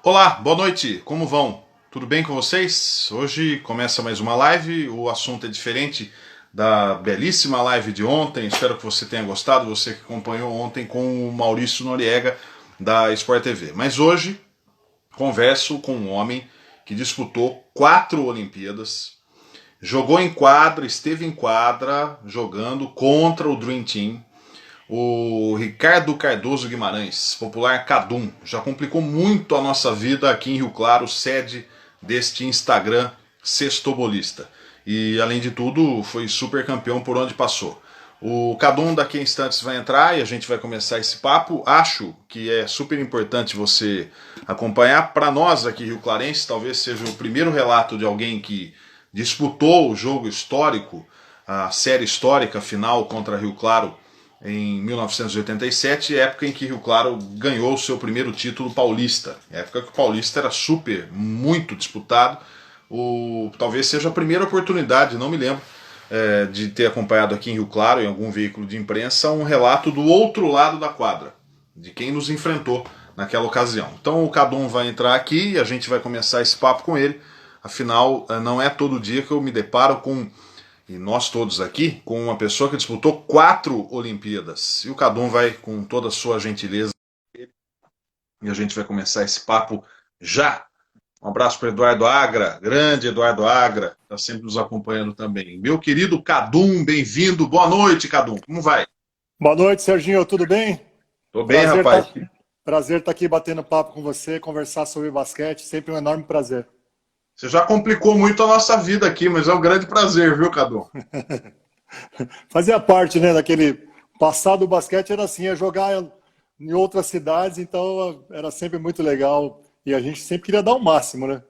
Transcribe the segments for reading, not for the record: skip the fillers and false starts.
Olá, boa noite, como vão? Tudo bem com vocês? Hoje começa mais uma live, o assunto é diferente da belíssima live de ontem, espero que você tenha gostado, você que acompanhou ontem com o Maurício Noriega da Sport TV. Mas hoje converso com um homem que disputou 4 Olimpíadas, jogou em quadra, esteve em quadra jogando contra o Dream Team, o Ricardo Cardoso Guimarães, popular Cadum, já complicou muito a nossa vida aqui em Rio Claro, sede deste Instagram sextobolista. E além de tudo, foi super campeão por onde passou. O Cadum daqui a instantes vai entrar e a gente vai começar esse papo. Acho que é super importante você acompanhar. Para nós aqui Rio Clarense, talvez seja o primeiro relato de alguém que disputou o jogo histórico, a série histórica final contra Rio Claro em 1987, época em que Rio Claro ganhou o seu primeiro título paulista. Época que o paulista era muito disputado. Talvez seja a primeira oportunidade, não me lembro, de ter acompanhado aqui em Rio Claro, em algum veículo de imprensa, um relato do outro lado da quadra, de quem nos enfrentou naquela ocasião. Então o Cadum vai entrar aqui e a gente vai começar esse papo com ele. Afinal, não é todo dia que eu me deparo com, e nós todos aqui, com uma pessoa que disputou 4 Olimpíadas. E o Cadum vai, com toda a sua gentileza, e a gente vai começar esse papo já. Um abraço para Eduardo Agra, grande Eduardo Agra, está sempre nos acompanhando também. Meu querido Cadum, bem-vindo. Boa noite, Cadum. Como vai? Boa noite, Serginho. Tudo bem? Tô bem, Prazer rapaz. estar aqui batendo papo com você, conversar sobre basquete. Sempre um enorme prazer. Você já complicou muito a nossa vida aqui, mas é um grande prazer, viu, Cadum? Fazia parte, né, daquele passado. O basquete era assim, ia jogar em outras cidades, então era sempre muito legal e a gente sempre queria dar o máximo, né?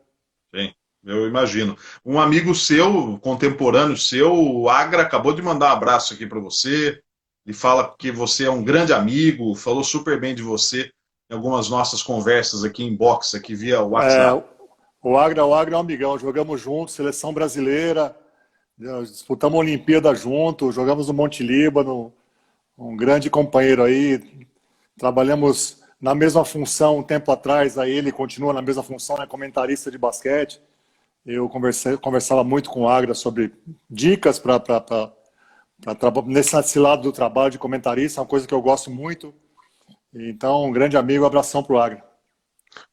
Sim, eu imagino. Um amigo seu, contemporâneo seu, o Agra, acabou de mandar um abraço aqui para você. Ele fala que você é um grande amigo, falou super bem de você em algumas nossas conversas aqui em box, aqui via É, WhatsApp. o Agra é um amigão, jogamos juntos, seleção brasileira, disputamos a Olimpíada junto, jogamos no Monte Líbano, um grande companheiro aí. Trabalhamos na mesma função um tempo atrás, aí ele continua na mesma função, né, comentarista de basquete. Eu conversava muito com o Agra sobre dicas nesse lado do trabalho de comentarista, é uma coisa que eu gosto muito. Então, um grande amigo, um abração para o Agra.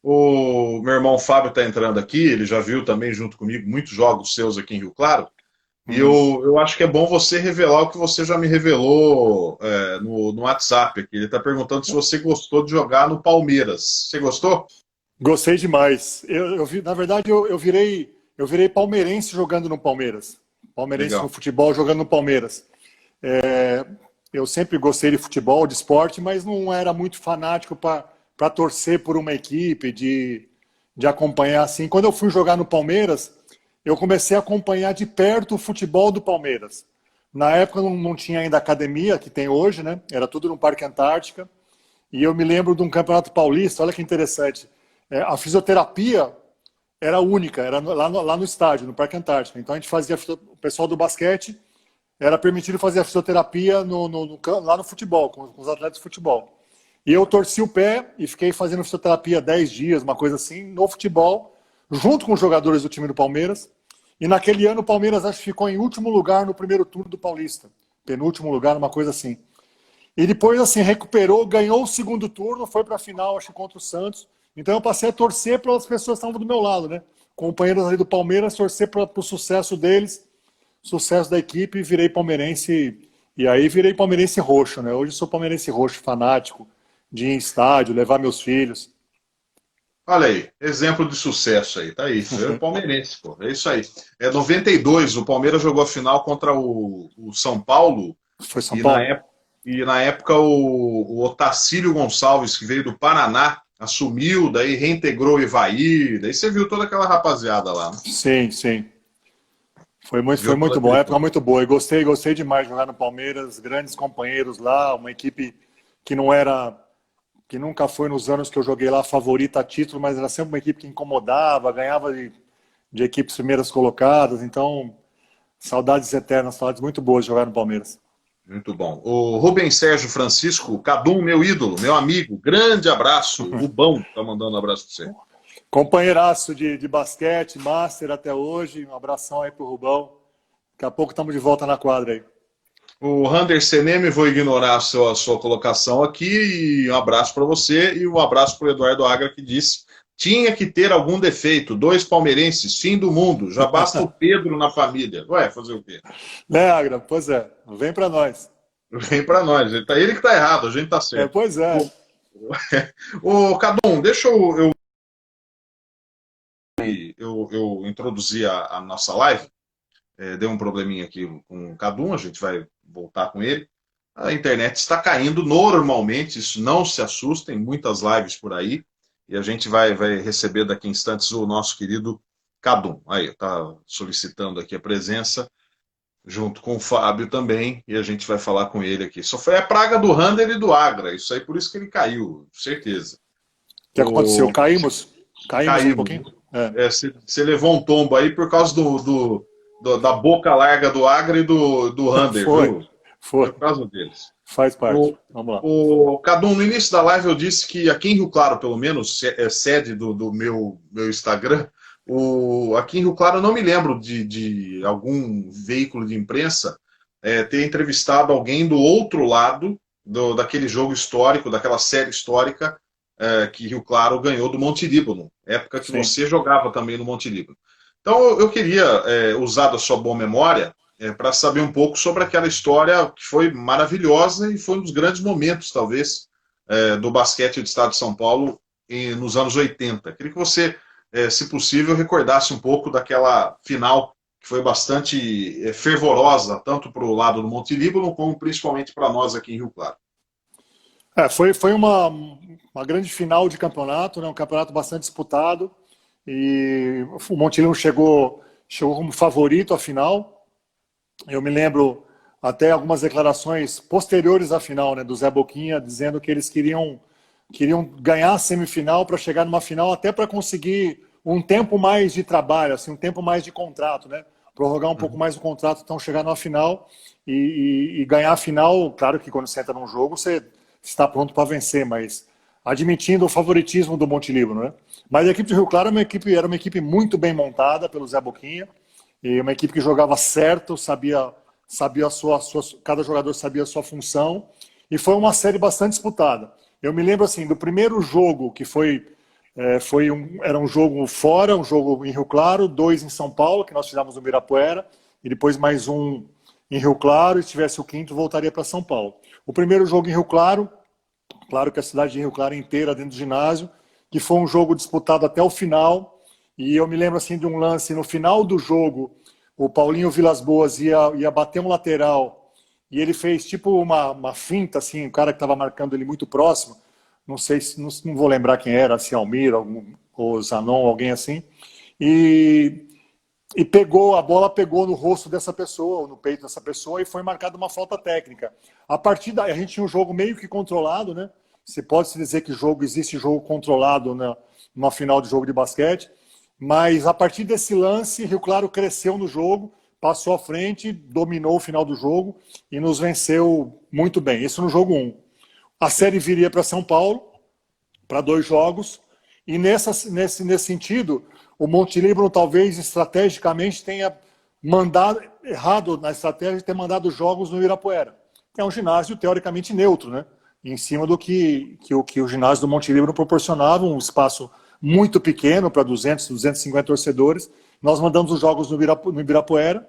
O meu irmão Fábio está entrando aqui, ele já viu também junto comigo muitos jogos seus aqui em Rio Claro. E Uhum. eu acho que é bom você revelar o que você já me revelou no WhatsApp aqui. Ele está perguntando se você gostou de jogar no Palmeiras. Você gostou? Gostei demais. Na verdade, eu virei palmeirense jogando no Palmeiras. Palmeirense no Legal. futebol jogando no Palmeiras. É, eu sempre gostei de futebol, de esporte, mas não era muito fanático para torcer por uma equipe, de acompanhar assim. Quando eu fui jogar no Palmeiras, eu comecei a acompanhar de perto o futebol do Palmeiras. Na época não tinha ainda a academia que tem hoje, né? Era tudo no Parque Antártica. E eu me lembro de um Campeonato Paulista, olha que interessante. A fisioterapia era única, era lá no estádio, no Parque Antártica. Então a gente fazia, o pessoal do basquete era permitido fazer a fisioterapia lá no futebol, com os atletas de futebol. E eu torci o pé e fiquei fazendo fisioterapia 10 dias, uma coisa assim, no futebol, junto com os jogadores do time do Palmeiras. E naquele ano o Palmeiras acho que ficou em último lugar no primeiro turno do Paulista. Penúltimo lugar, uma coisa assim. E depois, assim, recuperou, ganhou o segundo turno, foi para a final, acho que contra o Santos. Então eu passei a torcer para as pessoas que estavam do meu lado, né? Companheiros ali do Palmeiras, torcer para o sucesso deles, sucesso da equipe, e virei palmeirense. E aí virei palmeirense roxo, né? Hoje sou palmeirense roxo, fanático, de ir em estádio, levar meus filhos. Olha aí, exemplo de sucesso aí, tá aí. Eu palmeirense, pô. É isso aí. É 92, o Palmeiras jogou a final contra o São Paulo Foi São e na Paulo? época, o Otacílio Gonçalves, que veio do Paraná, assumiu, daí reintegrou o Ivaí, daí você viu toda aquela rapaziada lá, né? Sim, sim. Foi muito, Viu foi todo muito bom, aquele época povo. muito boa. E gostei demais de jogar no Palmeiras, grandes companheiros lá, uma equipe que não era, que nunca foi nos anos que eu joguei lá favorita a título, mas era sempre uma equipe que incomodava, ganhava de equipes primeiras colocadas. Então, saudades eternas, saudades muito boas de jogar no Palmeiras. Muito bom. O Rubens Sérgio Francisco, Cadum, meu ídolo, meu amigo, grande abraço. O Rubão tá mandando um abraço pra você. Companheiraço de basquete, master até hoje. Um abração aí pro Rubão. Daqui a pouco estamos de volta na quadra aí. O Rander Seneme, vou ignorar a sua colocação aqui, e um abraço para você, e um abraço para o Eduardo Agra, que disse: tinha que ter algum defeito, dois palmeirenses, fim do mundo, já basta o Pedro na família. Ué, fazer o quê? Né, Agra? Pois é. Vem para nós. Vem para nós, ele que está errado, a gente está certo. Pois é. Ô, Cadum, deixa eu introduzir a nossa live. Deu um probleminha aqui com o Cadum, a gente vai voltar com ele. A internet está caindo normalmente, isso não se assustem, muitas lives por aí, e a gente vai receber daqui a instantes o nosso querido Cadum. Aí, está solicitando aqui a presença, junto com o Fábio também, e a gente vai falar com ele aqui. Só foi a praga do Rander e do Agra, isso aí por isso que ele caiu, certeza. O que aconteceu? Caímos um pouquinho? Você levou um tombo aí por causa da boca larga do Agra e do Rander, viu? Foi. Por causa deles. Faz parte. Vamos lá. Cadum, no início da live eu disse que aqui em Rio Claro, pelo menos, é sede do meu Instagram, aqui em Rio Claro eu não me lembro de algum veículo de imprensa ter entrevistado alguém do outro lado daquele jogo histórico, daquela série histórica que Rio Claro ganhou do Monte Líbano, época que você jogava também no Monte Líbano. Então eu queria usar da sua boa memória para saber um pouco sobre aquela história que foi maravilhosa e foi um dos grandes momentos, talvez, do basquete do estado de São Paulo nos anos 80. Queria que você, se possível, recordasse um pouco daquela final que foi bastante fervorosa, tanto para o lado do Monte Líbano, como principalmente para nós aqui em Rio Claro. Foi uma grande final de campeonato, né? Um campeonato bastante disputado, e o Monte Líbano chegou como favorito à final. Eu me lembro até algumas declarações posteriores à final, né, do Zé Boquinha, dizendo que eles queriam ganhar a semifinal para chegar numa final, até para conseguir um tempo mais de trabalho, assim, um tempo mais de contrato, né? Prorrogar um pouco mais o contrato, então chegar numa final e ganhar a final. Claro que quando você entra num jogo, você está pronto para vencer, mas admitindo o favoritismo do Monte Líbano, né? Mas a equipe de Rio Claro era uma equipe muito bem montada pelo Zé Boquinha, e uma equipe que jogava certo, sabia cada jogador sabia a sua função, e foi uma série bastante disputada. Eu me lembro assim do primeiro jogo, que era um jogo fora, um jogo em Rio Claro, 2 em São Paulo, que nós fizemos no Ibirapuera, e depois mais um em Rio Claro, e se tivesse o quinto, voltaria para São Paulo. O primeiro jogo em Rio Claro, claro que a cidade de Rio Claro inteira dentro do ginásio, que foi um jogo disputado até o final. E eu me lembro assim de um lance no final do jogo, o Paulinho Vilas Boas ia bater um lateral e ele fez tipo uma finta, assim, o cara que estava marcando ele muito próximo, não sei se não vou lembrar quem era, se Almir ou Zanon, alguém assim, e a bola pegou no rosto dessa pessoa, ou no peito dessa pessoa, e foi marcada uma falta técnica. A partir daí, a gente tinha um jogo meio que controlado, né? Se pode se dizer que existe jogo controlado numa final de jogo de basquete. Mas a partir desse lance, Rio Claro cresceu no jogo, passou à frente, dominou o final do jogo e nos venceu muito bem. Isso no jogo 1. A série viria para São Paulo, para 2 jogos, e nesse sentido, o Monte Líbano talvez estrategicamente tenha mandado errado na estratégia de ter mandado jogos no Ibirapuera, que é um ginásio teoricamente neutro, né? Em cima do que o ginásio do Monte Líbano proporcionava, um espaço muito pequeno, para 200, 250 torcedores. Nós mandamos os jogos no Ibirapuera,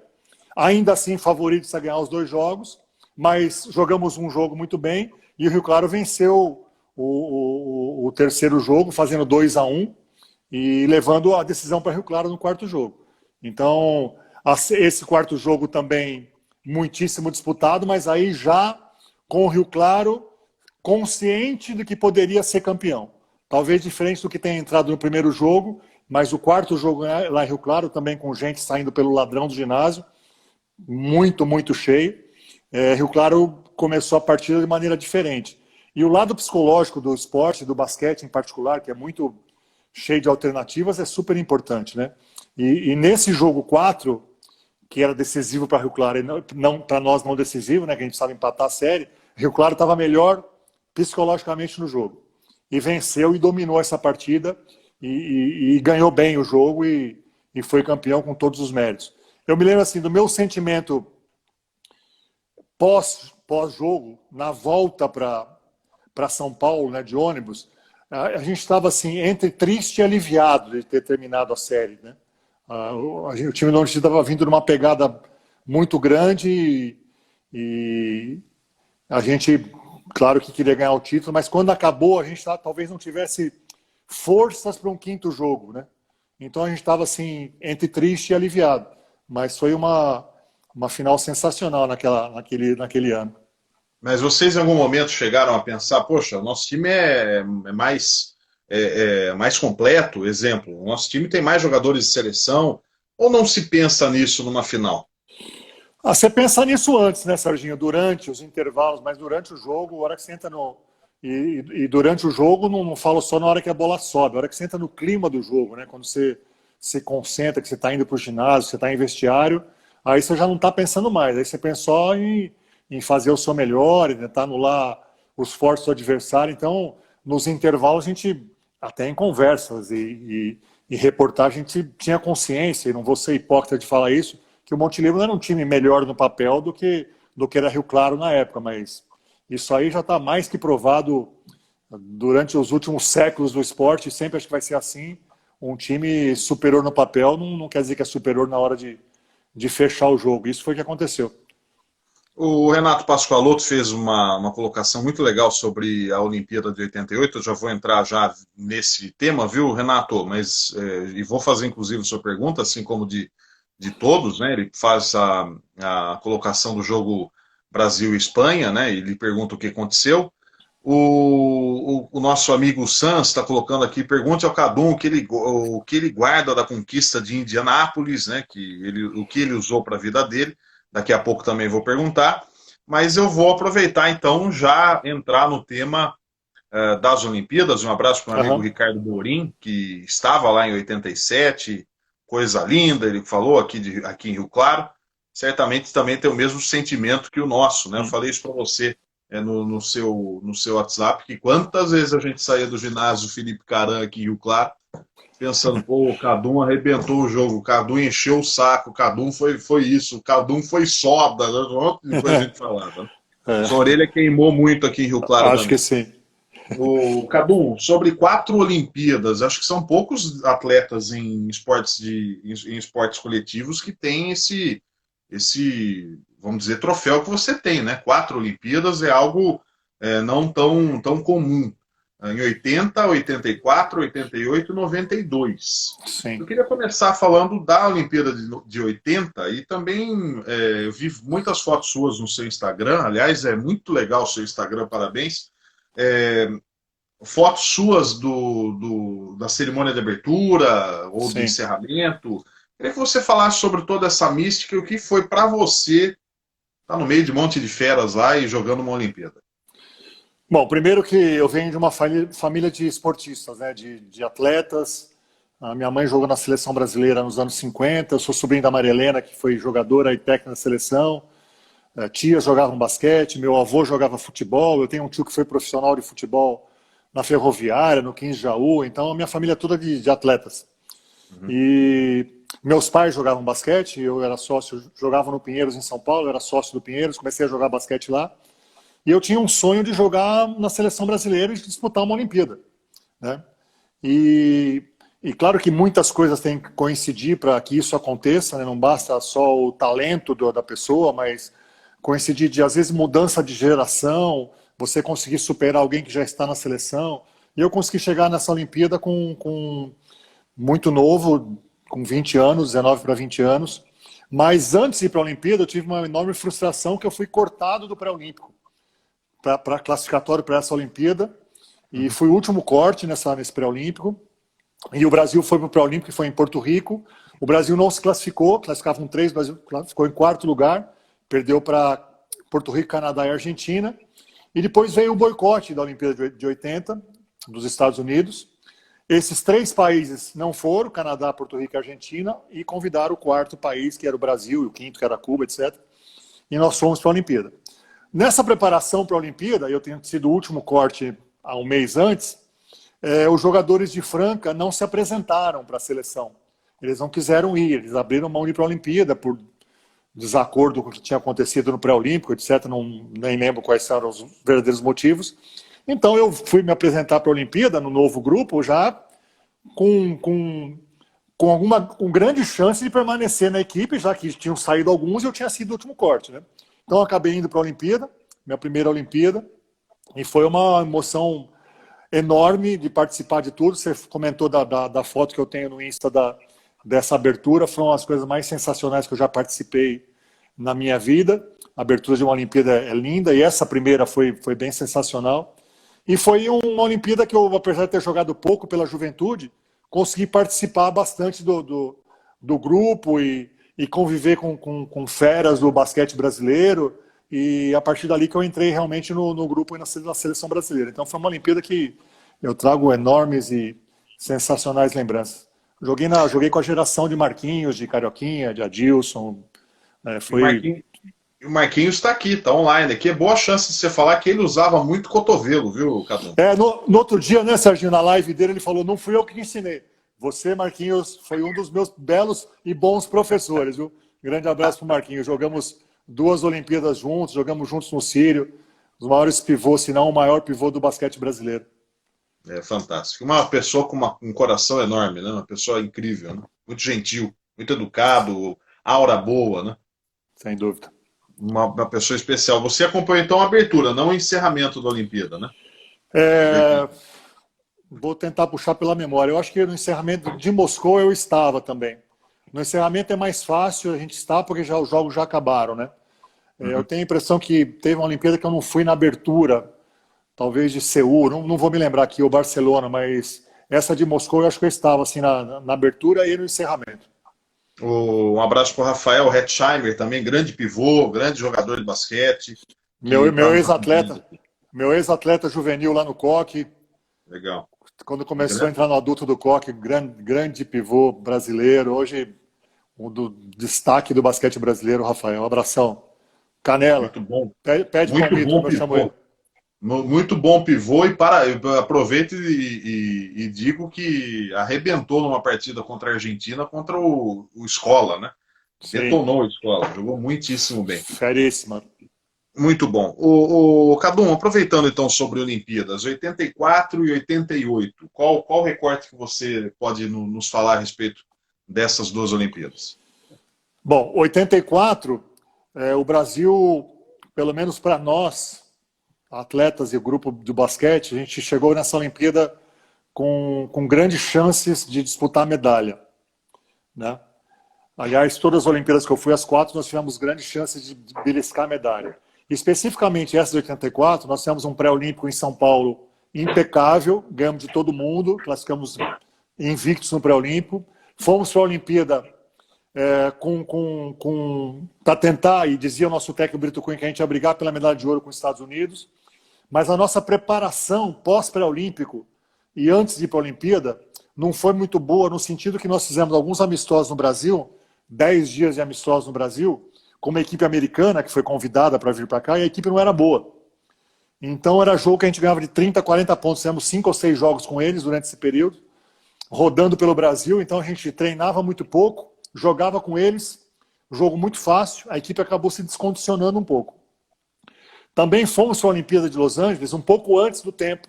ainda assim favoritos a ganhar os 2 jogos, mas jogamos um jogo muito bem, e o Rio Claro venceu o terceiro jogo, fazendo 2-1, e levando a decisão para Rio Claro no 4º jogo. Então, esse 4º jogo também muitíssimo disputado, mas aí já com o Rio Claro consciente de que poderia ser campeão. Talvez diferente do que tenha entrado no primeiro jogo, mas o 4º jogo lá em Rio Claro, também com gente saindo pelo ladrão do ginásio, muito, muito cheio. Rio Claro começou a partida de maneira diferente. E o lado psicológico do esporte, do basquete em particular, que é muito cheio de alternativas, é super importante, né? E nesse jogo 4, que era decisivo para Rio Claro, e não para nós não decisivo, né, que a gente precisava empatar a série, Rio Claro estava melhor psicologicamente no jogo. E venceu e dominou essa partida e ganhou bem o jogo e foi campeão com todos os méritos. Eu me lembro assim do meu sentimento pós-jogo, na volta para São Paulo, né, de ônibus. A gente estava assim, entre triste e aliviado de ter terminado a série. Né? O time do Nordeste estava vindo numa pegada muito grande e a gente, claro que queria ganhar o título, mas quando acabou, a gente talvez não tivesse forças para um quinto jogo. Né? Então a gente estava assim, entre triste e aliviado. Mas foi uma final sensacional naquele ano. Mas vocês em algum momento chegaram a pensar, poxa, o nosso time mais completo, exemplo, o nosso time tem mais jogadores de seleção, ou não se pensa nisso numa final? Você pensa nisso antes, né, Serginho? Durante os intervalos, mas durante o jogo, a hora que você entra no. E durante o jogo, não falo só na hora que a bola sobe, a hora que você entra no clima do jogo, né? Quando você se concentra, que você está indo para o ginásio, você está em vestiário, aí você já não está pensando mais, aí você pensa só em fazer o seu melhor, em tentar anular os fortes do adversário. Então, nos intervalos, a gente, até em conversas e reportagem, a gente tinha consciência, e não vou ser hipócrita de falar isso, que o Monte Livre não era um time melhor no papel do que era Rio Claro na época, mas isso aí já está mais que provado durante os últimos séculos do esporte, sempre acho que vai ser assim. Um time superior no papel não quer dizer que é superior na hora de fechar o jogo. Isso foi o que aconteceu. O Renato Pascoaloto fez uma colocação muito legal sobre a Olimpíada de 88. Eu já vou entrar já nesse tema, viu, Renato? Mas e vou fazer inclusive a sua pergunta, assim como de todos, né? Ele faz a colocação do jogo Brasil e Espanha, né? E lhe pergunta o que aconteceu. O nosso amigo Sans está colocando aqui, pergunte ao Cadum o que ele guarda da conquista de Indianápolis, né? O que ele usou para a vida dele. Daqui a pouco também vou perguntar. Mas eu vou aproveitar então já entrar no tema das Olimpíadas. Um abraço para o meu amigo Ricardo Borim, que estava lá em 87, coisa linda, ele falou aqui em Rio Claro. Certamente também tem o mesmo sentimento que o nosso, né? Eu falei isso para você no seu WhatsApp, que quantas vezes a gente saía do ginásio Felipe Caran aqui em Rio Claro, pensando, pô, o Cadum arrebentou o jogo, o Cadum encheu o saco, o Cadum foi isso, o Cadum foi soda, né? Um monte de coisa a gente falava. Sua orelha queimou muito aqui em Rio Claro Acho também. que sim. O Cadum, sobre 4 Olimpíadas, acho que são poucos atletas em esportes coletivos que têm esse, vamos dizer, troféu que você tem, né? 4 Olimpíadas é algo não tão comum. Em 80, 84, 88 e 92. Sim. Eu queria começar falando da Olimpíada de 80 e também eu vi muitas fotos suas no seu Instagram. Aliás, é muito legal o seu Instagram, parabéns. Fotos suas da cerimônia de abertura ou do encerramento. Queria que você falasse sobre toda essa mística e o que foi para você estar no meio de um monte de feras lá e jogando uma Olimpíada. Bom, primeiro que eu venho de uma família de esportistas, né, de atletas. A minha mãe jogou na seleção brasileira nos anos 50, eu sou sobrinho da Maria Helena, que foi jogadora e técnica da seleção. Tia jogava basquete, meu avô jogava futebol, eu tenho um tio que foi profissional de futebol na Ferroviária, no 15 de Jaú, então a minha família é toda de atletas. E meus pais jogavam basquete, eu era sócio, jogava no Pinheiros em São Paulo, eu era sócio do Pinheiros, comecei a jogar basquete lá. E eu tinha um sonho de jogar na seleção brasileira e de disputar uma Olimpíada. Né? E claro que muitas coisas têm que coincidir para que isso aconteça, né? Não basta só o talento da pessoa, mas coincidir de, às vezes, mudança de geração, você conseguir superar alguém que já está na seleção. E eu consegui chegar nessa Olimpíada com muito novo, com 20 anos, 19 para 20 anos. Mas antes de ir para a Olimpíada, eu tive uma enorme frustração que eu fui cortado do pré-olímpico para classificatório para essa Olimpíada, e fui o último corte nesse pré-olímpico, e o Brasil foi para o pré-olímpico, que foi em Porto Rico. O Brasil não se classificou, classificavam 3, o Brasil ficou em 4º lugar, perdeu para Porto Rico, Canadá e Argentina, e depois veio o boicote da Olimpíada de 80, dos Estados Unidos. Esses 3 países não foram, Canadá, Porto Rico e Argentina, e convidaram o 4º país, que era o Brasil, e o 5º, que era Cuba, etc. E nós fomos para a Olimpíada. Nessa preparação para a Olimpíada, eu tenho sido o último corte há um mês antes, os jogadores de Franca não se apresentaram para a seleção. Eles não quiseram ir, eles abriram mão de ir para a Olimpíada por desacordo com o que tinha acontecido no pré-olímpico, etc. Não, nem lembro quais eram os verdadeiros motivos. Então eu fui me apresentar para a Olimpíada no novo grupo já com grande chance de permanecer na equipe, já que tinham saído alguns e eu tinha sido o último corte, né? Então eu acabei indo para a Olimpíada, minha primeira Olimpíada, e foi uma emoção enorme de participar de tudo. Você comentou da foto que eu tenho no Insta dessa abertura, foi uma das coisas mais sensacionais que eu já participei na minha vida. A abertura de uma Olimpíada é linda, e essa primeira foi bem sensacional. E foi uma Olimpíada que eu, apesar de ter jogado pouco pela juventude, consegui participar bastante do grupo e conviver com feras do basquete brasileiro. E a partir dali que eu entrei realmente no grupo e na seleção brasileira. Então foi uma Olimpíada que eu trago enormes e sensacionais lembranças. Joguei com a geração de Marquinhos, de Carioquinha, de Adilson. E o Marquinhos está aqui, está online aqui. É boa chance de você falar que ele usava muito cotovelo, viu, Cadu? No outro dia, né, Serginho, na live dele, ele falou: não fui eu que te ensinei. Você, Marquinhos, foi um dos meus belos e bons professores, viu? Grande abraço para o Marquinhos. Jogamos 2 Olimpíadas juntos, jogamos juntos no Sírio. Os maiores pivôs, se não o maior pivô do basquete brasileiro. É fantástico. Uma pessoa com um coração enorme, né? Uma pessoa incrível, né? Muito gentil, muito educado, aura boa, né? Sem dúvida. Uma pessoa especial. Você acompanhou então a abertura, não o encerramento da Olimpíada, né? Vou tentar puxar pela memória. Eu acho que no encerramento de Moscou eu estava também. No encerramento é mais fácil a gente estar porque os jogos já acabaram, né? Eu tenho a impressão que teve uma Olimpíada que eu não fui na abertura, talvez de Seul, não vou me lembrar aqui, o Barcelona, mas essa de Moscou eu acho que eu estava assim na abertura e no encerramento. Um abraço para o Rafael Hetzheimer, também grande pivô, grande jogador de basquete. Meu ex-atleta juvenil lá no Coque. Legal. Quando começou a entrar no adulto do Coque, grande pivô brasileiro. Hoje, um do destaque do basquete brasileiro, Rafael. Um abração. Canela. Muito bom. Pede muito palmito, bom como eu chamo ele. Muito bom pivô aproveito e digo que arrebentou numa partida contra a Argentina, contra o Escola, né? Sim. Detonou o Escola, jogou muitíssimo bem. Feríssima. Muito bom. O Cadum, aproveitando então sobre Olimpíadas, 84 e 88, qual recorte que você pode nos falar a respeito dessas 2 Olimpíadas? Bom, 84, o Brasil, pelo menos para nós, atletas e o grupo de basquete, a gente chegou nessa Olimpíada com grandes chances de disputar medalha, né? Aliás, todas as Olimpíadas que eu fui, as 4, nós tivemos grandes chances de beliscar a medalha. Especificamente essa de 84, nós tivemos um pré-olímpico em São Paulo impecável, ganhamos de todo mundo, classificamos invictos no pré-olímpico. Fomos para a Olimpíada para tentar, e dizia o nosso técnico Brito Cunha, que a gente ia brigar pela medalha de ouro com os Estados Unidos, mas a nossa preparação pós-pré-olímpico e antes de ir para a Olimpíada não foi muito boa, no sentido que nós fizemos alguns amistosos no Brasil, 10 dias de amistosos no Brasil, com uma equipe americana que foi convidada para vir para cá, e a equipe não era boa. Então era jogo que a gente ganhava de 30, 40 pontos. Fizemos 5 ou 6 jogos com eles durante esse período, rodando pelo Brasil. Então a gente treinava muito pouco, jogava com eles, jogo muito fácil, a equipe acabou se descondicionando um pouco. Também fomos para a Olimpíada de Los Angeles um pouco antes do tempo,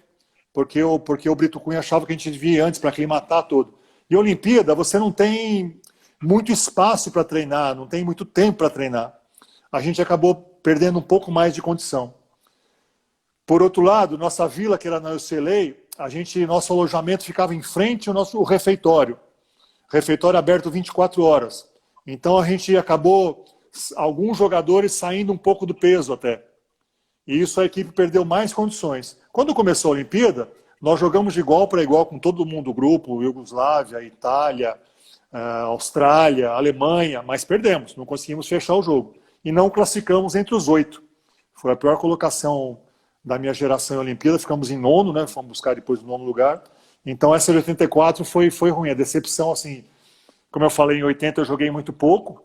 porque o Brito Cunha achava que a gente devia ir antes para aclimatar todo. E a Olimpíada, você não tem muito espaço para treinar, não tem muito tempo para treinar. A gente acabou perdendo um pouco mais de condição. Por outro lado, nossa vila, que era na UCLA, nosso alojamento ficava em frente ao refeitório. Refeitório aberto 24 horas. Então a gente acabou, alguns jogadores saindo um pouco do peso até. E isso a equipe perdeu mais condições. Quando começou a Olimpíada, nós jogamos de igual para igual com todo mundo do grupo, Iugoslávia, Itália, Austrália, Alemanha, mas perdemos, não conseguimos fechar o jogo. E não classificamos entre os 8. Foi a pior colocação da minha geração em Olimpíada, ficamos em 9º, né? Fomos buscar depois o 9º lugar. Então essa de 84 foi ruim, a decepção, assim, como eu falei, em 80 eu joguei muito pouco,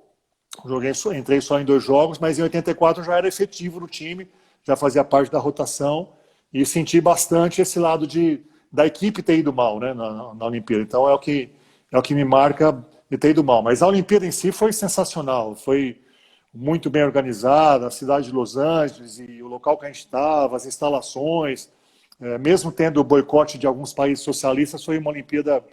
entrei só em 2 jogos, mas em 84 eu já era efetivo no time, já fazia parte da rotação, e senti bastante esse lado de da equipe ter ido mal, né, na Olimpíada. Então é o que me marca de ter ido mal. Mas a Olimpíada em si foi sensacional, foi muito bem organizada, a cidade de Los Angeles e o local que a gente estava, as instalações, mesmo tendo o boicote de alguns países socialistas, foi uma Olimpíada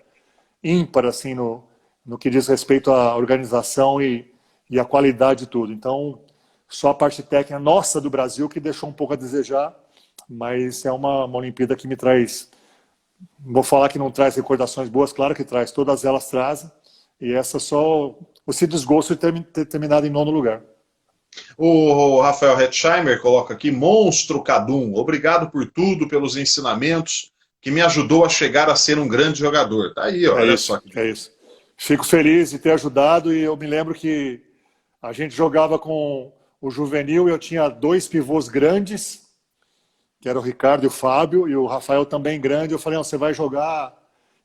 ímpar, assim, no que diz respeito à organização e à qualidade de tudo. Então, só a parte técnica nossa do Brasil que deixou um pouco a desejar, mas é uma Olimpíada que me traz, vou falar que não traz recordações boas, claro que traz, todas elas trazem, e essa só esse desgosto de ter terminado em nono lugar. O Rafael Hetzheimer coloca aqui, monstro Kadum, obrigado por tudo, pelos ensinamentos, que me ajudou a chegar a ser um grande jogador. Tá aí, ó, olha Isso, só. é isso. Fico feliz de ter ajudado e eu me lembro que a gente jogava com o juvenil e eu tinha dois pivôs grandes, que era o Ricardo e o Fábio, e o Rafael também grande. Eu falei, você vai jogar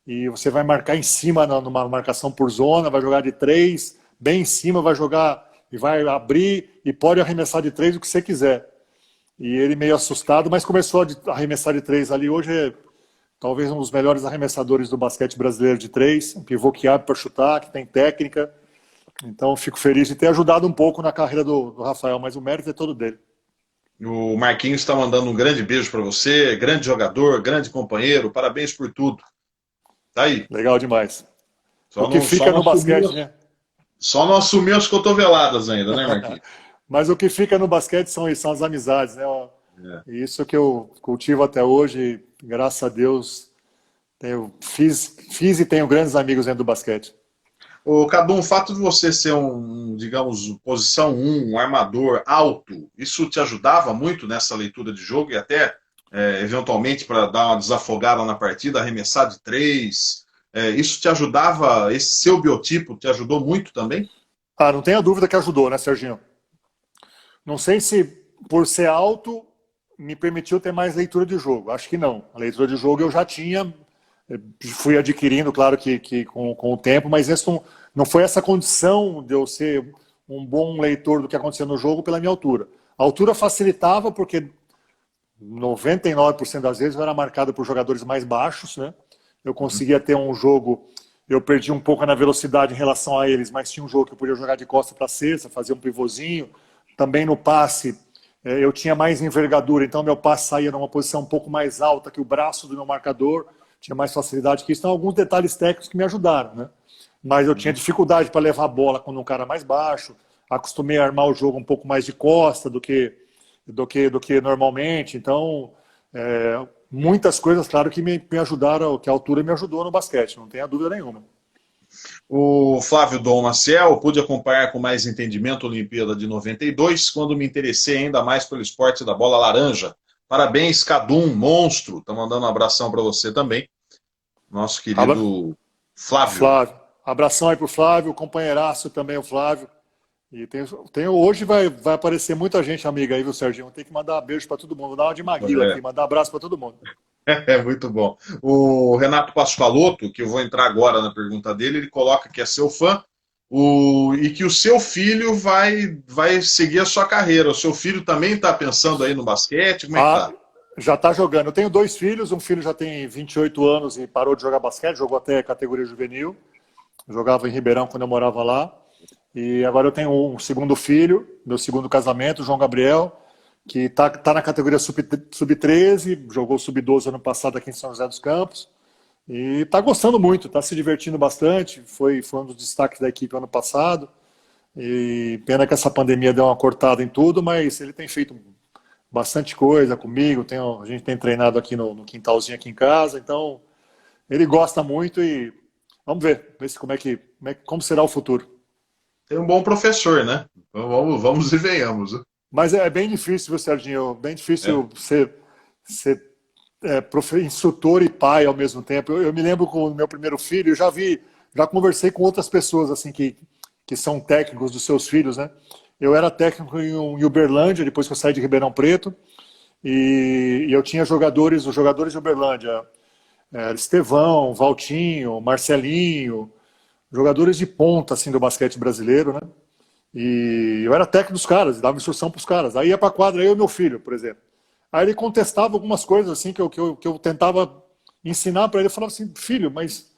e você vai marcar em cima numa marcação por zona, vai jogar de 3, bem em cima, vai jogar e vai abrir e pode arremessar de 3 o que você quiser. E ele meio assustado, mas começou a arremessar de 3 ali. Hoje é talvez um dos melhores arremessadores do basquete brasileiro de 3, um pivô que abre para chutar, que tem técnica. Então fico feliz de ter ajudado um pouco na carreira do Rafael, mas o mérito é todo dele. O Marquinhos está mandando um grande beijo para você, grande jogador, grande companheiro, parabéns por tudo. Tá aí. Legal demais. Só O que fica no basquete, né? Só não assumiu as cotoveladas ainda, né, Marquinhos? Mas o que fica no basquete são as amizades, né? Isso que eu cultivo até hoje, graças a Deus, fiz e tenho grandes amigos dentro do basquete. O Cadu, o fato de você ser digamos, posição 1, um armador alto, isso te ajudava muito nessa leitura de jogo e até, eventualmente, para dar uma desafogada na partida, arremessar de 3, isso te ajudava, esse seu biotipo te ajudou muito também? Não tenha dúvida que ajudou, né, Serginho? Não sei se por ser alto me permitiu ter mais leitura de jogo. Acho que não. A leitura de jogo eu já tinha, fui adquirindo, claro que com o tempo, mas isso não foi essa condição de eu ser um bom leitor do que acontecia no jogo pela minha altura. A altura facilitava porque 99% das vezes eu era marcado por jogadores mais baixos, né? Eu conseguia ter um jogo, eu perdi um pouco na velocidade em relação a eles, mas tinha um jogo que eu podia jogar de costa para cesta, fazer um pivôzinho. Também no passe eu tinha mais envergadura, então meu passe saía numa posição um pouco mais alta que o braço do meu marcador, tinha mais facilidade que isso. Então, alguns detalhes técnicos que me ajudaram, né? Mas eu tinha dificuldade para levar a bola quando um cara mais baixo, acostumei a armar o jogo um pouco mais de costa do que normalmente. Então, muitas coisas, claro, que me ajudaram, que a altura me ajudou no basquete, não tenha dúvida nenhuma. O Flávio Dom Maciel, pude acompanhar com mais entendimento a Olimpíada de 92, quando me interessei ainda mais pelo esporte da bola laranja. Parabéns, Cadum, monstro. Tá mandando um abração para você também. Nosso querido Flávio. Abração aí pro Flávio, companheiraço também o Flávio. E hoje vai aparecer muita gente amiga aí, viu, Serginho? Tem que mandar beijo para todo mundo. Vou dar uma de Maguila aqui, mandar abraço para todo mundo. É muito bom. O Renato Pascoaloto, que eu vou entrar agora na pergunta dele, ele coloca que é seu fã e que o seu filho vai seguir a sua carreira. O seu filho também está pensando aí no basquete? Como é que tá? Já está jogando. Eu tenho 2 filhos, um filho já tem 28 anos e parou de jogar basquete, jogou até categoria juvenil. Jogava em Ribeirão quando eu morava lá. E agora eu tenho um segundo filho, meu segundo casamento, João Gabriel, que tá na categoria sub-13, jogou sub-12 ano passado aqui em São José dos Campos, e está gostando muito, está se divertindo bastante, foi um dos destaques da equipe ano passado, e pena que essa pandemia deu uma cortada em tudo, mas ele tem feito bastante coisa comigo, a gente tem treinado aqui no quintalzinho aqui em casa, então ele gosta muito e vamos ver como será o futuro. Tem um bom professor, né? Vamos e venhamos. Mas é bem difícil, viu, Serginho? Bem difícil ser instrutor e pai ao mesmo tempo. Eu me lembro com o meu primeiro filho, eu já conversei com outras pessoas assim que são técnicos dos seus filhos, né? Eu era técnico em Uberlândia, depois que eu saí de Ribeirão Preto, e eu tinha os jogadores de Uberlândia, Estevão, Valtinho, Marcelinho, jogadores de ponta assim, do basquete brasileiro, né? E eu era técnico dos caras, dava instrução para os caras. Aí ia para a quadra, eu e meu filho, por exemplo. Aí ele contestava algumas coisas assim que eu tentava ensinar para ele. Eu falava assim, filho, mas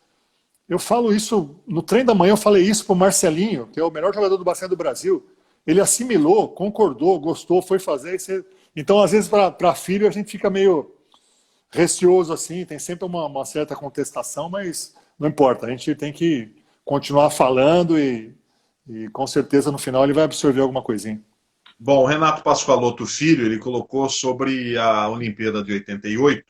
eu falo isso, no treino da manhã eu falei isso pro Marcelinho, que é o melhor jogador do basquete do Brasil. Ele assimilou, concordou, gostou, foi fazer. Então, às vezes, para filho, a gente fica meio receoso assim, tem sempre uma certa contestação, mas não importa, a gente tem que continuar falando e com certeza no final ele vai absorver alguma coisinha. Bom, o Renato Pascoaloto Filho, ele colocou sobre a Olimpíada de 88,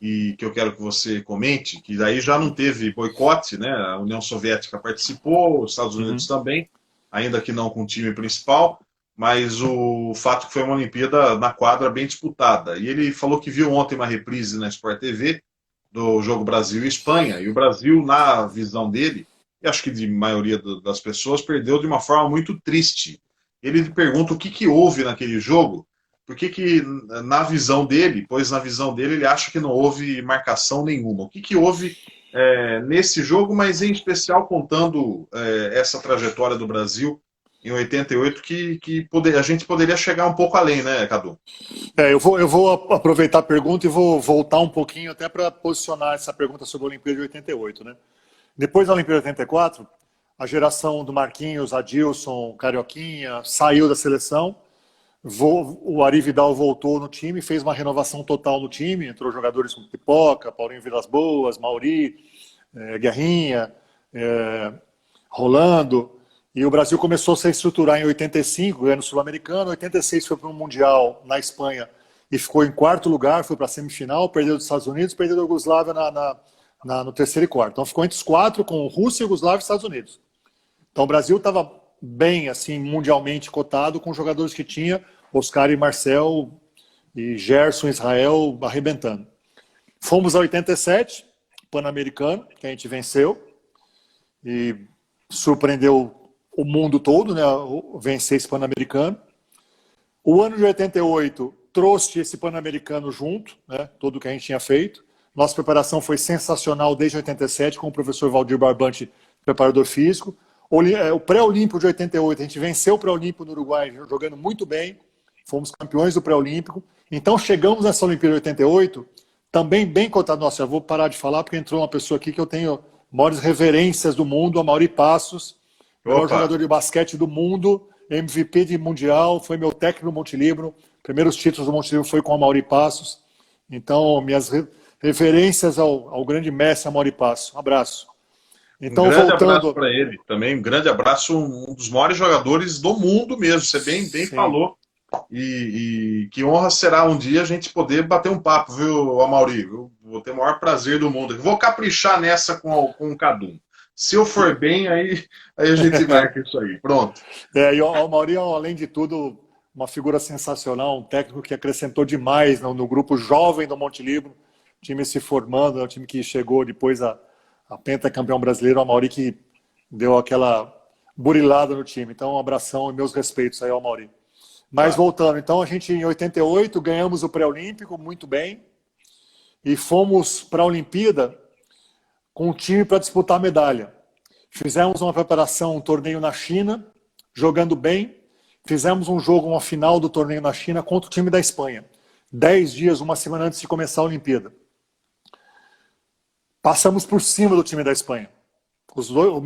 e que eu quero que você comente, que daí já não teve boicote, né? A União Soviética participou, os Estados Unidos também, ainda que não com o time principal, mas o fato que foi uma Olimpíada na quadra bem disputada. E ele falou que viu ontem uma reprise na Sport TV do jogo Brasil e Espanha, e o Brasil, na visão dele, e acho que de maioria das pessoas, perdeu de uma forma muito triste. Ele pergunta o que, que houve naquele jogo, por que, que na visão dele, pois na visão dele ele acha que não houve marcação nenhuma. O que, que houve nesse jogo, mas em especial contando essa trajetória do Brasil em 88, que a gente poderia chegar um pouco além, né, Cadu? Eu vou aproveitar a pergunta e vou voltar um pouquinho até para posicionar essa pergunta sobre a Olimpíada de 88, né? Depois da Olimpíada de 84, a geração do Marquinhos, Adilson, Carioquinha, saiu da seleção. O Ari Vidal voltou no time, fez uma renovação total no time, entrou jogadores como Pipoca, Paulinho Vilas Boas, Mauri, Guerrinha, Rolando, e o Brasil começou a se estruturar em 85, ganhando o Sul-Americano. 86 foi para um Mundial na Espanha e ficou em quarto lugar, foi para a semifinal, perdeu dos Estados Unidos, perdeu da Iugoslávia no terceiro e quarto. Então ficou entre os quatro, com Rússia, Iugoslávia e Estados Unidos. Então o Brasil estava bem, assim, mundialmente cotado, com jogadores que tinha, Oscar e Marcel e Gerson, Israel, arrebentando. Fomos a 87, Pan-Americano, que a gente venceu, e surpreendeu o mundo todo, né, vencer esse Pan-Americano. O ano de 88 trouxe esse Pan-Americano junto, né, tudo o que a gente tinha feito. Nossa preparação foi sensacional desde 87, com o professor Valdir Barbante, preparador físico. O pré-olímpico de 88, a gente venceu o pré-olímpico no Uruguai, jogando muito bem, fomos campeões do pré-olímpico. Então chegamos nessa Olimpíada de 88, também bem cotado. Nossa, eu vou parar de falar porque entrou uma pessoa aqui que eu tenho maiores reverências do mundo, a Mauri Passos, melhor jogador de basquete do mundo, MVP de Mundial, foi meu técnico no Montelibro, primeiros títulos do Montelibro foi com a Mauri Passos. Então, minhas reverências ao grande mestre Mauri Passos. Um abraço. Então, um grande voltando... abraço para ele também, um grande abraço, um dos maiores jogadores do mundo mesmo, você bem falou. E que honra será um dia a gente poder bater um papo, viu, Amaury? Eu vou ter o maior prazer do mundo. Vou caprichar nessa com o Cadu. Se eu for bem, aí a gente marca isso aí. Pronto. E o Amaury, além de tudo, uma figura sensacional, um técnico que acrescentou demais no grupo jovem do Montelibro, time se formando, é um time que chegou depois a pentacampeão brasileiro, o Amaury que deu aquela burilada no time. Então, um abração e meus respeitos aí ao Amaury. Mas voltando, então a gente em 88 ganhamos o pré-olímpico muito bem e fomos para a Olimpíada com um time para disputar a medalha. Fizemos uma preparação, um torneio na China, jogando bem. Fizemos um jogo, uma final do torneio na China contra o time da Espanha. 10 dias, uma semana antes de começar a Olimpíada. Passamos por cima do time da Espanha. O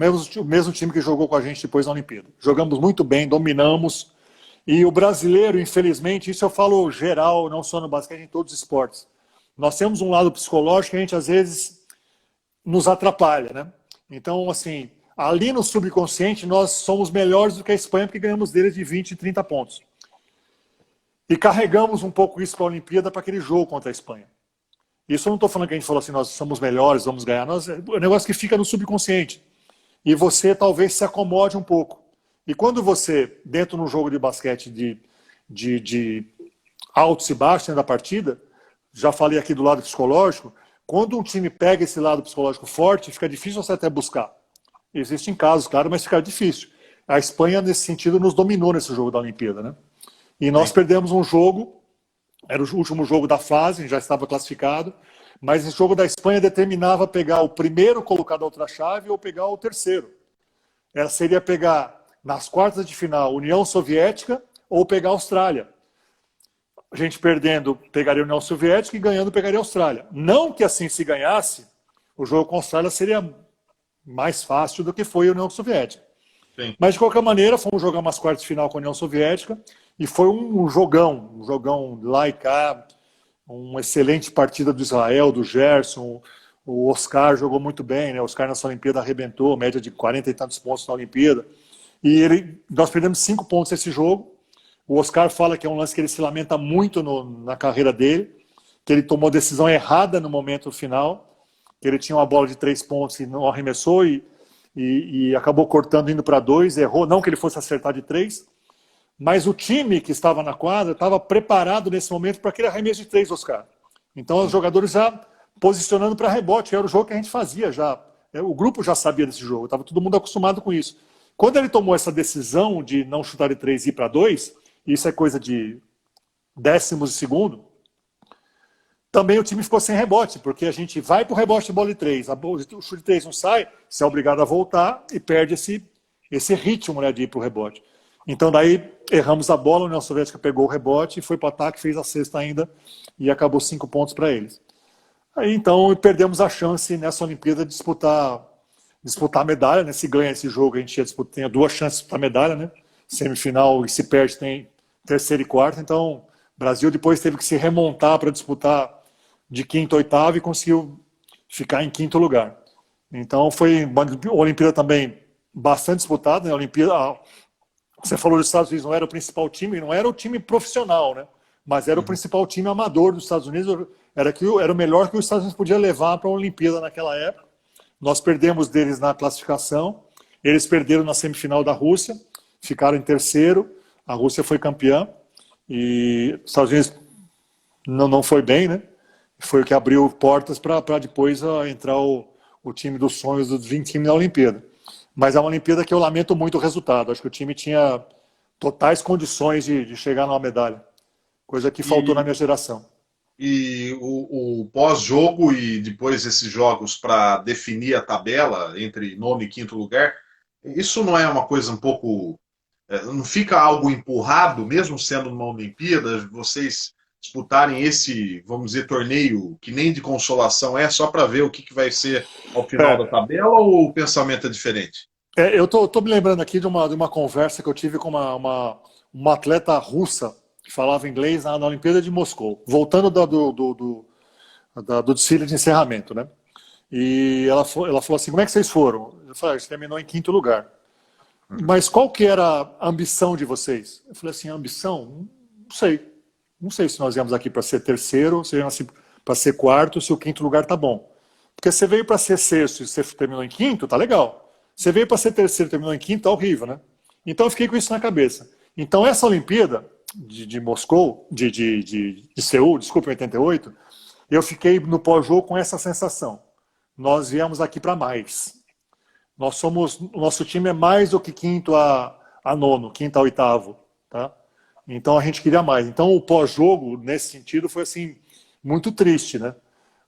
mesmo time que jogou com a gente depois na Olimpíada. Jogamos muito bem, dominamos. E o brasileiro, infelizmente, isso eu falo geral, não só no basquete, em todos os esportes. Nós temos um lado psicológico que a gente, às vezes, nos atrapalha, né? Então, assim, ali no subconsciente, nós somos melhores do que a Espanha, porque ganhamos deles de 20 e 30 pontos. E carregamos um pouco isso para a Olimpíada, para aquele jogo contra a Espanha. Isso eu não estou falando que a gente falou assim, nós somos melhores, vamos ganhar. É um negócio que fica no subconsciente. E você talvez se acomode um pouco. E quando você, dentro de um jogo de basquete de altos e baixos dentro da partida, já falei aqui do lado psicológico, quando um time pega esse lado psicológico forte, fica difícil você até buscar. Existem casos, claro, mas fica difícil. A Espanha, nesse sentido, nos dominou nesse jogo da Olimpíada, né? E nós perdemos um jogo, era o último jogo da fase, já estava classificado, mas esse jogo da Espanha determinava pegar o primeiro colocado da outra chave ou pegar o terceiro. Seria pegar nas quartas de final União Soviética ou pegar a Austrália. a gente perdendo pegaria a União Soviética e ganhando pegaria a Austrália. Não que assim, se ganhasse, o jogo com a Austrália seria mais fácil do que foi a União Soviética. Sim. Mas, de qualquer maneira, fomos jogar umas quartas de final com a União Soviética e foi um jogão lá e cá, uma excelente partida do Israel, do Gerson, o Oscar jogou muito bem, né? O Oscar nessa Olimpíada arrebentou, média de 40 e tantos pontos na Olimpíada. E nós perdemos 5 pontos nesse jogo. O Oscar fala que é um lance que ele se lamenta muito na carreira dele, que ele tomou decisão errada no momento final, que ele tinha uma bola de 3 pontos e não arremessou e acabou cortando, indo para 2, errou, não que ele fosse acertar de 3, mas o time que estava na quadra estava preparado nesse momento para aquele arremesso de 3, Oscar. Então os jogadores já posicionando para rebote, era o jogo que a gente fazia já, o grupo já sabia desse jogo, estava todo mundo acostumado com isso. Quando ele tomou essa decisão de não chutar de 3 e ir para 2, isso é coisa de décimos de segundo, também o time ficou sem rebote, porque a gente vai para o rebote de bola de 3, o chute de 3 não sai, você é obrigado a voltar e perde esse ritmo, né, de ir para o rebote. Então daí erramos a bola, a União Soviética pegou o rebote, foi para o ataque, fez a cesta ainda e acabou 5 pontos para eles. Aí então perdemos a chance nessa Olimpíada de disputar a medalha, né? Se ganha esse jogo a gente tinha 2 chances de disputar a medalha, né? Semifinal, e se perde tem terceira e quarta, então o Brasil depois teve que se remontar para disputar de quinto a oitavo e conseguiu ficar em quinto lugar. Então foi uma Olimpíada também bastante disputada, né? A Olimpíada, você falou dos Estados Unidos, não era o principal time, não era o time profissional, né? Mas era o principal time amador dos Estados Unidos, era o melhor que os Estados Unidos podia levar para a Olimpíada naquela época. Nós perdemos deles na classificação, eles perderam na semifinal da Rússia, ficaram em terceiro, a Rússia foi campeã, e os Estados Unidos não foi bem, né? Foi o que abriu portas para depois entrar o time dos sonhos dos 20 times na Olimpíada. Mas é uma Olimpíada que eu lamento muito o resultado, acho que o time tinha totais condições de chegar numa medalha, coisa que faltou na minha geração. E o pós-jogo e depois esses jogos para definir a tabela entre nono e quinto lugar, isso não é uma coisa um pouco. Não fica algo empurrado, mesmo sendo uma Olimpíada, vocês disputarem esse, vamos dizer, torneio que nem de consolação só para ver o que vai ser ao final da tabela, ou o pensamento é diferente? Eu tô me lembrando aqui de uma conversa que eu tive com uma atleta russa que falava inglês na Olimpíada de Moscou, voltando do desfile de encerramento, né? E ela falou assim, como é que vocês foram? Eu falei, a gente terminou em quinto lugar. Mas qual que era a ambição de vocês? Eu falei assim, a ambição? Não sei. Não sei se nós viemos aqui para ser terceiro, se viemos para ser quarto, se o quinto lugar tá bom. Porque você veio para ser sexto e você terminou em quinto, tá legal. Você veio para ser terceiro e terminou em quinto, tá horrível, né? Então eu fiquei com isso na cabeça. Então essa Olimpíada de Moscou, de Seul, desculpa, em 88, eu fiquei no pós-jogo com essa sensação. Nós viemos aqui para mais. O nosso time é mais do que quinto a nono, quinto a oitavo, tá? Então a gente queria mais. Então o pós-jogo, nesse sentido, foi assim, muito triste, né?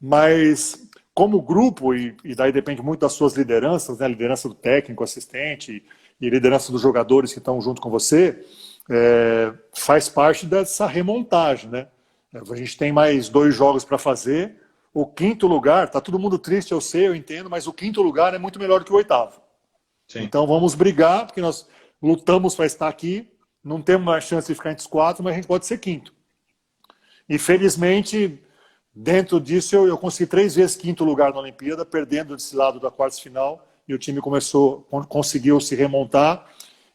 Mas como grupo, e daí depende muito das suas lideranças, né? Liderança do técnico, assistente, e liderança dos jogadores que estão junto com você, faz parte dessa remontagem, né? A gente tem mais 2 jogos para fazer. O quinto lugar, tá todo mundo triste, eu sei, eu entendo, mas o quinto lugar é muito melhor do que o oitavo. Sim. Então vamos brigar, porque nós lutamos para estar aqui, não temos mais chance de ficar entre os 4, mas a gente pode ser quinto. E felizmente, dentro disso, eu consegui 3 vezes quinto lugar na Olimpíada, perdendo desse lado da quarta final, e o time conseguiu se remontar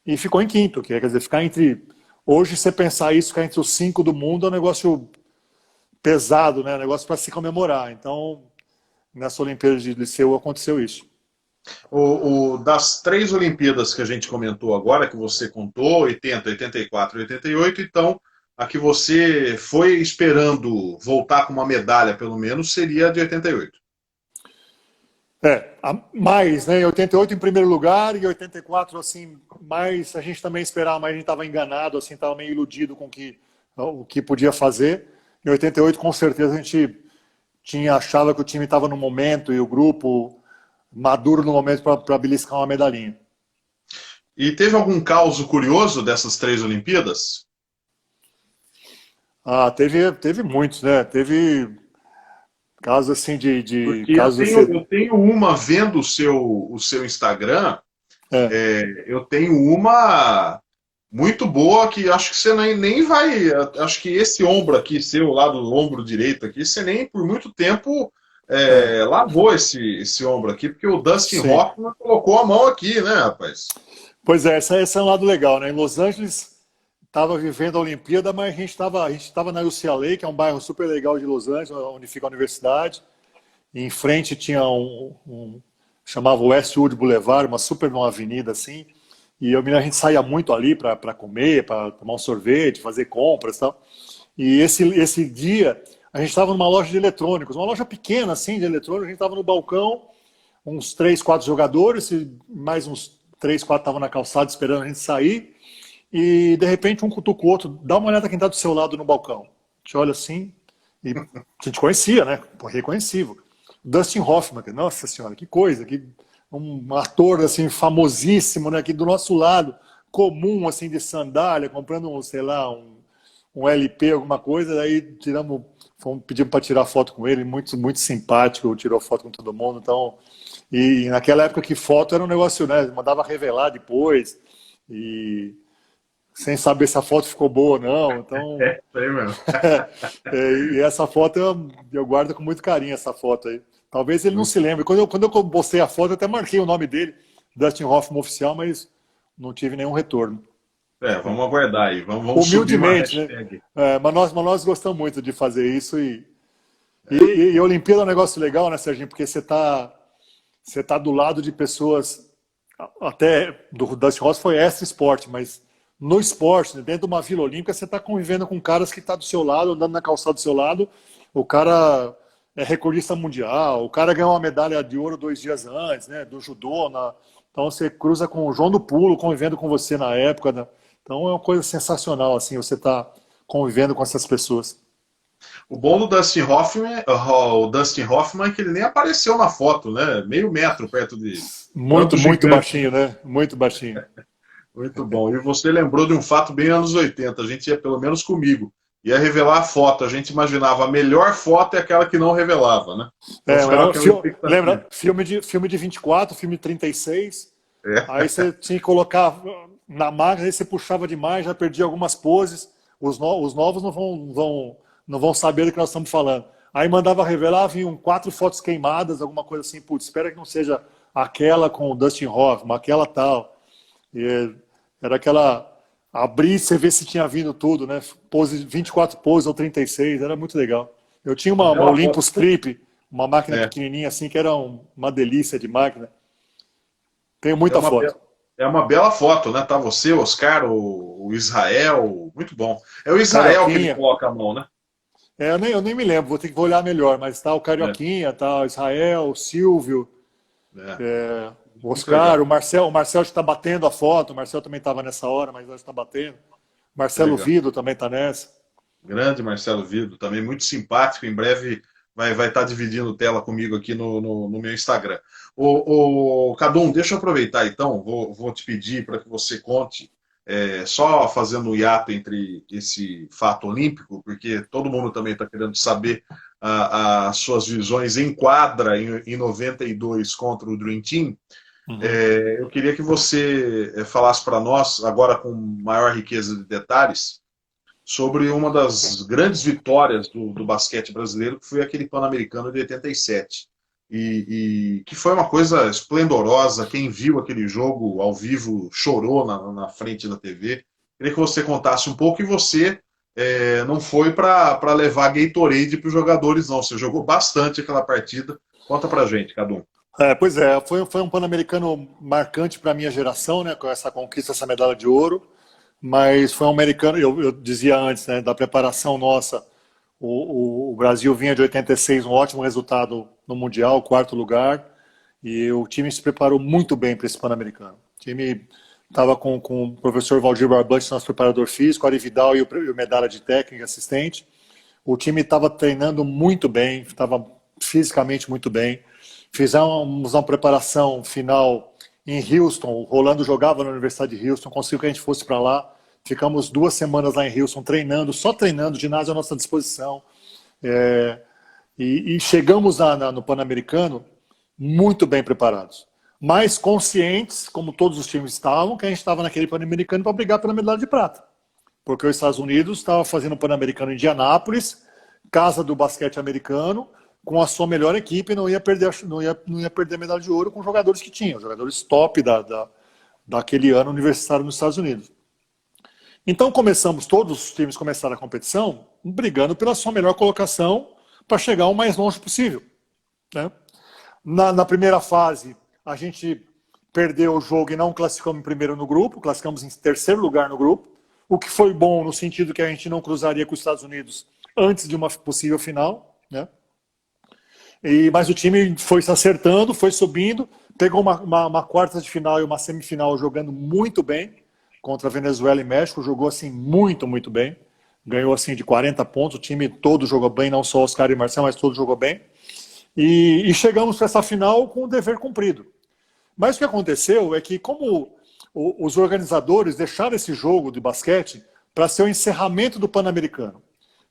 e ficou em quinto, quer dizer, ficar entre... Hoje, você pensar isso, ficar entre os 5 do mundo é um negócio pesado, né? Um negócio para se comemorar. Então, nessa Olimpíada de Liceu aconteceu isso. Das 3 Olimpíadas que a gente comentou agora, que você contou, 80, 84 e 88, então a que você foi esperando voltar com uma medalha, pelo menos, seria a de 88. Mais, né? Em 88 em primeiro lugar, e 84, assim, mais a gente também esperava, mas a gente estava enganado, assim, estava meio iludido com o que podia fazer. Em 88, com certeza, a gente achava que o time estava no momento e o grupo maduro no momento para beliscar uma medalhinha. E teve algum caos curioso dessas 3 Olimpíadas? Ah, teve muitos, né? Teve casos assim Porque casos eu tenho uma vendo o seu Instagram, é. eu tenho uma muito boa que acho que você nem vai. Acho que esse ombro aqui, seu lado do ombro direito aqui, você nem por muito tempo É, lavou esse ombro aqui, porque o Dustin sim. Hoffman colocou a mão aqui, né, rapaz? Pois é, esse é um lado legal, né? Em Los Angeles estava vivendo a Olimpíada, mas a gente tava na UCLA, que é um bairro super legal de Los Angeles, onde fica a universidade. E em frente tinha chamava Westwood Boulevard, uma avenida assim. E a gente saía muito ali para comer, para tomar um sorvete, fazer compras e tal. E esse dia a gente estava numa loja de eletrônicos, uma loja pequena assim de eletrônicos, a gente estava no balcão, uns 3, 4 jogadores, e mais uns 3, 4 estavam na calçada esperando a gente sair. E de repente um cutuca o outro, dá uma olhada quem está do seu lado no balcão. A gente olha assim, e a gente conhecia, né? Reconhecível. Dustin Hoffman, nossa senhora, que coisa, um ator assim famosíssimo, né? Aqui do nosso lado, comum assim de sandália, comprando sei lá, um LP, alguma coisa, daí pedimos para tirar foto com ele, muito simpático, tirou foto com todo mundo, então, e naquela época que foto era um negócio, né? Mandava revelar depois, e sem saber se a foto ficou boa ou não. Então, Sei mesmo. e essa foto eu guardo com muito carinho, essa foto aí. Talvez ele não se lembre. Quando eu postei a foto, eu até marquei o nome dele, Dustin Hoffman oficial, mas não tive nenhum retorno. Vamos aguardar aí, vamos subir uma Humildemente, né? hashtag. Mas nós gostamos muito de fazer isso e a Olimpíada é um negócio legal, né, Serginho? Porque você tá do lado de pessoas, até do Dustin Hoffman foi extra esporte, mas no esporte, né, dentro de uma Vila Olímpica, você está convivendo com caras que estão do seu lado, andando na calçada do seu lado. O cara é recordista mundial, o cara ganhou uma medalha de ouro 2 dias antes, né, do judô. Então você cruza com o João do Pulo, convivendo com você na época. Né? Então é uma coisa sensacional, assim, você está convivendo com essas pessoas. O bom do Dustin Hoffman é que ele nem apareceu na foto, né? Meio metro perto de Muito, tanto muito gigante. baixinho, né? Muito baixinho. Muito bom. E você lembrou de um fato bem anos 80. A gente ia, pelo menos comigo, ia revelar a foto. A gente imaginava a melhor foto é aquela que não revelava, né? Então ficava aquela Lembra, expectativa. filme de 24, filme de 36. É, Aí você tinha que colocar na máquina, aí você puxava demais, já perdia algumas poses. Os novos não vão saber do que nós estamos falando. Aí mandava revelar, vinham 4 fotos queimadas, alguma coisa assim. Putz, espera que não seja aquela com o Dustin Hoffman, aquela tal. E era aquela. Abrir e você ver se tinha vindo tudo, né? 24 poses ou 36, era muito legal. Eu tinha uma uma bela foto. Olympus Clip, uma máquina É, pequenininha assim, que era uma delícia de máquina. Tenho é muita uma, foto. é uma bela foto, né? Tá você, o Oscar, o Israel. Muito bom. É o Israel que ele Carioquinha. coloca a mão, né? Eu nem me lembro, vou ter que olhar melhor, mas tá o É, Carioquinha, tá o Israel, o Silvio, é. o Muito Oscar, legal. o Marcel está batendo a foto, o Marcel também estava nessa hora, mas hoje está batendo. Que Marcelo legal. Vido também está nessa. Grande Marcelo Vido, também muito simpático. Em breve vai estar dividindo tela comigo aqui no meu Instagram. Cadum, deixa eu aproveitar então, vou te pedir para que você conte, só fazendo um hiato entre esse fato olímpico, porque todo mundo também está querendo saber as suas visões em quadra em 92 contra o Dream Team. Uhum. Eu queria que você falasse para nós, agora com maior riqueza de detalhes, sobre uma das grandes vitórias do basquete brasileiro, que foi aquele Pan-Americano de 87. E que foi uma coisa esplendorosa. Quem viu aquele jogo ao vivo chorou na frente da TV. Queria que você contasse um pouco. E você não foi para levar Gatorade para os jogadores, não. Você jogou bastante aquela partida. Conta pra gente, Cadu. Pois é, foi um Pan-Americano marcante para a minha geração, né, com essa conquista, essa medalha de ouro. Mas foi um americano, eu dizia antes, né, da preparação nossa. O Brasil vinha de 86, um ótimo resultado no Mundial, 4º lugar, e o time se preparou muito bem para esse Pan-Americano. O time estava com o professor Valdir Barbante, nosso preparador físico, Ari Vidal e o medalha de técnico e assistente. O time estava treinando muito bem, estava fisicamente muito bem. Fizemos uma preparação final em Houston. O Rolando jogava na Universidade de Houston, conseguiu que a gente fosse para lá. ficamos 2 semanas lá em Houston treinando, só treinando, ginásio à nossa disposição. E chegamos no Pan-Americano muito bem preparados, mas conscientes, como todos os times estavam, que a gente estava naquele Pan-Americano para brigar pela medalha de prata. Porque os Estados Unidos estava fazendo o Pan-Americano em Indianápolis, casa do basquete americano, com a sua melhor equipe, não ia perder a medalha de ouro com os jogadores que tinham, os jogadores top daquele ano universitário nos Estados Unidos. Então todos os times começaram a competição brigando pela sua melhor colocação para chegar o mais longe possível, né? Na primeira fase, a gente perdeu o jogo e não classificamos em primeiro no grupo, classificamos em terceiro lugar no grupo, o que foi bom no sentido que a gente não cruzaria com os Estados Unidos antes de uma possível final, né? Mas o time foi se acertando, foi subindo, pegou uma quarta de final e uma semifinal jogando muito bem contra a Venezuela e México, jogou assim muito, muito bem. Ganhou assim de 40 pontos, o time todo jogou bem, não só Oscar e Marcelo, mas todo jogou bem. E chegamos para essa final com o dever cumprido. Mas o que aconteceu é que, como os organizadores deixaram esse jogo de basquete para ser o encerramento do Pan-Americano.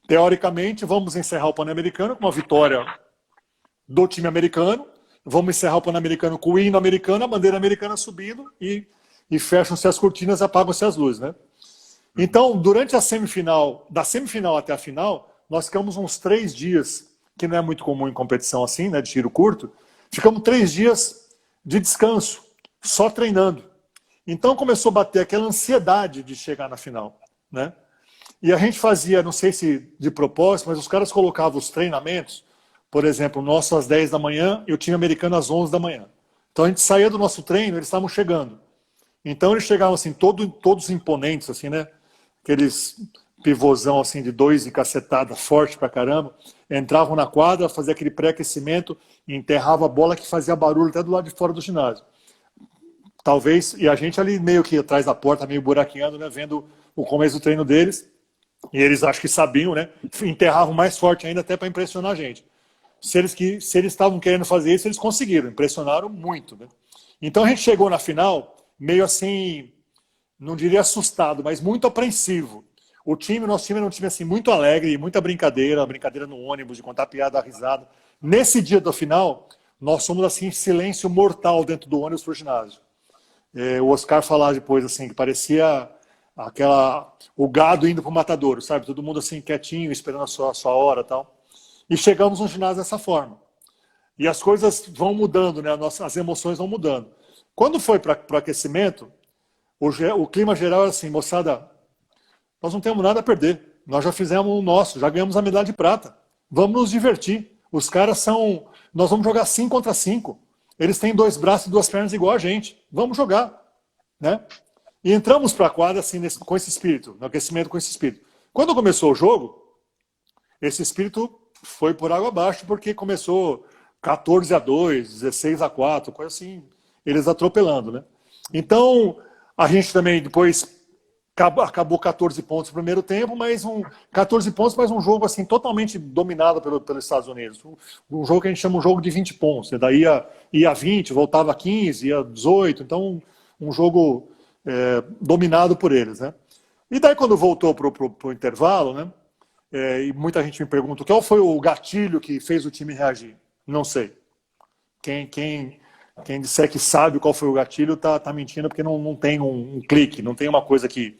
Teoricamente, vamos encerrar o Pan-Americano com uma vitória do time americano, vamos encerrar o Pan-Americano com o hino americano, a bandeira americana subindo e fecham-se as cortinas, apagam-se as luzes, né? Então, durante a semifinal, da semifinal até a final, nós ficamos uns 3 dias, que não é muito comum em competição assim, né, de tiro curto, ficamos 3 dias de descanso, só treinando. Então começou a bater aquela ansiedade de chegar na final, né? E a gente fazia, não sei se de propósito, mas os caras colocavam os treinamentos, por exemplo, o nosso às 10 da manhã e o time americano às 11 da manhã. Então a gente saía do nosso treino, eles estavam chegando. Então eles chegavam assim, todos imponentes, assim, né? Aqueles pivôzão assim de 2 e cacetada, forte pra caramba, entravam na quadra, faziam aquele pré-aquecimento e enterrava a bola que fazia barulho até do lado de fora do ginásio. Talvez, e a gente ali meio que atrás da porta, meio buraqueando, né? Vendo o começo do treino deles, e eles acho que sabiam, né? Enterravam mais forte ainda até para impressionar a gente. Se eles estavam querendo fazer isso, eles conseguiram, impressionaram muito, né? Então a gente chegou na final meio assim, não diria assustado, mas muito apreensivo. Nosso time era um time assim, muito alegre, muita brincadeira no ônibus, de contar piada, risada. Nesse dia da final, nós somos assim, silêncio mortal dentro do ônibus pro ginásio. O Oscar falava depois assim, que parecia o gado indo pro matadouro, sabe? Todo mundo assim, quietinho, esperando a sua hora e tal. E chegamos no ginásio dessa forma. E as coisas vão mudando, né? As emoções vão mudando. Quando foi para o aquecimento, o clima geral era assim, moçada, nós não temos nada a perder. Nós já fizemos o nosso, já ganhamos a medalha de prata. Vamos nos divertir. Os caras nós vamos jogar 5 contra 5. Eles têm 2 braços e 2 pernas igual a gente. Vamos jogar, né? E entramos para a quadra assim, com esse espírito, no aquecimento com esse espírito. Quando começou o jogo, esse espírito foi por água abaixo, porque começou 14-2, 16-4, coisa assim, eles atropelando, né? Então, a gente também depois acabou 14 pontos no primeiro tempo, 14 pontos, mas um jogo assim totalmente dominado pelos Estados Unidos. Um jogo que a gente chama um jogo de 20 pontos. Né? Daí ia 20, voltava a 15, ia 18. Então, um jogo dominado por eles. Né? E daí, quando voltou para o intervalo, né? E muita gente me pergunta qual foi o gatilho que fez o time reagir. Não sei. Quem disser que sabe qual foi o gatilho tá mentindo, porque não tem um clique, não tem uma coisa que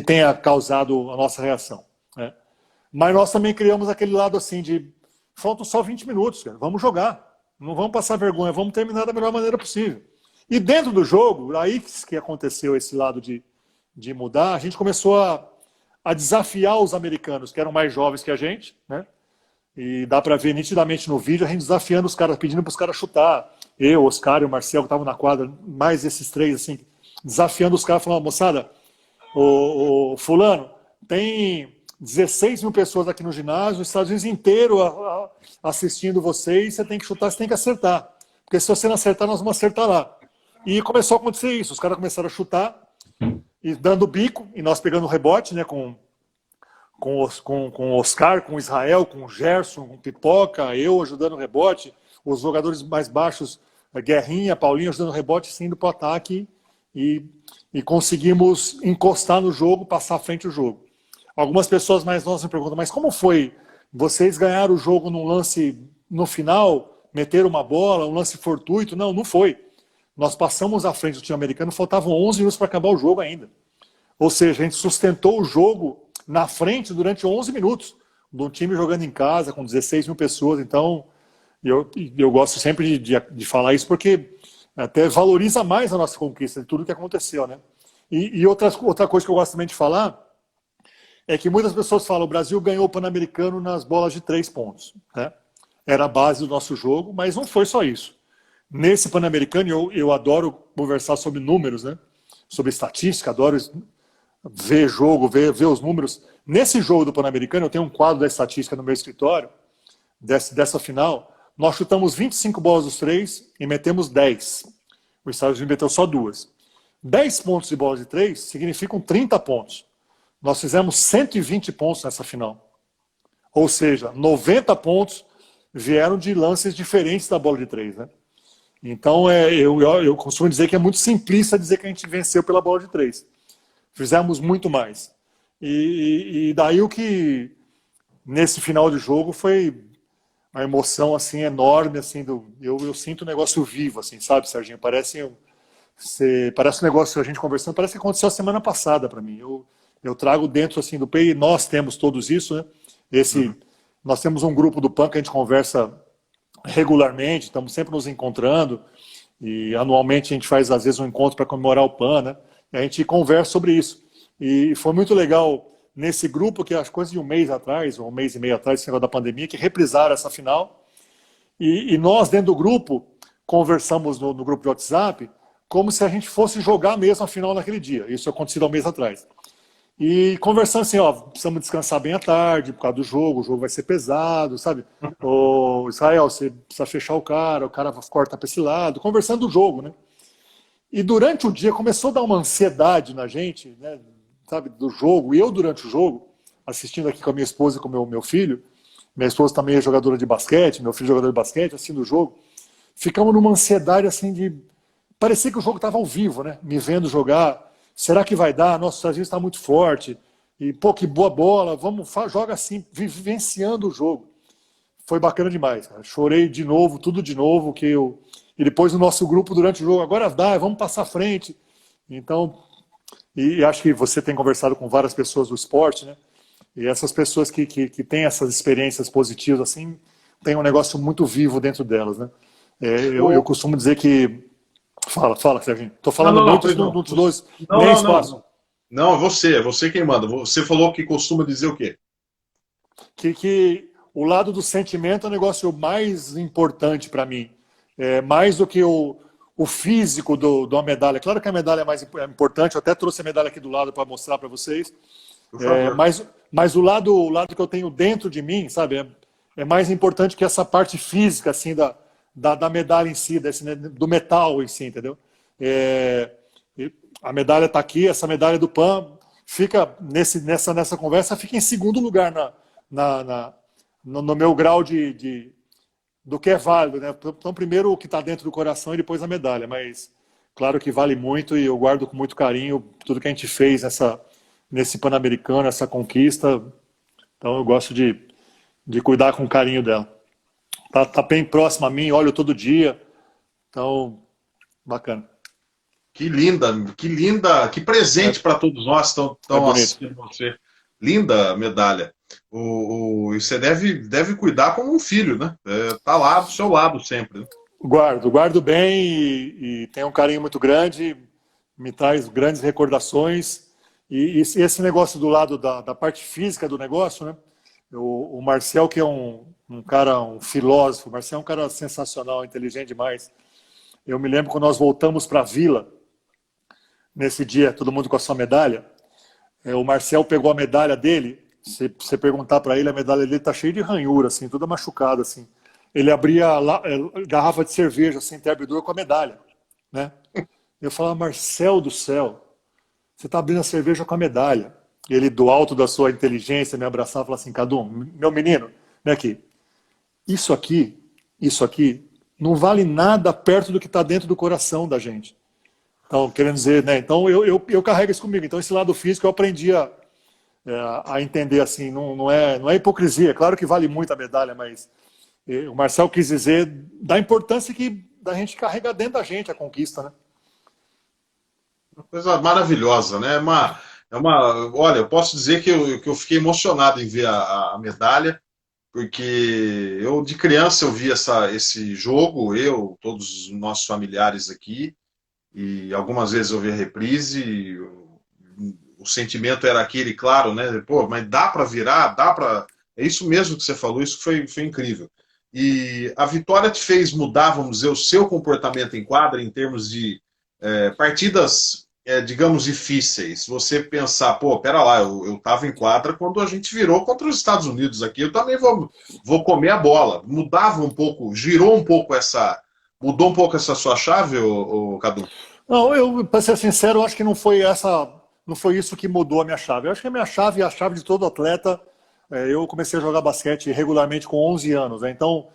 tenha causado a nossa reação. Né? Mas nós também criamos aquele lado assim de faltam só 20 minutos, cara. Vamos jogar, não vamos passar vergonha, vamos terminar da melhor maneira possível. E dentro do jogo, aí que aconteceu esse lado de mudar, a gente começou a desafiar os americanos, que eram mais jovens que a gente, né? E dá para ver nitidamente no vídeo a gente desafiando os caras, pedindo para os caras chutar. Eu, Oscar e o Marcel, que estavam na quadra, mais esses 3, assim, desafiando os caras, falando, moçada, o fulano, tem 16 mil pessoas aqui no ginásio, os Estados Unidos inteiro assistindo vocês, você tem que chutar, você tem que acertar. Porque se você não acertar, nós vamos acertar lá. E começou a acontecer isso, os caras começaram a chutar, e dando bico, e nós pegando o rebote, né, com o Oscar, com o Israel, com o Gerson, com o Pipoca, eu ajudando o rebote, os jogadores mais baixos, a Guerrinha, Paulinho ajudando o rebote, indo para o ataque e, e conseguimos encostar no jogo, passar à frente do jogo. Algumas pessoas mais novas me perguntam, mas como foi? Vocês ganharam o jogo num lance no final, meteram uma bola, um lance fortuito? Não, não foi. Nós passamos à frente do time americano, faltavam 11 minutos para acabar o jogo ainda. Ou seja, a gente sustentou o jogo na frente durante 11 minutos, de um time jogando em casa com 16 mil pessoas. Então, eu gosto sempre de falar isso porque até valoriza mais a nossa conquista de tudo que aconteceu, né? E outra coisa que eu gosto também de falar é que muitas pessoas falam: o Brasil ganhou o Pan-Americano nas bolas de 3 pontos, né? Era a base do nosso jogo, mas não foi só isso. Nesse Pan-Americano, eu adoro conversar sobre números, né? Sobre estatística, adoro ver jogo, ver os números. Nesse jogo do Pan-Americano, eu tenho um quadro da estatística no meu escritório, dessa final. Nós chutamos 25 bolas dos 3 e metemos 10. O Estados Unidos meteu só 2. 10 pontos de bola de 3 significam 30 pontos. Nós fizemos 120 pontos nessa final. Ou seja, 90 pontos vieram de lances diferentes da bola de 3, né? Então, eu costumo dizer que é muito simplista dizer que a gente venceu pela bola de 3. Fizemos muito mais. E daí o que, nesse final de jogo, foi uma emoção assim enorme, assim, eu sinto um negócio vivo, assim, sabe, Serginho? Parece um negócio, a gente conversando, parece que aconteceu a semana passada para mim. Eu trago dentro assim do PEI, nós temos todos isso, né? Nós temos um grupo do PAN que a gente conversa regularmente, estamos sempre nos encontrando, e anualmente a gente faz às vezes um encontro para comemorar o PAN, né? E a gente conversa sobre isso. E foi muito legal nesse grupo, que as coisas de um mês atrás, ou um mês e meio atrás, esse negócio da pandemia, que reprisaram essa final. E nós, dentro do grupo, conversamos no grupo de WhatsApp como se a gente fosse jogar mesmo a final naquele dia. Isso aconteceu há um mês atrás. E conversando assim, ó, precisamos descansar bem à tarde por causa do jogo, o jogo vai ser pesado, sabe? Ô, Israel, você precisa fechar o cara corta para esse lado, conversando do jogo, né? E durante o dia começou a dar uma ansiedade na gente, né, sabe, do jogo. E eu, durante o jogo, assistindo aqui com a minha esposa e com o meu filho, minha esposa também é jogadora de basquete, meu filho é jogador de basquete, assistindo o jogo, ficamos numa ansiedade assim de... Parecia que o jogo estava ao vivo, né? Me vendo jogar. Será que vai dar? Nosso Estados Unidos está muito forte. E, pô, que boa bola. Joga assim, vivenciando o jogo. Foi bacana demais, cara. Chorei de novo, tudo de novo, E depois no nosso grupo, durante o jogo, agora dá, vamos passar à frente. Então, e acho que você tem conversado com várias pessoas do esporte, né? E essas pessoas que têm essas experiências positivas, assim, tem um negócio muito vivo dentro delas, né? Eu costumo dizer que... Fala, Serginho. Estou falando muito dos dois, nem espaço. Não, é você quem manda. Você falou que costuma dizer o quê? Que o lado do sentimento é o negócio mais importante para mim. Mais do que o físico da medalha. Claro que a medalha é mais importante, eu até trouxe a medalha aqui do lado para mostrar para vocês. Mas o lado que eu tenho dentro de mim, sabe, é mais importante que essa parte física, assim, da medalha em si, do metal em si, entendeu? A medalha está aqui, essa medalha do PAN fica, nessa conversa, fica em segundo lugar no meu grau do que é válido, né? Então, primeiro o que está dentro do coração e depois a medalha, mas claro que vale muito e eu guardo com muito carinho tudo que a gente fez nesse Pan-Americano, essa conquista. Então eu gosto de cuidar com carinho dela. Tá bem próximo a mim, olho todo dia. Então, bacana. Que linda, que presente para todos nós tão assistindo você. Linda medalha. E você deve cuidar como um filho, né? Tá lá do seu lado sempre. Né? Guardo bem e tenho um carinho muito grande, me traz grandes recordações. E esse negócio do lado da parte física do negócio, né? O Marcel, que é um cara, um filósofo, o Marcel é um cara sensacional, inteligente demais. Eu me lembro quando nós voltamos para a Vila, nesse dia, todo mundo com a sua medalha, o Marcel pegou a medalha dele, se você perguntar para ele, a medalha dele está cheia de ranhura, assim, toda machucada, assim. Ele abria a garrafa de cerveja, sem ter abridor, com a medalha, né? Eu falava, Marcel do céu, você está abrindo a cerveja com a medalha. E ele, do alto da sua inteligência, me abraçava e falava assim, Cadu, meu menino, vem aqui. Isso aqui não vale nada perto do que está dentro do coração da gente. Então, querendo dizer, né? Então, eu carrego isso comigo. Então, esse lado físico eu aprendi a entender assim. Não é hipocrisia. É claro que vale muito a medalha, mas o Marcel quis dizer da importância que da gente carrega dentro da gente a conquista, né? Uma coisa maravilhosa, né? Olha, eu posso dizer que eu fiquei emocionado em ver a medalha, porque eu, de criança, eu vi esse jogo, todos os nossos familiares aqui, e algumas vezes eu vi a reprise, e o sentimento era aquele, claro, né? Pô, mas dá para virar, dá para. É isso mesmo que você falou, isso foi incrível. E a vitória te fez mudar, vamos dizer, o seu comportamento em quadra, em termos de partidas, digamos, difíceis. Você pensar, pô, pera lá, eu tava em quadra quando a gente virou contra os Estados Unidos aqui, eu também vou comer a bola. Mudava um pouco, girou um pouco mudou um pouco essa sua chave, Cadu? Não, para ser sincero, eu acho que não foi isso que mudou a minha chave. Eu acho que a minha chave é a chave de todo atleta. Eu comecei a jogar basquete regularmente com 11 anos, né? Então,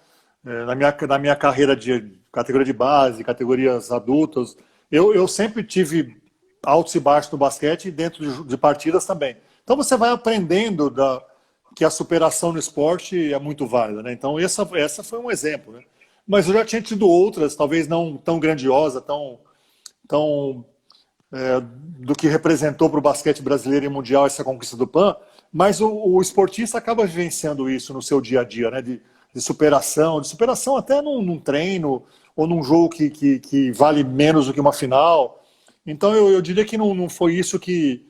na minha carreira de categoria de base, categorias adultas, eu sempre tive altos e baixos no basquete e dentro de partidas também. Então você vai aprendendo que a superação no esporte é muito válida, né? Então essa foi um exemplo, né? Mas eu já tinha tido outras, talvez não tão grandiosa, tão do que representou para o basquete brasileiro e mundial essa conquista do PAN, mas o esportista acaba vivenciando isso no seu dia a dia, né? De superação até num treino ou num jogo que vale menos do que uma final. Então eu diria que não foi isso que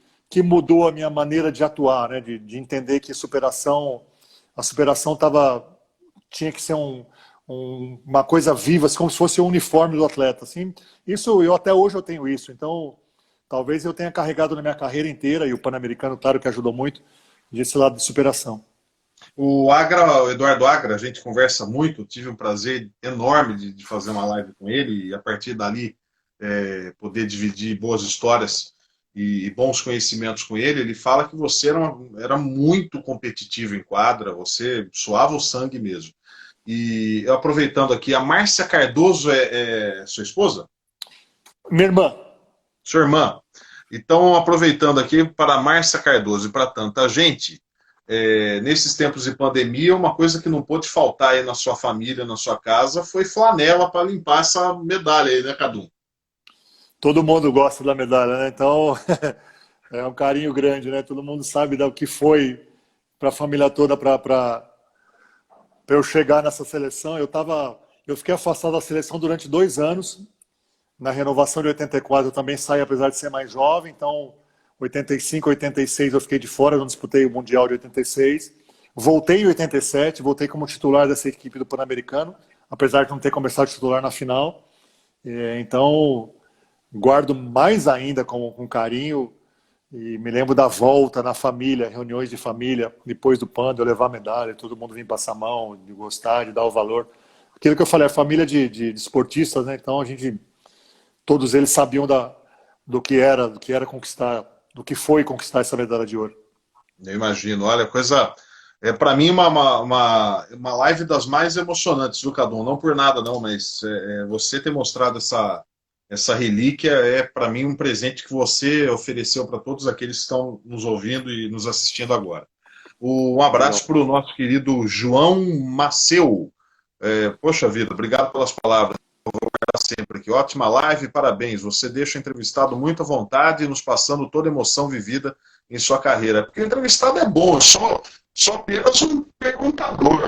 mudou a minha maneira de atuar, né? De entender que a superação tinha que ser uma coisa viva, como se fosse o uniforme do atleta. Assim, isso até hoje eu tenho isso. Então talvez eu tenha carregado na minha carreira inteira, e o Pan-Americano, claro que ajudou muito, desse lado de superação. O Eduardo Agra, a gente conversa muito, tive um prazer enorme de fazer uma live com ele e a partir dali poder dividir boas histórias e bons conhecimentos com ele. Ele fala que você era muito competitivo em quadra, você suava o sangue mesmo. E aproveitando aqui, a Márcia Cardoso é sua esposa? Minha irmã. Sua irmã. Então, aproveitando aqui para a Márcia Cardoso e para tanta gente, nesses tempos de pandemia, uma coisa que não pôde faltar aí na sua família, na sua casa, foi flanela para limpar essa medalha aí, né, Cadu? Todo mundo gosta da medalha, né? Então, é um carinho grande, né? Todo mundo sabe do que foi para a família toda para eu chegar nessa seleção. Eu fiquei afastado da seleção durante 2 anos. Na renovação de 84 eu também saí, apesar de ser mais jovem. Então, 85, 86 eu fiquei de fora, eu não disputei o Mundial de 86. Voltei em 87, voltei como titular dessa equipe do Pan-Americano, apesar de não ter começado titular na final. Então, guardo mais ainda com carinho e me lembro da volta na família, reuniões de família, depois do PAN, de eu levar a medalha, todo mundo vir passar a mão, de gostar, de dar o valor. Aquilo que eu falei, a família de esportistas, né? Então todos eles sabiam do que era conquistar, do que foi conquistar essa medalha de ouro. Eu imagino, olha, coisa. Para mim, uma live das mais emocionantes, viu, Cadu? Não por nada, não, mas você ter mostrado essa relíquia para mim um presente que você ofereceu para todos aqueles que estão nos ouvindo e nos assistindo agora. Um abraço para o nosso querido João Maceu. Poxa vida, obrigado pelas palavras. Sempre aqui. Ótima live, parabéns. Você deixa o entrevistado muito à vontade, nos passando toda a emoção vivida em sua carreira. Porque o entrevistado é bom, só apenas um perguntador.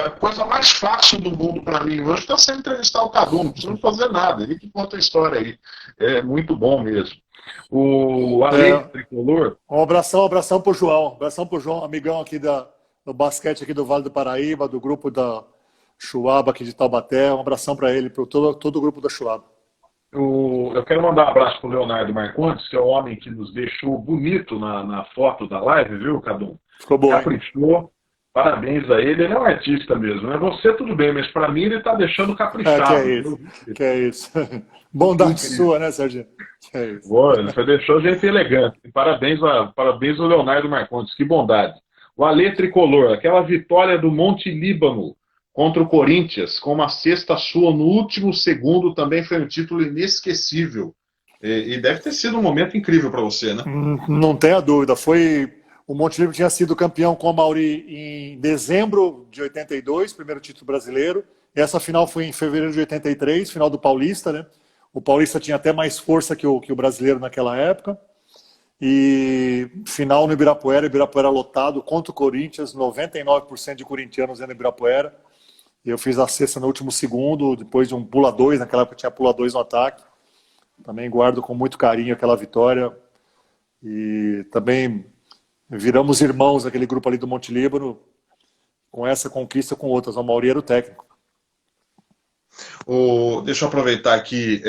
A coisa mais fácil do mundo para mim hoje está sendo entrevistar o Cadu, não precisa fazer nada. Ele que conta a história aí. É muito bom mesmo. O Ale Tricolor. Um abração pro João. Abração pro João, amigão aqui do basquete aqui do Vale do Paraíba, do grupo da Chuaba aqui de Taubaté, um abração para ele, para todo o grupo da Chuaba. Eu quero mandar um abraço para o Leonardo Marcondes, que é o homem que nos deixou bonito na foto da live, viu, Cadu? Ficou bom. Caprichou, parabéns a ele, ele é um artista mesmo, né? Você tudo bem, mas para mim ele está deixando caprichado. Que é isso. Bondade sua, né, Serginho? Que é isso. Boa, você deixou a gente elegante. Parabéns ao Leonardo Marcondes, que bondade. O Ale Tricolor, aquela vitória do Monte Líbano contra o Corinthians, com uma cesta sua no último segundo, também foi um título inesquecível. E deve ter sido um momento incrível para você, né? Não tenha dúvida. O Montenegro tinha sido campeão com o Mauri em dezembro de 82, primeiro título brasileiro. Essa final foi em fevereiro de 83, final do Paulista, né? O Paulista tinha até mais força que o brasileiro naquela época. E final no Ibirapuera lotado contra o Corinthians, 99% de corintianos no Ibirapuera. E eu fiz a cesta no último segundo, depois de um pula dois, naquela época tinha pula dois no ataque. Também guardo com muito carinho aquela vitória. E também viramos irmãos aquele grupo ali do Monte Líbano, com essa conquista com outras. O Mauri era o técnico. Deixa eu aproveitar aqui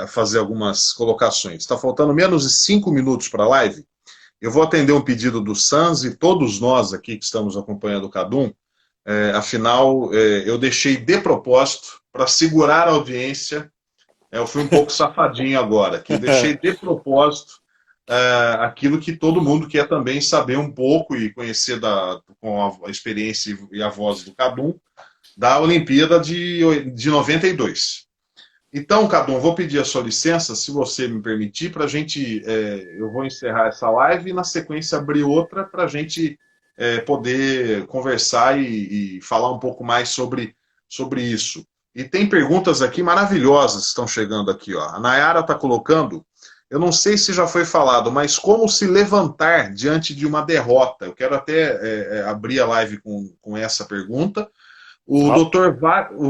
fazer algumas colocações. Está faltando menos de 5 minutos para a live. Eu vou atender um pedido do Sans e todos nós aqui que estamos acompanhando o Cadum. Afinal, eu deixei de propósito para segurar a audiência. Eu fui um pouco safadinho agora, que deixei de propósito aquilo que todo mundo quer também saber um pouco e conhecer com a experiência e a voz do Cadum, da Olimpíada de 92. Então, Cadum, vou pedir a sua licença, se você me permitir, para a gente, eu vou encerrar essa live e na sequência abrir outra para a gente poder conversar e falar um pouco mais sobre isso. E tem perguntas aqui maravilhosas que estão chegando aqui, ó. A Nayara está colocando, eu não sei se já foi falado, mas como se levantar diante de uma derrota? Eu quero até abrir a live com essa pergunta. O doutor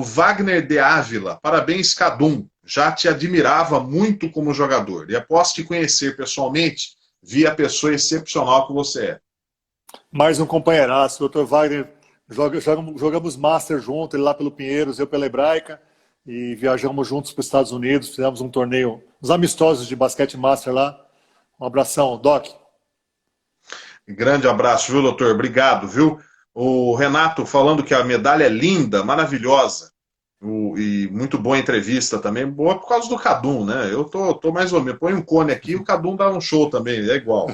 Wagner de Ávila, parabéns, Cadum. Já te admirava muito como jogador. E após te conhecer pessoalmente, vi a pessoa excepcional que você é. Mais um companheiraço, o doutor Wagner. Jogamos Master junto, ele lá pelo Pinheiros, eu pela Hebraica, e viajamos juntos para os Estados Unidos, fizemos um torneio, uns amistosos de basquete Master lá. Um abração, Doc. Grande abraço, viu, doutor? Obrigado, viu? O Renato falando que a medalha é linda, maravilhosa, e muito boa entrevista também, boa por causa do Cadum, né? Eu tô mais ou menos, põe um cone aqui, o Cadum dá um show também, é igual.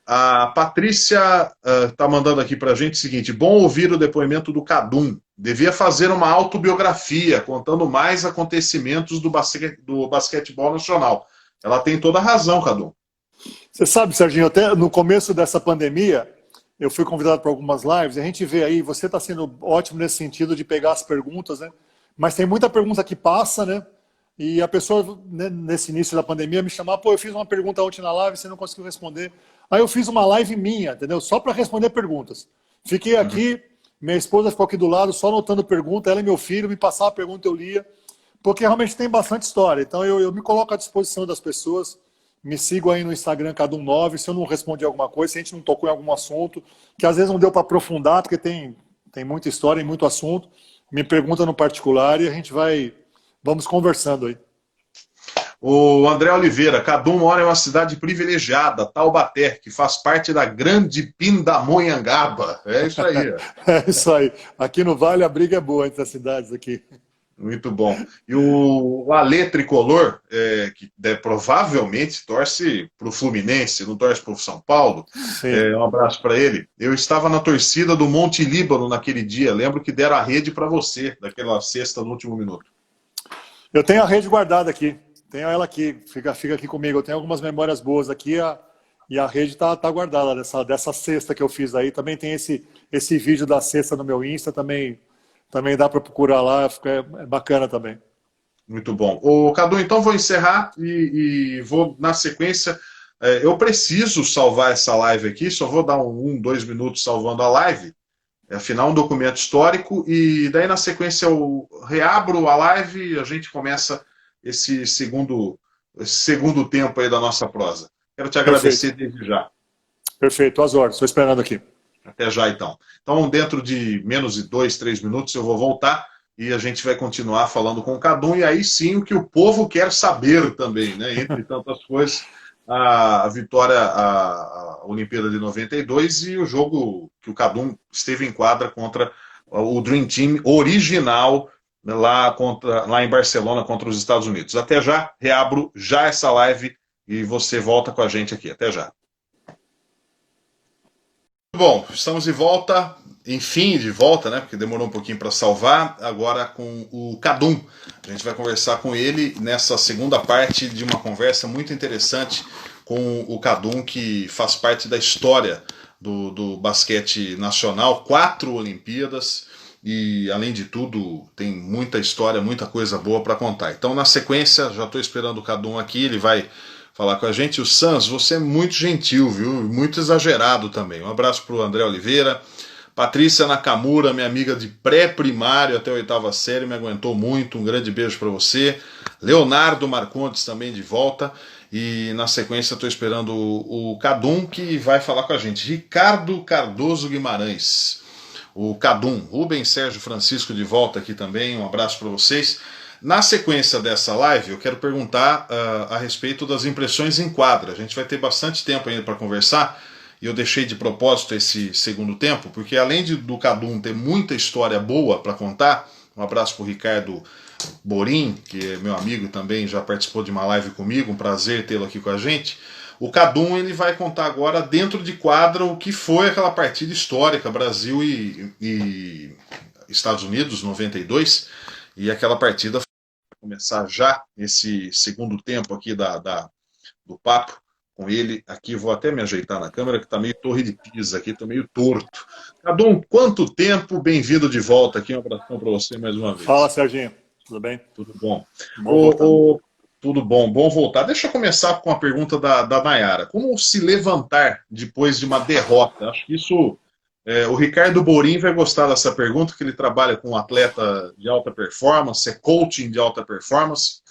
A Patrícia está mandando aqui para a gente o seguinte: bom ouvir o depoimento do Cadum. Devia fazer uma autobiografia contando mais acontecimentos do basquetebol nacional. Ela tem toda a razão, Cadum. Você sabe, Serginho, até no começo dessa pandemia, eu fui convidado para algumas lives, e a gente vê aí, você está sendo ótimo nesse sentido de pegar as perguntas, né? Mas tem muita pergunta que passa, né? E a pessoa, né, nesse início da pandemia, me chamava, pô, eu fiz uma pergunta ontem na live, você não conseguiu responder. Aí eu fiz uma live minha, entendeu? Só para responder perguntas. Fiquei aqui, minha esposa ficou aqui do lado, só anotando pergunta, ela e meu filho, me passava a pergunta, eu lia, porque realmente tem bastante história. Então eu me coloco à disposição das pessoas, me sigo aí no Instagram Cadum9, se eu não respondi alguma coisa, se a gente não tocou em algum assunto, que às vezes não deu para aprofundar, porque tem muita história e muito assunto, me pergunta no particular e a gente vamos conversando aí. O André Oliveira, Cadum mora em uma cidade privilegiada, Taubaté, que faz parte da grande Pindamonhangaba. É isso aí. É isso aí. Aqui no Vale a briga é boa entre as cidades aqui. Muito bom. E o Alê Tricolor, que provavelmente torce para o Fluminense, não torce para o São Paulo. Um abraço para ele. Eu estava na torcida do Monte Líbano naquele dia. Lembro que deram a rede para você, daquela sexta no último minuto. Eu tenho a rede guardada aqui. Tenho ela aqui, fica aqui comigo. Eu tenho algumas memórias boas aqui e a rede tá guardada dessa cesta que eu fiz aí. Também tem esse vídeo da cesta no meu Insta, também dá para procurar lá, é bacana também. Muito bom. O Cadu, então vou encerrar e vou na sequência. Eu preciso salvar essa live aqui, só vou dar 2 minutos salvando a live. Afinal, um documento histórico, e daí na sequência eu reabro a live e a gente começa esse segundo tempo aí da nossa prosa. Quero te agradecer desde já. Perfeito, às ordens, estou esperando aqui. Até já, então. Então, dentro de menos de 2, 3 minutos, eu vou voltar e a gente vai continuar falando com o Cadum, e aí sim o que o povo quer saber também, né? Entre tantas coisas, a vitória, a Olimpíada de 92 e o jogo que o Cadum esteve em quadra contra o Dream Team original lá em Barcelona contra os Estados Unidos. Até já, reabro já essa live e você volta com a gente aqui. Até já. Bom, estamos de volta, enfim, de volta, né? Porque demorou um pouquinho para salvar. Agora com o Kadum. A gente vai conversar com ele nessa segunda parte de uma conversa muito interessante com o Kadum, que faz parte da história do basquete nacional, 4 Olimpíadas. E, além de tudo, tem muita história, muita coisa boa para contar. Então, na sequência, já estou esperando o Kadum aqui, ele vai falar com a gente. O Sans, você é muito gentil, viu? Muito exagerado também. Um abraço para o André Oliveira. Patrícia Nakamura, minha amiga de pré-primário até a 8ª série, me aguentou muito. Um grande beijo para você. Leonardo Marcondes também de volta. E, na sequência, estou esperando o Kadum, que vai falar com a gente. Ricardo Cardoso Guimarães. O Kadum, Rubens Sérgio Francisco de volta aqui também, um abraço para vocês. Na sequência dessa live, eu quero perguntar a respeito das impressões em quadra. A gente vai ter bastante tempo ainda para conversar, e eu deixei de propósito esse segundo tempo, porque além do Kadum ter muita história boa para contar, um abraço para o Ricardo Borim, que é meu amigo também, já participou de uma live comigo, um prazer tê-lo aqui com a gente. O Kadum, ele vai contar agora dentro de quadra o que foi aquela partida histórica, Brasil e Estados Unidos, 92, e aquela partida vai começar já esse segundo tempo aqui do papo com ele. Aqui vou até me ajeitar na câmera, que está meio torre de pisa aqui, estou meio torto. Kadum, quanto tempo, bem-vindo de volta aqui, um abração para você mais uma vez. Fala, Serginho, tudo bem? Tudo bom? Bom Tudo bom, bom voltar. Deixa eu começar com a pergunta da Nayara. Como se levantar depois de uma derrota? Acho que isso, o Ricardo Borim vai gostar dessa pergunta, que ele trabalha com um atleta de alta performance, é coaching de alta performance.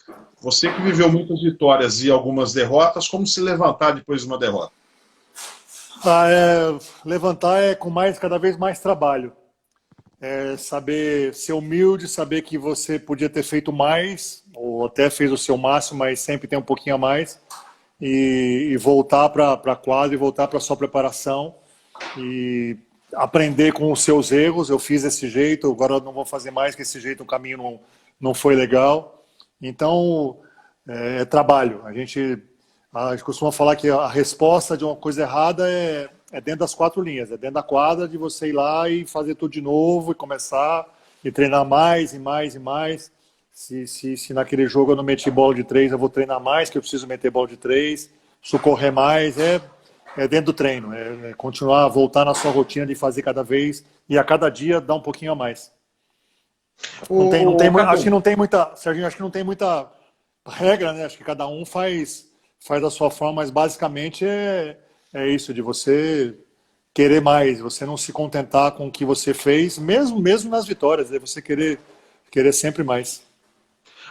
Você que viveu muitas vitórias e algumas derrotas, como se levantar depois de uma derrota? Levantar é com cada vez mais trabalho. Saber ser humilde, saber que você podia ter feito mais, ou até fez o seu máximo, mas sempre tem um pouquinho a mais, e voltar para a quadra e voltar para a sua preparação e aprender com os seus erros. Eu fiz desse jeito, agora eu não vou fazer mais, que esse jeito o caminho não foi legal. Então, é trabalho. A gente costuma falar que a resposta de uma coisa errada é dentro das 4 linhas, é dentro da quadra, de você ir lá e fazer tudo de novo, e começar, e treinar mais e mais e mais. Se naquele jogo eu não meti bola de 3, eu vou treinar mais, que eu preciso meter bola de 3, socorrer mais, é dentro do treino, continuar, voltar na sua rotina de fazer cada vez, e a cada dia dar um pouquinho a mais. Acho que não tem muita, Serginho, acho que não tem muita regra, né? Acho que cada um faz da sua forma, mas basicamente é isso, de você querer mais, você não se contentar com o que você fez, mesmo nas vitórias, é você querer sempre mais.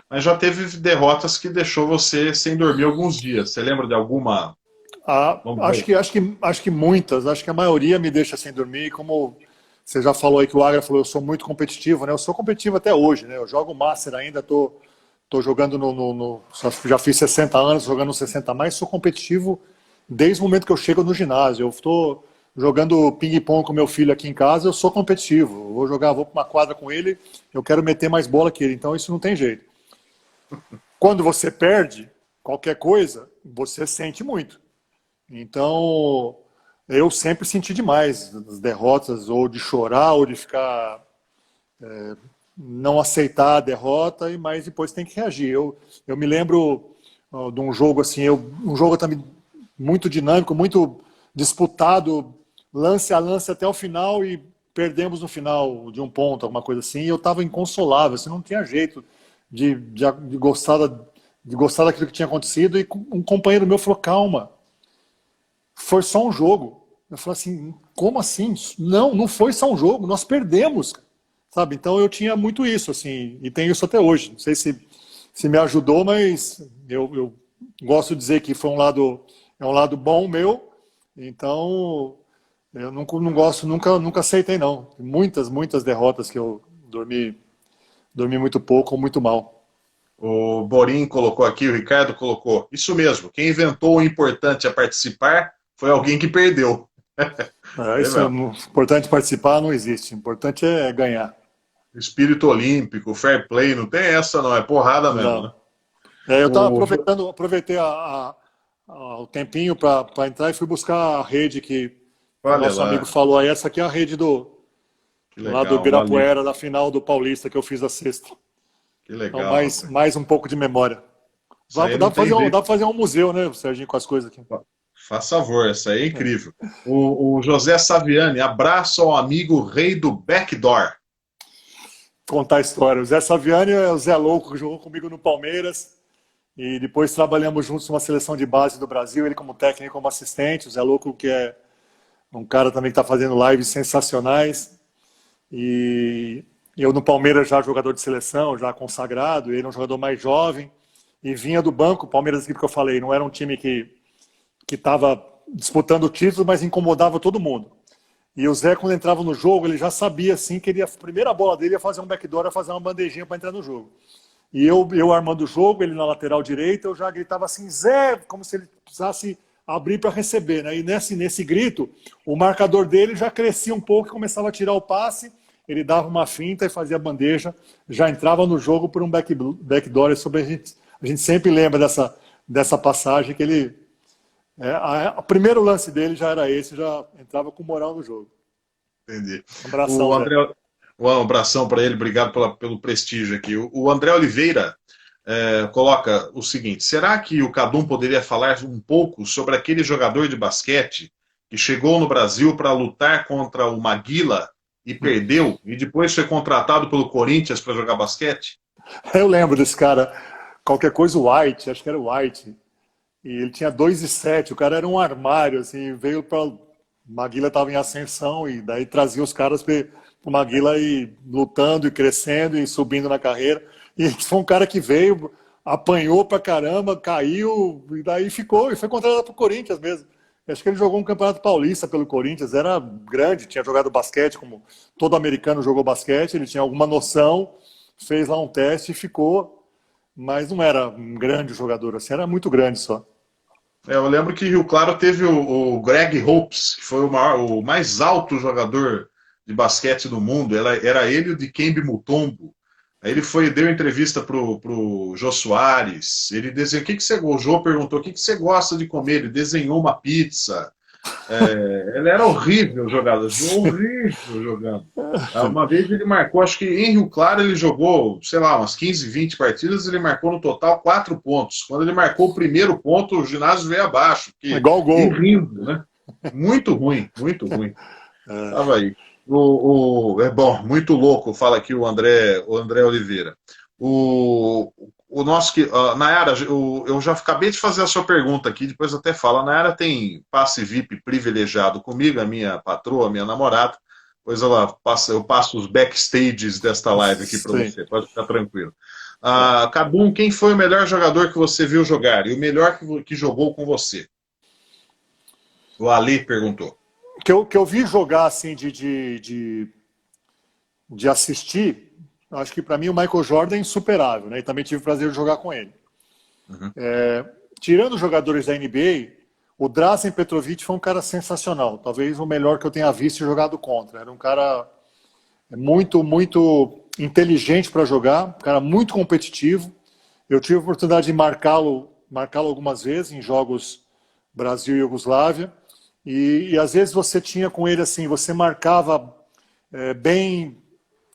Mas já teve derrotas que deixou você sem dormir alguns dias. Você lembra de alguma? Acho que muitas, acho que a maioria me deixa sem dormir, como você já falou aí que o Agra falou, eu sou muito competitivo, né? Eu sou competitivo até hoje, né? Eu jogo Master ainda, tô jogando já fiz 60 anos, jogando 60 a mais, sou competitivo desde o momento que eu chego no ginásio. Eu estou jogando ping-pong com meu filho aqui em casa, eu sou competitivo. Vou para uma quadra com ele, eu quero meter mais bola que ele, então isso não tem jeito. Quando você perde qualquer coisa, você sente muito. Então, eu sempre senti demais as derrotas, ou de chorar, ou de ficar não aceitar a derrota, mas depois tem que reagir. Eu me lembro de um jogo assim, um jogo também muito dinâmico, muito disputado, lance a lance até o final, e perdemos no final de um ponto, alguma coisa assim, e eu estava inconsolável, assim, não tinha jeito de gostar daquilo que tinha acontecido, e um companheiro meu falou, calma, foi só um jogo. Eu falei assim, como assim? Não foi só um jogo, nós perdemos, sabe? Então eu tinha muito isso, assim, e tenho isso até hoje. Não sei se me ajudou, mas eu gosto de dizer que foi um lado bom meu. Então eu não gosto, nunca aceitei não. Muitas derrotas que eu dormi muito pouco ou muito mal. O Borim colocou aqui, o Ricardo colocou, isso mesmo, quem inventou o importante a participar foi alguém que perdeu. Importante participar não existe, o importante é ganhar. Espírito olímpico, fair play, não tem essa não, é porrada mesmo. Né? Eu estava aproveitei o tempinho para entrar e fui buscar a rede que o Olha nosso lá, amigo falou aí, essa aqui é a rede que lá do legal, valeu, Ibirapuera, da final do Paulista que eu fiz a sexta. que Então, legal, rapaz. mais um pouco de memória. Isso aí Dá não pra fazer tem dá jeito. pra fazer um museu, né, Serginho, com as coisas aqui. Faz favor, essa aí é incrível. O José Saviani, abraço ao amigo rei do backdoor. Contar a história. O Zé Saviani é o Zé Louco, que jogou comigo no Palmeiras. E depois trabalhamos juntos numa seleção de base do Brasil, ele como técnico, como assistente. O Zé Louco, que é um cara também que está fazendo lives sensacionais. E eu no Palmeiras já jogador de seleção, já consagrado, ele é um jogador mais jovem. E vinha do banco, o Palmeiras, aquilo que eu falei, não era um time que estava disputando o título, mas incomodava todo mundo. E o Zé, quando entrava no jogo, ele já sabia assim que a primeira bola dele ia fazer um backdoor, ia fazer uma bandejinha para entrar no jogo. E eu armando o jogo, ele na lateral direita, eu já gritava assim, Zé, como se ele precisasse abrir para receber, né? E nesse grito, o marcador dele já crescia um pouco, começava a tirar o passe, ele dava uma finta e fazia a bandeja, já entrava no jogo por um backdoor. Sobre a gente sempre lembra dessa passagem que ele... o primeiro lance dele já era esse, já entrava com moral no jogo. Entendi. Um abração, O Zé. André, um abração para ele, obrigado pelo prestígio aqui. O André Oliveira coloca o seguinte: será que o Cadum poderia falar um pouco sobre aquele jogador de basquete que chegou no Brasil para lutar contra o Maguila e perdeu, e depois foi contratado pelo Corinthians para jogar basquete? Eu lembro desse cara, qualquer coisa, o White, acho que era o White. E ele tinha 2,7, o cara era um armário, assim, veio para. Maguila estava em ascensão e daí trazia os caras para o Maguila ir lutando e crescendo e subindo na carreira. E foi um cara que veio, apanhou pra caramba, caiu e daí ficou e foi contratado para o Corinthians mesmo. Acho que ele jogou um Campeonato Paulista pelo Corinthians, era grande, tinha jogado basquete, como todo americano jogou basquete, ele tinha alguma noção, fez lá um teste e ficou, mas não era um grande jogador assim, era muito grande só. Eu lembro que Rio Claro teve o Greg Hopes, que foi o mais alto jogador de basquete do mundo. Era ele e o Dikembe Mutombo. Aí ele deu entrevista pro Jô Soares. Ele desenhou. O Jô perguntou: o que você gosta de comer? Ele desenhou uma pizza. Ele era horrível jogando, horrível jogando. Uma vez ele marcou, acho que em Rio Claro ele jogou, sei lá, umas 15, 20 partidas, ele marcou no total 4 pontos. Quando ele marcou o primeiro ponto, o ginásio veio abaixo, porque Igual o gol. horrível, né? Muito ruim, muito ruim. Tava aí. É bom, muito louco, fala aqui o André Oliveira. O nosso que. Nayara, eu já acabei de fazer a sua pergunta aqui, depois eu até falo. A Nayara tem passe VIP privilegiado comigo, a minha patroa, a minha namorada. Pois eu passo os backstages desta live aqui para Sim. você, pode ficar tranquilo. Cabum, quem foi o melhor jogador que você viu jogar? E o melhor que jogou com você? O Ali perguntou. Que eu vi jogar assim de assistir, acho que para mim o Michael Jordan é insuperável, né? E também tive o prazer de jogar com ele. Uhum. Tirando os jogadores da NBA, o Drazen Petrovic foi um cara sensacional, talvez o melhor que eu tenha visto e jogado contra. Era um cara muito, muito inteligente para jogar, um cara muito competitivo. Eu tive a oportunidade de marcá-lo algumas vezes em jogos Brasil e Iugoslávia. E às vezes você tinha com ele assim, você marcava bem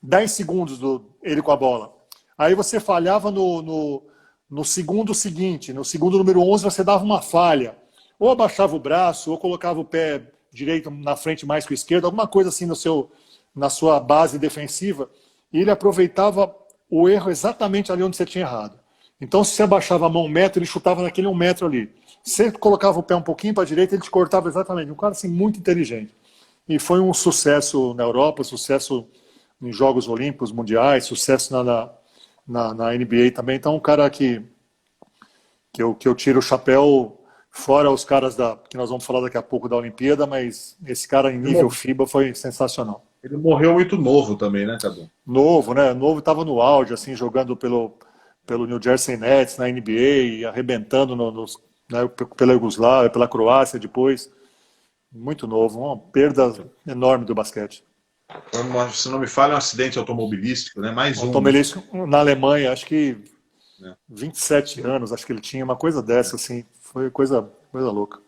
10 segundos ele com a bola. Aí você falhava no segundo seguinte, no segundo número 11 você dava uma falha. Ou abaixava o braço, ou colocava o pé direito na frente mais que o esquerdo, alguma coisa assim na sua base defensiva. E ele aproveitava o erro exatamente ali onde você tinha errado. Então se você abaixava a mão 1 metro, ele chutava naquele 1 metro ali. Você colocava o pé um pouquinho para a direita, ele te cortava exatamente. Um cara assim, muito inteligente. E foi um sucesso na Europa, sucesso em Jogos Olímpicos, Mundiais, sucesso na NBA também. Então, um cara que eu tiro o chapéu, fora os caras que nós vamos falar daqui a pouco da Olimpíada, mas esse cara em nível FIBA foi sensacional. Ele morreu muito novo também, né, Cadu? Novo, né? Novo, estava no auge, assim, jogando pelo New Jersey Nets na NBA, arrebentando pela Iugoslávia, pela Croácia depois. Muito novo, uma perda enorme do basquete. Se não me falha, é um acidente automobilístico, né? Mais um. Automobilístico na Alemanha, acho que Né? 27 anos, acho que ele tinha, uma coisa dessa, assim. Foi coisa louca.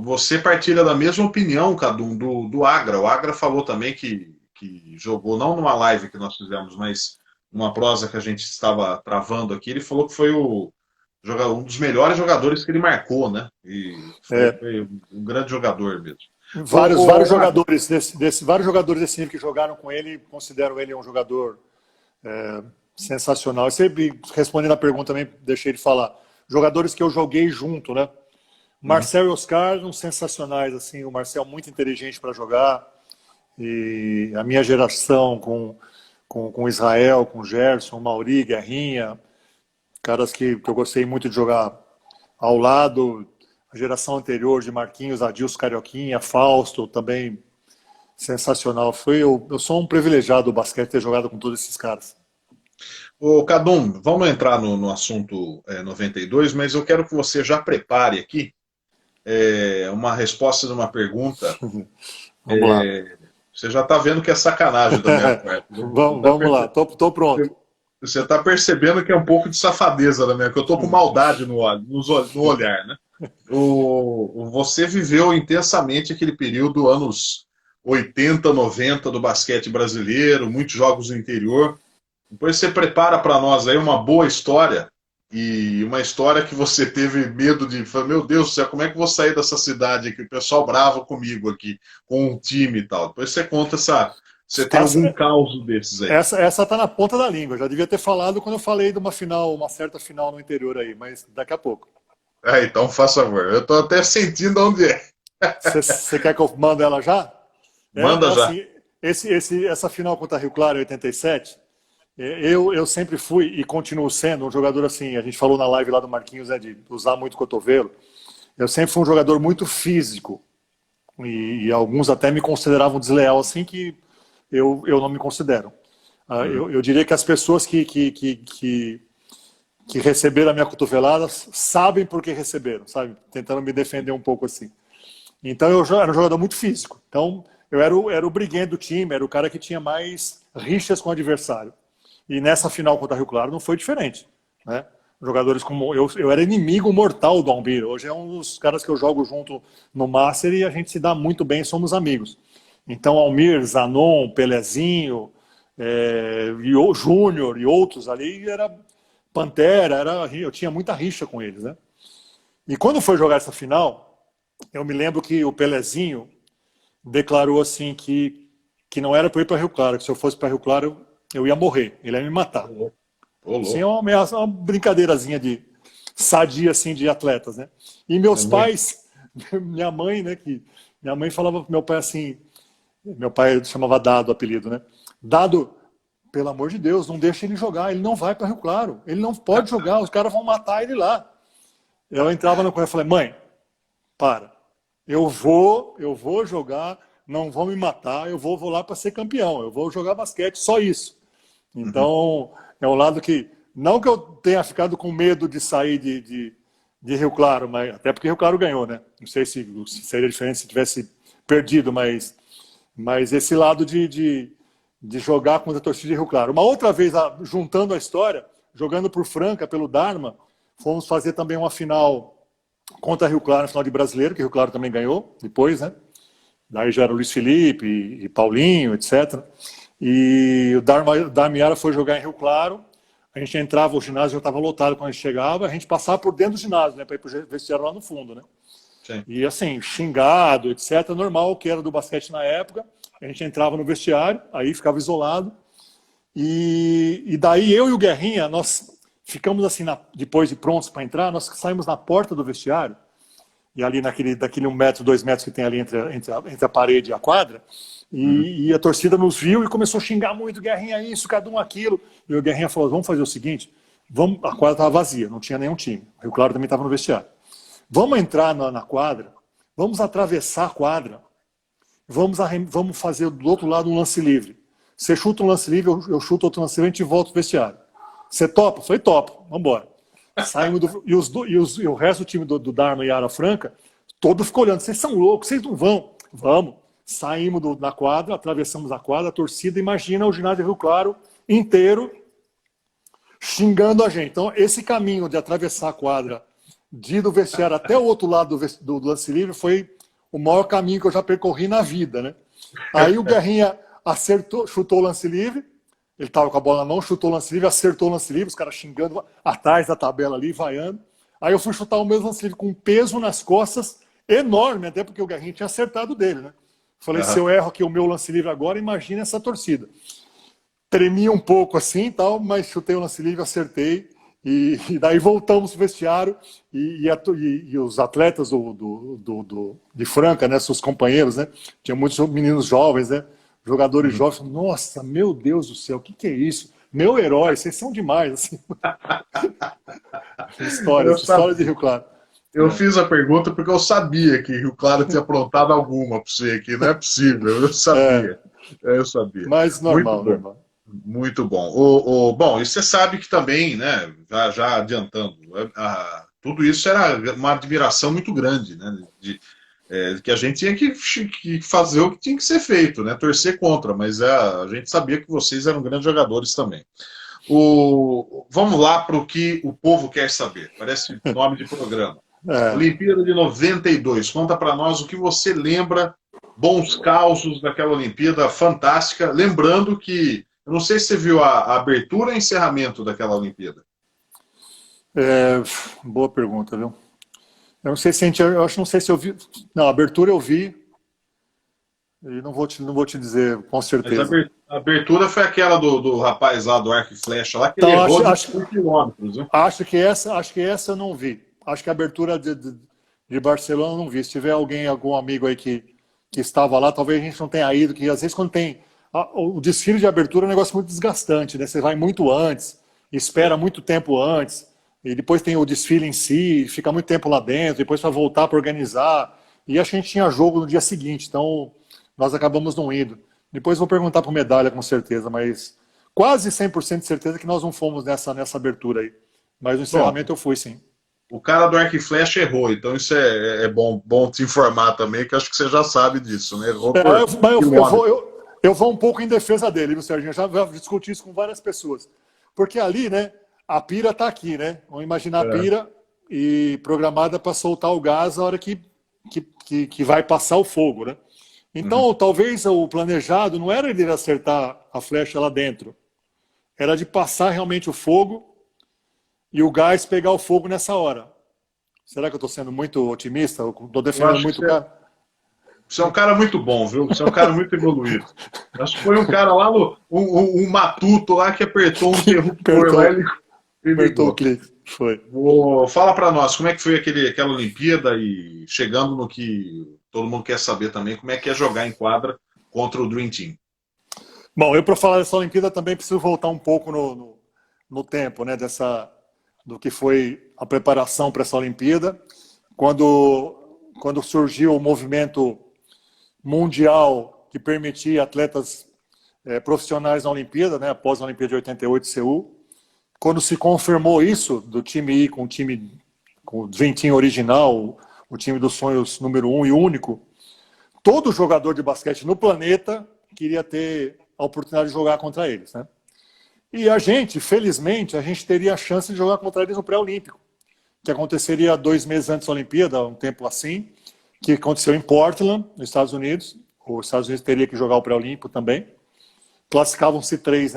Você partilha da mesma opinião, Cadu, do Agra. O Agra falou também que jogou, não numa live que nós fizemos, mas numa prosa que a gente estava travando aqui. Ele falou que foi um dos melhores jogadores que ele marcou, né? E É, foi um grande jogador mesmo. vários Agra, jogadores vários jogadores desse nível que jogaram com ele consideram ele um jogador sensacional. E você, respondendo a pergunta também, deixei de falar. Jogadores que eu joguei junto, né? uhum. Marcel e Oscar são sensacionais, assim. O Marcel muito inteligente para jogar. E a minha geração com Israel, com Gerson, Mauri, Guerrinha, caras que eu gostei muito de jogar ao lado. A geração anterior de Marquinhos, Adilson Carioquinha, Fausto, também sensacional. Eu sou um privilegiado do basquete ter jogado com todos esses caras. Ô, Cadum, vamos entrar no assunto 92, mas eu quero que você já prepare aqui uma resposta de uma pergunta. Vamos lá. Você já está vendo que é sacanagem da minha parte, né? Vamos lá, tô pronto. Você está percebendo que é um pouco de safadeza da minha, que eu estou com maldade no olhar, né? Você viveu intensamente aquele período, anos 80, 90 do basquete brasileiro, muitos jogos no interior. Depois você prepara para nós aí uma boa história e uma história que você teve medo de, meu Deus do céu, como é que eu vou sair dessa cidade aqui, o pessoal bravo comigo aqui, com um time e tal. Depois você conta você tem algum caos desses aí. Essa tá na ponta da língua. Já devia ter falado quando eu falei de uma certa final no interior aí, mas daqui a pouco. Então faça favor, eu estou até sentindo onde é. Você quer que eu mande ela já? Manda já. Assim, essa final contra Rio Claro em 87, eu sempre fui e continuo sendo um jogador assim, a gente falou na live lá do Marquinhos, né, de usar muito o cotovelo. Eu sempre fui um jogador muito físico e alguns até me consideravam desleal assim, que eu não me considero. Eu diria que as pessoas que receberam a minha cotovelada sabem por que receberam, sabe? Tentando me defender um pouco assim. Então eu era um jogador muito físico. Então eu era o briguento do time, era o cara que tinha mais rixas com o adversário. E nessa final contra o Rio Claro não foi diferente, né? Jogadores como eu era inimigo mortal do Almir. Hoje é um dos caras que eu jogo junto no Master e a gente se dá muito bem, somos amigos. Então Almir, Zanon, Pelezinho, e o Júnior e outros ali era Pantera, eu tinha muita rixa com eles, né? E quando foi jogar essa final, eu me lembro que o Pelezinho declarou assim que não era para ir para Rio Claro, que se eu fosse para Rio Claro eu ia morrer, ele ia me matar. Sim, é uma ameaça, uma brincadeirazinha de sadia assim de atletas, né? E meus pais, minha mãe, né, minha mãe falava pro meu pai assim, meu pai chamava Dado o apelido, né? Dado, pelo amor de Deus, não deixa ele jogar, ele não vai para Rio Claro, ele não pode jogar, os caras vão matar ele lá. Eu entrava no quarto e falei, mãe, para, eu vou jogar, não vão me matar, eu vou lá para ser campeão, eu vou jogar basquete, só isso. Então, é um lado que, não que eu tenha ficado com medo de sair de Rio Claro, mas, até porque Rio Claro ganhou, né? Não sei se seria diferente se tivesse perdido, mas esse lado de jogar contra a torcida de Rio Claro. Uma outra vez, juntando a história, jogando por Franca, pelo Dharma, fomos fazer também uma final contra Rio Claro, na final de brasileiro, que Rio Claro também ganhou depois, né? Daí já era o Luiz Felipe e Paulinho, etc. E o Darmiara foi jogar em Rio Claro. A gente entrava, o ginásio já estava lotado quando a gente chegava, a gente passava por dentro do ginásio, né? Para ir para o vestiário lá no fundo, né? Sim. E assim, xingado, etc. Normal, que era do basquete na época. A gente entrava no vestiário, aí ficava isolado. E daí eu e o Guerrinha, nós ficamos assim, depois de prontos para entrar, nós saímos na porta do vestiário, e ali daquele 1 metro, 2 metros que tem ali entre a parede e a quadra, e a torcida nos viu e começou a xingar muito, Guerrinha isso, cada um aquilo. E o Guerrinha falou, vamos fazer o seguinte, a quadra estava vazia, não tinha nenhum time. O Rio Claro também estava no vestiário. Vamos entrar na quadra, vamos atravessar a quadra, vamos fazer do outro lado um lance livre. Você chuta um lance livre, eu chuto outro lance livre, a gente volta pro vestiário. Você topa? Falei, topo, vamos embora. Saímos e o resto do time do Dharma e Ara Franca, todo ficou olhando, vocês são loucos, vocês não vão. Vamos. Saímos da quadra, atravessamos a quadra, a torcida, imagina o ginásio Rio Claro inteiro xingando a gente. Então, esse caminho de atravessar a quadra de ir do vestiário até o outro lado do lance livre foi o maior caminho que eu já percorri na vida, né? Aí o Guerrinha acertou, chutou o lance livre, ele estava com a bola na mão, chutou o lance livre, acertou o lance livre, os caras xingando atrás da tabela ali, vaiando. Aí eu fui chutar o mesmo lance livre com um peso nas costas enorme, até porque o Guerrinha tinha acertado dele, né? Falei, se eu erro aqui o meu lance livre agora, imagina essa torcida. Tremi um pouco assim e tal, mas chutei o lance livre, acertei. E daí voltamos pro vestiário e os atletas de Franca, né, seus companheiros, né? Tinha muitos meninos jovens, né? Jogadores jovens. Nossa, meu Deus do céu, o que é isso? Meu herói, vocês são demais. Assim. História de Rio Claro. Eu fiz a pergunta porque eu sabia que Rio Claro tinha aprontado alguma para você aqui. Não é possível, eu sabia. Eu sabia. Mas normal, normal. Muito bom. Bom, e você sabe que também, né, já adiantando, tudo isso era uma admiração muito grande, né, que a gente tinha que fazer o que tinha que ser feito, né, torcer contra, mas a gente sabia que vocês eram grandes jogadores também. Vamos lá para o que o povo quer saber, parece nome de programa. Olimpíada de 92, conta para nós o que você lembra, bons causos daquela Olimpíada fantástica, lembrando que eu não sei se você viu a abertura e encerramento daquela Olimpíada. Boa pergunta, viu? Eu não sei se não sei se eu vi. Não, a abertura eu vi. E não vou te dizer com certeza. Mas a abertura foi aquela do rapaz lá do arco e flecha lá que então, levou por quilômetros, né? Acho que essa eu não vi. Acho que a abertura de Barcelona eu não vi. Se tiver algum amigo aí que estava lá, talvez a gente não tenha ido, que às vezes quando tem o desfile de abertura é um negócio muito desgastante, né? Você vai muito antes, espera muito tempo antes, e depois tem o desfile em si, fica muito tempo lá dentro, depois para voltar para organizar. E acho que a gente tinha jogo no dia seguinte, então nós acabamos não indo. Depois vou perguntar para o Medalha com certeza, mas quase 100% de certeza que nós não fomos nessa abertura aí. Mas no encerramento eu fui, sim. O cara do arco e flecha errou, então isso é bom te informar também, que acho que você já sabe disso, né? Errou eu vou um pouco em defesa dele, viu, Serginho? Eu já discuti isso com várias pessoas. Porque ali, né, a pira está aqui, né? Vamos imaginar a pira e programada para soltar o gás na hora que vai passar o fogo, né? Então, talvez o planejado não era ele acertar a flecha lá dentro. Era de passar realmente o fogo e o gás pegar o fogo nessa hora. Será que eu estou sendo muito otimista? Estou defendendo muito o cara? Você é um cara muito bom, viu? Você é um cara muito evoluído. Acho que foi um cara lá, um matuto lá que apertou um interruptor lá e apertou o clique. Foi. Fala para nós, como é que foi aquela Olimpíada e chegando no que todo mundo quer saber também, como é que é jogar em quadra contra o Dream Team? Bom, eu para falar dessa Olimpíada também preciso voltar um pouco no tempo, né, do que foi a preparação para essa Olimpíada. Quando surgiu o movimento mundial que permitia atletas profissionais na Olimpíada, né, após a Olimpíada de 88 de Seul. Quando se confirmou isso, do time ir com o Dream Team original, o time dos sonhos número 1 e único, todo jogador de basquete no planeta queria ter a oportunidade de jogar contra eles, né? E a gente, felizmente, teria a chance de jogar contra eles no pré-olímpico, que aconteceria 2 meses antes da Olimpíada, um tempo assim, que aconteceu em Portland, nos Estados Unidos. Os Estados Unidos teria que jogar o pré-olímpico também. Classificavam-se 3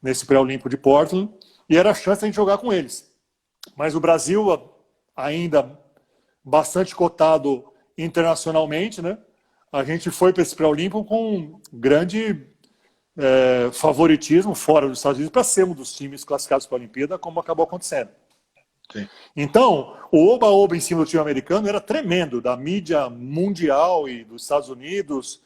nesse pré-olímpico de Portland, e era a chance de a gente jogar com eles. Mas o Brasil, ainda bastante cotado internacionalmente, né? A gente foi para esse pré-olímpico com grande favoritismo fora dos Estados Unidos para ser um dos times classificados para a Olimpíada, como acabou acontecendo. Sim. Então, o oba-oba em cima do time americano era tremendo, da mídia mundial e dos Estados Unidos,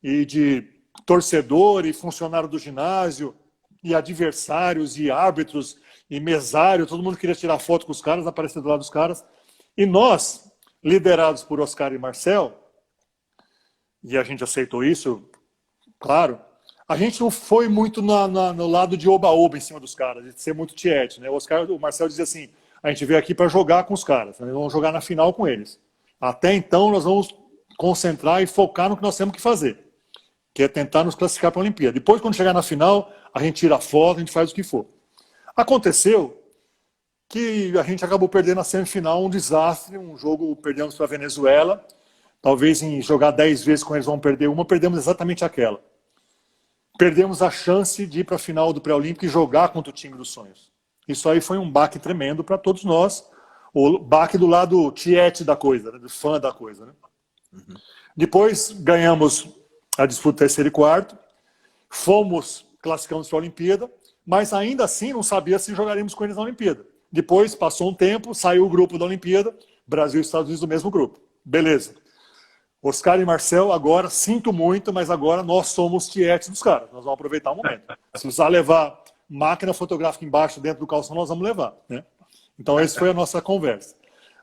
e de torcedor e funcionário do ginásio, e adversários, e árbitros, e mesário, todo mundo queria tirar foto com os caras, aparecer do lado dos caras. E nós, liderados por Oscar e Marcel, e a gente aceitou isso, claro, a gente não foi muito no lado de oba-oba em cima dos caras, de ser muito tiete, né? O Marcel dizia assim, a gente veio aqui para jogar com os caras, né? Vamos jogar na final com eles. Até então, nós vamos concentrar e focar no que nós temos que fazer, que é tentar nos classificar para a Olimpíada. Depois, quando chegar na final, a gente tira a foto, a gente faz o que for. Aconteceu que a gente acabou perdendo a semifinal, um desastre, um jogo perdemos para a Venezuela. Talvez em jogar 10 vezes com eles vão perder uma, perdemos exatamente aquela. Perdemos a chance de ir para a final do pré-olímpico e jogar contra o time dos sonhos. Isso aí foi um baque tremendo para todos nós. O baque do lado tiete da coisa, né? Do fã da coisa. Né? Uhum. Depois ganhamos a disputa terceiro e quarto, classificamos para a Olimpíada, mas ainda assim não sabia se jogaríamos com eles na Olimpíada. Depois, passou um tempo, saiu o grupo da Olimpíada, Brasil e Estados Unidos do mesmo grupo. Beleza. Oscar e Marcel, agora, sinto muito, mas agora nós somos tietes dos caras. Nós vamos aproveitar o momento. Se precisar levar máquina fotográfica embaixo, dentro do calção, nós vamos levar. Né? Então, essa foi a nossa conversa.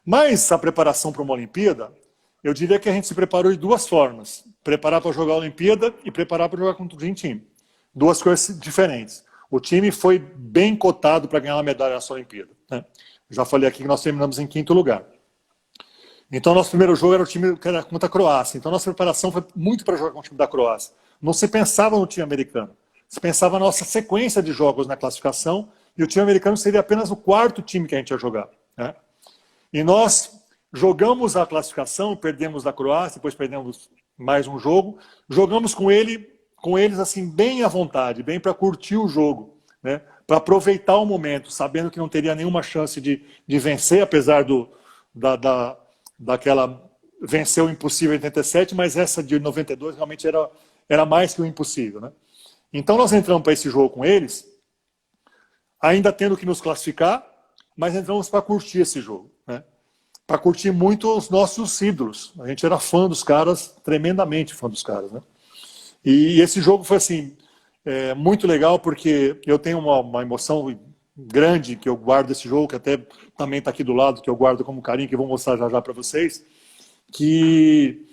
Mas a preparação para uma Olimpíada, eu diria que a gente se preparou de duas formas. Preparar para jogar a Olimpíada e preparar para jogar contra o Dream Team. Duas coisas diferentes. O time foi bem cotado para ganhar uma medalha nessa Olimpíada. Né? Já falei aqui que nós terminamos em 5º lugar. Então, nosso primeiro jogo era o time que era contra a Croácia. Então, nossa preparação foi muito para jogar com o time da Croácia. Não se pensava no time americano. Se pensava na nossa sequência de jogos na classificação e o time americano seria apenas o 4º time que a gente ia jogar. Né? E nós jogamos a classificação, perdemos da Croácia, depois perdemos mais um jogo. Jogamos com eles assim bem à vontade, bem para curtir o jogo, né? Para aproveitar o momento, sabendo que não teria nenhuma chance de vencer, apesar daquela venceu o impossível em 87, mas essa de 92 realmente era mais que o impossível. Né? Então nós entramos para esse jogo com eles, ainda tendo que nos classificar, mas entramos para curtir esse jogo. Né? Para curtir muito os nossos ídolos. A gente era fã dos caras, tremendamente fã dos caras. Né? E esse jogo foi assim, muito legal, porque eu tenho uma emoção grande que eu guardo desse jogo, que até também está aqui do lado, que eu guardo como carinho, que eu vou mostrar já para vocês, que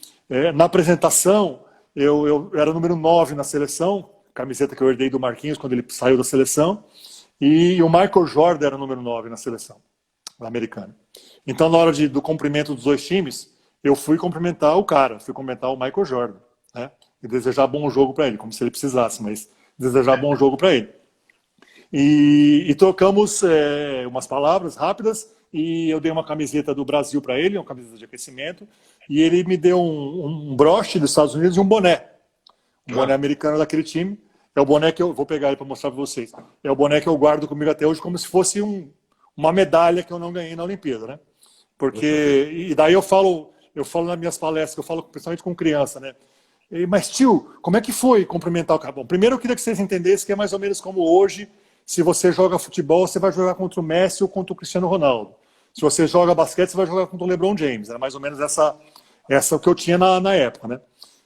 na apresentação eu era número 9 na seleção, camiseta que eu herdei do Marquinhos quando ele saiu da seleção, e o Michael Jordan era número 9 na seleção americana. Então, na hora do cumprimento dos dois times, eu fui cumprimentar o cara, fui cumprimentar o Michael Jordan, né? E desejar bom jogo para ele, como se ele precisasse, mas desejar bom jogo para ele. E trocamos umas palavras rápidas e eu dei uma camiseta do Brasil para ele, uma camiseta de aquecimento, e ele me deu um broche dos Estados Unidos e um boné. Um boné americano daquele time. É o boné que eu vou pegar ele para mostrar para vocês. É o boné que eu guardo comigo até hoje como se fosse uma medalha que eu não ganhei na Olimpíada, né? Porque e daí eu falo nas minhas palestras, eu falo principalmente com criança, né? Mas tio, como é que foi cumprimentar o cara? Bom, primeiro eu queria que vocês entendessem que é mais ou menos como hoje. Se você joga futebol, você vai jogar contra o Messi ou contra o Cristiano Ronaldo. Se você joga basquete, você vai jogar contra o LeBron James. Era mais ou menos essa que eu tinha na época, né?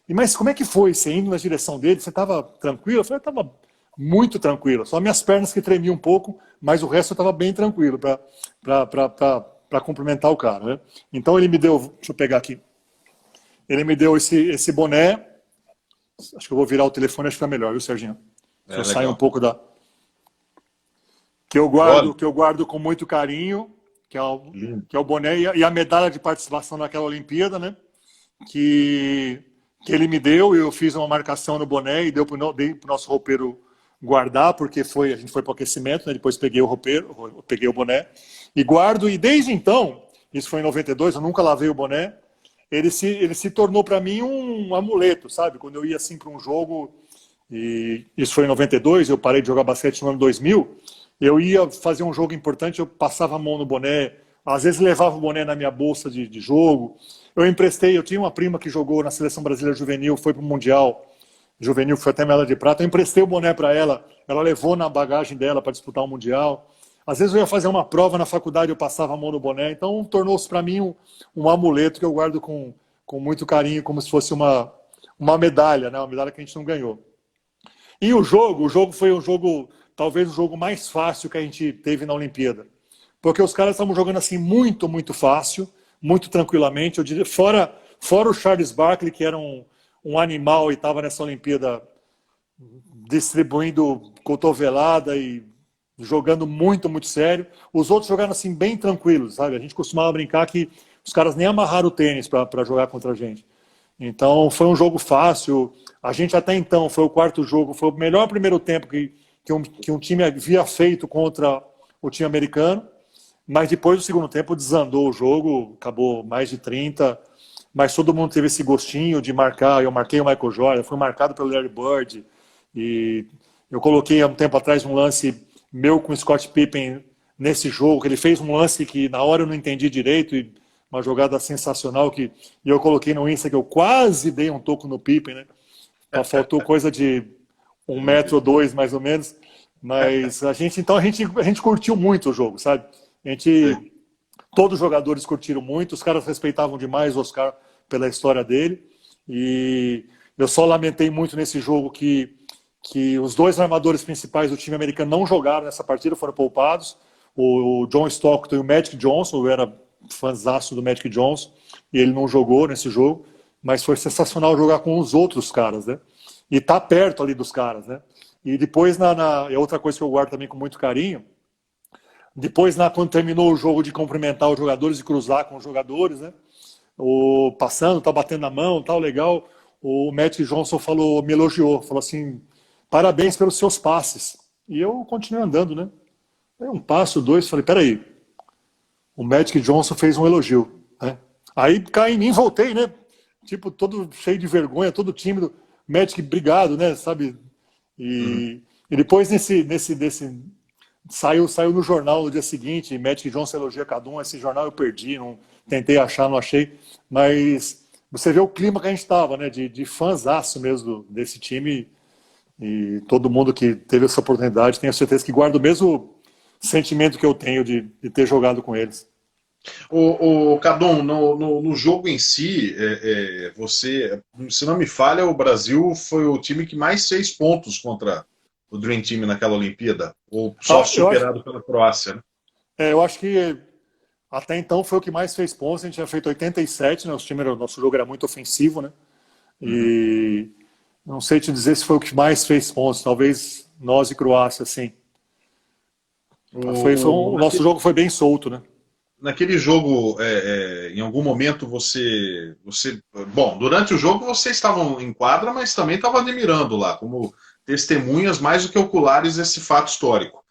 Mas como é que foi? Você indo na direção dele, você estava tranquilo? Eu falei, estava muito tranquilo. Só minhas pernas que tremiam um pouco, mas o resto eu estava bem tranquilo para cumprimentar o cara, né? Então ele me deu, deixa eu pegar aqui. Ele me deu esse boné. Acho que eu vou virar o telefone, acho que fica melhor, viu, Serginho? Deixa eu sair um pouco que eu guardo com muito carinho, que é o boné e a medalha de participação naquela Olimpíada, né? Que ele me deu, eu fiz uma marcação no boné e dei para o nosso roupeiro guardar, porque a gente foi para o aquecimento, né? Depois peguei o roupeiro, peguei o boné e guardo, e desde então, isso foi em 92, eu nunca lavei o boné, ele se tornou para mim um amuleto, sabe? Quando eu ia assim para um jogo, e isso foi em 92, eu parei de jogar basquete no ano 2000, eu ia fazer um jogo importante, eu passava a mão no boné, às vezes levava o boné na minha bolsa de jogo. Eu tinha uma prima que jogou na Seleção Brasileira Juvenil, foi para o Mundial Juvenil, foi até medalha de prata, eu emprestei o boné para ela levou na bagagem dela para disputar o Mundial. Às vezes eu ia fazer uma prova na faculdade, eu passava a mão no boné, então tornou-se para mim um amuleto que eu guardo com muito carinho, como se fosse uma medalha, né? Uma medalha que a gente não ganhou. E o jogo foi talvez o jogo mais fácil que a gente teve na Olimpíada. Porque os caras estavam jogando assim muito, muito fácil, muito tranquilamente. Eu diria, fora o Charles Barkley, que era um animal e estava nessa Olimpíada distribuindo cotovelada e jogando muito, muito sério. Os outros jogaram assim bem tranquilos, sabe? A gente costumava brincar que os caras nem amarraram o tênis para jogar contra a gente. Então foi um jogo fácil. A gente até então, foi o 4º jogo, foi o melhor primeiro tempo que um time havia feito contra o time americano. Mas depois do segundo tempo desandou o jogo, acabou mais de 30, mas todo mundo teve esse gostinho de marcar. Eu marquei o Michael Jordan, fui marcado pelo Larry Bird, e eu coloquei há um tempo atrás um lance meu com o Scott Pippen nesse jogo, que ele fez um lance que na hora eu não entendi direito, e uma jogada sensacional e eu coloquei no Insta que eu quase dei um toco no Pippen, né? Faltou coisa de 1 metro ou 2 mais ou menos, mas a gente curtiu muito o jogo, sabe? Todos os jogadores curtiram muito, os caras respeitavam demais o Oscar pela história dele, e eu só lamentei muito nesse jogo que os dois armadores principais do time americano não jogaram nessa partida, foram poupados, o John Stockton e o Magic Johnson. Eu era fãzaço do Magic Johnson e ele não jogou nesse jogo, mas foi sensacional jogar com os outros caras, né? E tá perto ali dos caras, né? E depois, é outra coisa que eu guardo também com muito carinho, depois, quando terminou o jogo, de cumprimentar os jogadores e cruzar com os jogadores, né? Passando, tá batendo na mão, tal, legal. O Magic Johnson me elogiou, falou assim: parabéns pelos seus passes. E eu continuei andando, né? Um passo, dois, falei: peraí, o Magic Johnson fez um elogio, né? Aí caí em mim, voltei, né? Tipo, todo cheio de vergonha, todo tímido. Magic, obrigado, né? Sabe? E depois saiu no jornal no dia seguinte, Magic Johnson elogia cada um. Esse jornal eu perdi, não tentei achar, não achei. Mas você vê o clima que a gente estava, né? De fãzaço mesmo desse time. E todo mundo que teve essa oportunidade, tenho certeza que guarda o mesmo sentimento que eu tenho de ter jogado com eles. O Cadon, no jogo em si, você, se não me falha, o Brasil foi o time que mais fez pontos contra o Dream Team naquela Olimpíada, ou só superado pela Croácia, né? Eu acho que até então foi o que mais fez pontos. A gente tinha feito 87, né? Nosso jogo era muito ofensivo, né? E não sei te dizer se foi o que mais fez pontos, talvez nós e Croácia, sim. O nosso jogo foi bem solto, né? Naquele jogo, em algum momento bom, durante o jogo vocês estavam em quadra, mas também estavam admirando lá, como testemunhas mais do que oculares desse fato histórico.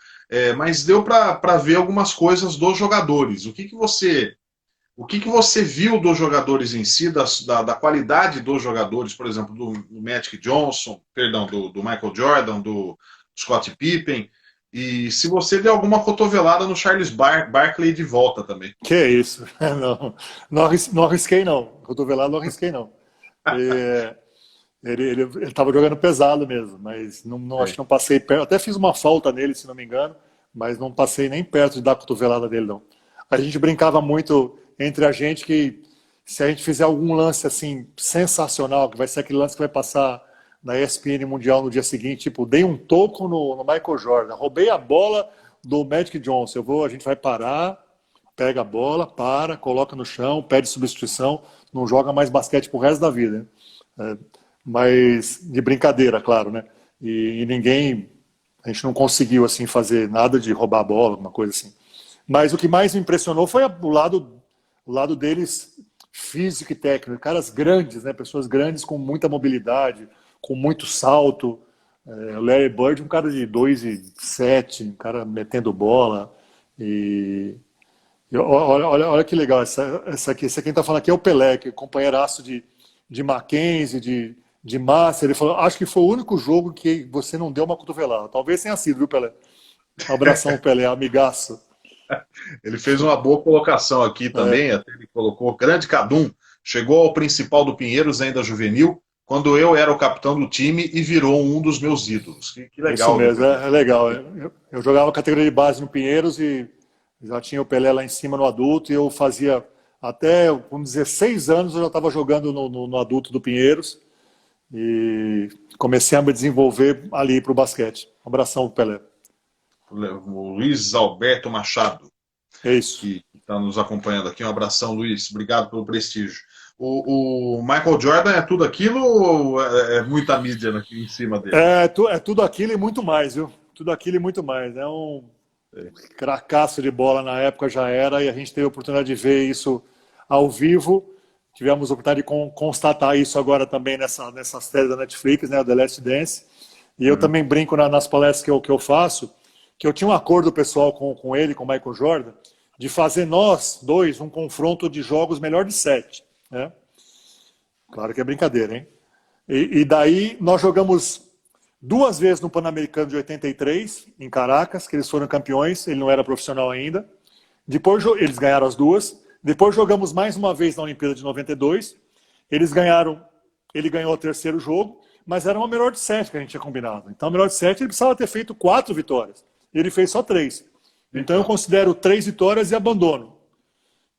Mas deu para ver algumas coisas dos jogadores. O que você viu dos jogadores em si, da qualidade dos jogadores, por exemplo, do Magic Johnson, perdão, do Michael Jordan, do Scott Pippen, e se você deu alguma cotovelada no Charles Barkley de volta também? Que é isso? Não arrisquei, não. Cotovelado não arrisquei, não. Ele estava jogando pesado mesmo, mas acho que não passei perto. Até fiz uma falta nele, se não me engano, mas não passei nem perto de dar a cotovelada dele, não. A gente brincava muito entre a gente que se a gente fizer algum lance assim sensacional, que vai ser aquele lance que vai passar na ESPN Mundial no dia seguinte, tipo, dei um toco no Michael Jordan, roubei a bola do Magic Johnson, a gente vai parar, pega a bola, coloca no chão, pede substituição, não joga mais basquete pro resto da vida, né? Mas de brincadeira, claro, né? E a gente não conseguiu assim fazer nada de roubar a bola, alguma coisa assim. Mas o que mais me impressionou foi o lado deles físico e técnico, caras grandes, né? Pessoas grandes com muita mobilidade, com muito salto. O Larry Bird, um cara de 2,7, um cara metendo bola. Olha que legal, essa aqui. Esse quem está falando aqui é o Pelé, que é companheiraço de Mackenzie, de Massa. Ele falou: acho que foi o único jogo que você não deu uma cotovelada. Talvez tenha sido, viu, Pelé? Um abração, Pelé, amigaço. Ele fez uma boa colocação aqui também, até ele colocou: grande Cadum, chegou ao principal do Pinheiros ainda juvenil, quando eu era o capitão do time e virou um dos meus ídolos. Que legal. Isso mesmo, é legal. Eu jogava categoria de base no Pinheiros e já tinha o Pelé lá em cima no adulto, e eu fazia até, vamos dizer, 6 anos eu já estava jogando no adulto do Pinheiros e comecei a me desenvolver ali para o basquete. Um abração pro Pelé. O Luiz Alberto Machado, é isso, que está nos acompanhando aqui. Um abração, Luiz. Obrigado pelo prestígio. O Michael Jordan é tudo aquilo ou é muita mídia aqui em cima dele? É tudo aquilo e muito mais, viu? Tudo aquilo e muito mais. É um cracaço de bola na época, já era, e a gente teve a oportunidade de ver isso ao vivo. Tivemos a oportunidade de constatar isso agora também nessa série da Netflix, né, The Last Dance. E eu também brinco nas palestras que eu faço, que eu tinha um acordo pessoal com ele, com o Michael Jordan, de fazer nós dois um confronto de jogos melhor de 7. Né? Claro que é brincadeira, hein? E daí nós jogamos 2 vezes no Pan-Americano de 83, em Caracas, que eles foram campeões, ele não era profissional ainda. Depois eles ganharam as 2. Depois jogamos mais uma vez na Olimpíada de 92. Eles ganharam, ele ganhou o 3º jogo, mas era uma melhor de 7 que a gente tinha combinado. Então, a melhor de 7 ele precisava ter feito 4 vitórias. Ele fez só 3. Então, eu considero 3 vitórias e abandono.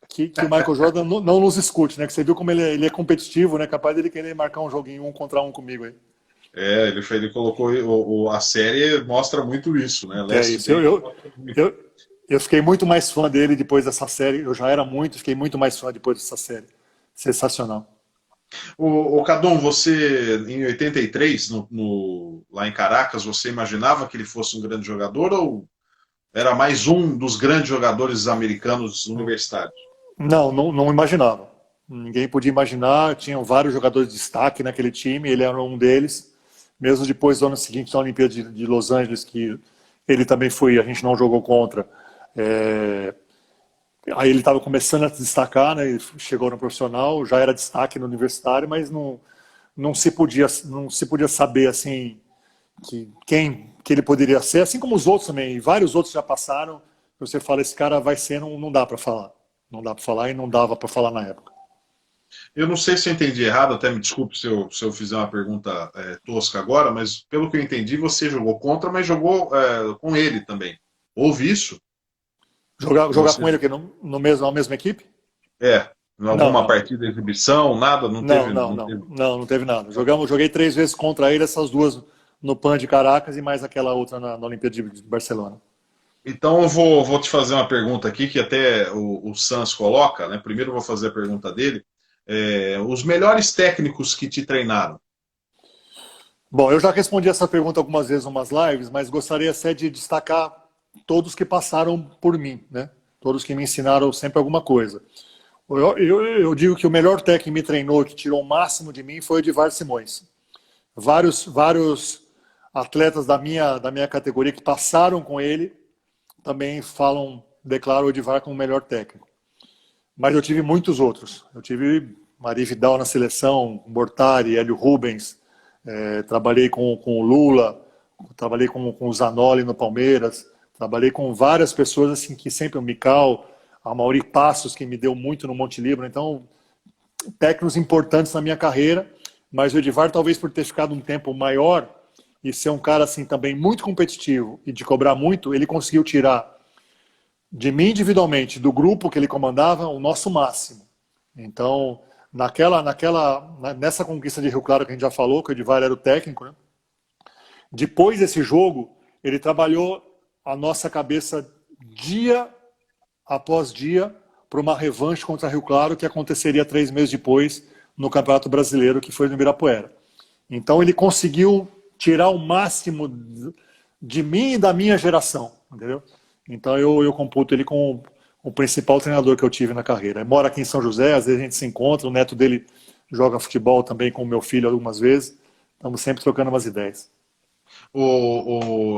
Que o Michael Jordan não nos escute, né? Que você viu como ele é competitivo, né? Capaz dele querer marcar um joguinho 1 contra 1 comigo aí. Ele colocou a série mostra muito isso, né? Isso. Eu fiquei muito mais fã dele depois dessa série. Eu já era muito, fiquei muito mais fã depois dessa série. Sensacional. O Cadon, você em 83, lá em Caracas, você imaginava que ele fosse um grande jogador ou era mais um dos grandes jogadores americanos universitários? Não imaginava. Ninguém podia imaginar. Tinham vários jogadores de destaque naquele time, ele era um deles. Mesmo depois do ano seguinte, na Olimpíada de Los Angeles, que ele também foi, a gente não jogou contra. Aí ele estava começando a se destacar, né? Ele chegou no profissional, já era destaque no universitário, mas não se podia saber assim quem que ele poderia ser, assim como os outros também. Vários outros já passaram. Você fala, esse cara vai ser, não dá para falar. Não dá para falar e não dava para falar na época. Eu não sei se eu entendi errado, até me desculpe se eu fizer uma pergunta tosca agora, mas pelo que eu entendi, você jogou contra, mas jogou com ele também. Houve isso? Jogar com ele aqui na mesma equipe? Em alguma partida de exibição, nada? Não teve nada. Joguei 3 vezes contra ele, essas 2 no PAN de Caracas e mais aquela outra na Olimpíada de Barcelona. Então eu vou te fazer uma pergunta aqui que até o Sans coloca, né? Primeiro eu vou fazer a pergunta dele. Os melhores técnicos que te treinaram? Bom, eu já respondi essa pergunta algumas vezes em umas lives, mas gostaria até de destacar todos que passaram por mim, né? Todos que me ensinaram sempre alguma coisa. Eu digo que o melhor técnico que me treinou, que tirou o máximo de mim, foi o Edivar Simões. Vários atletas da minha categoria que passaram com ele também declaram o Edivar como o melhor técnico. Mas eu tive muitos outros. Eu tive Mari Vidal na seleção, Mortari, Hélio Rubens, trabalhei com o Lula, trabalhei com o Zanoli no Palmeiras, trabalhei com várias pessoas assim que sempre, o Mical, a Mauri Passos, que me deu muito no Monte Libro. Então, técnicos importantes na minha carreira, mas o Edivar, talvez por ter ficado um tempo maior e ser um cara assim também muito competitivo e de cobrar muito, ele conseguiu tirar de mim individualmente, do grupo que ele comandava, o nosso máximo. Então, nessa conquista de Rio Claro que a gente já falou, que o Edivar era o técnico, né? Depois desse jogo, ele trabalhou a nossa cabeça dia após dia para uma revanche contra Rio Claro que aconteceria 3 meses depois no Campeonato Brasileiro, que foi no Ibirapuera. Então ele conseguiu tirar o máximo de mim e da minha geração, entendeu? Então eu computo ele com o principal treinador que eu tive na carreira. Ele mora aqui em São José, às vezes a gente se encontra, o neto dele joga futebol também com o meu filho algumas vezes, estamos sempre trocando umas ideias.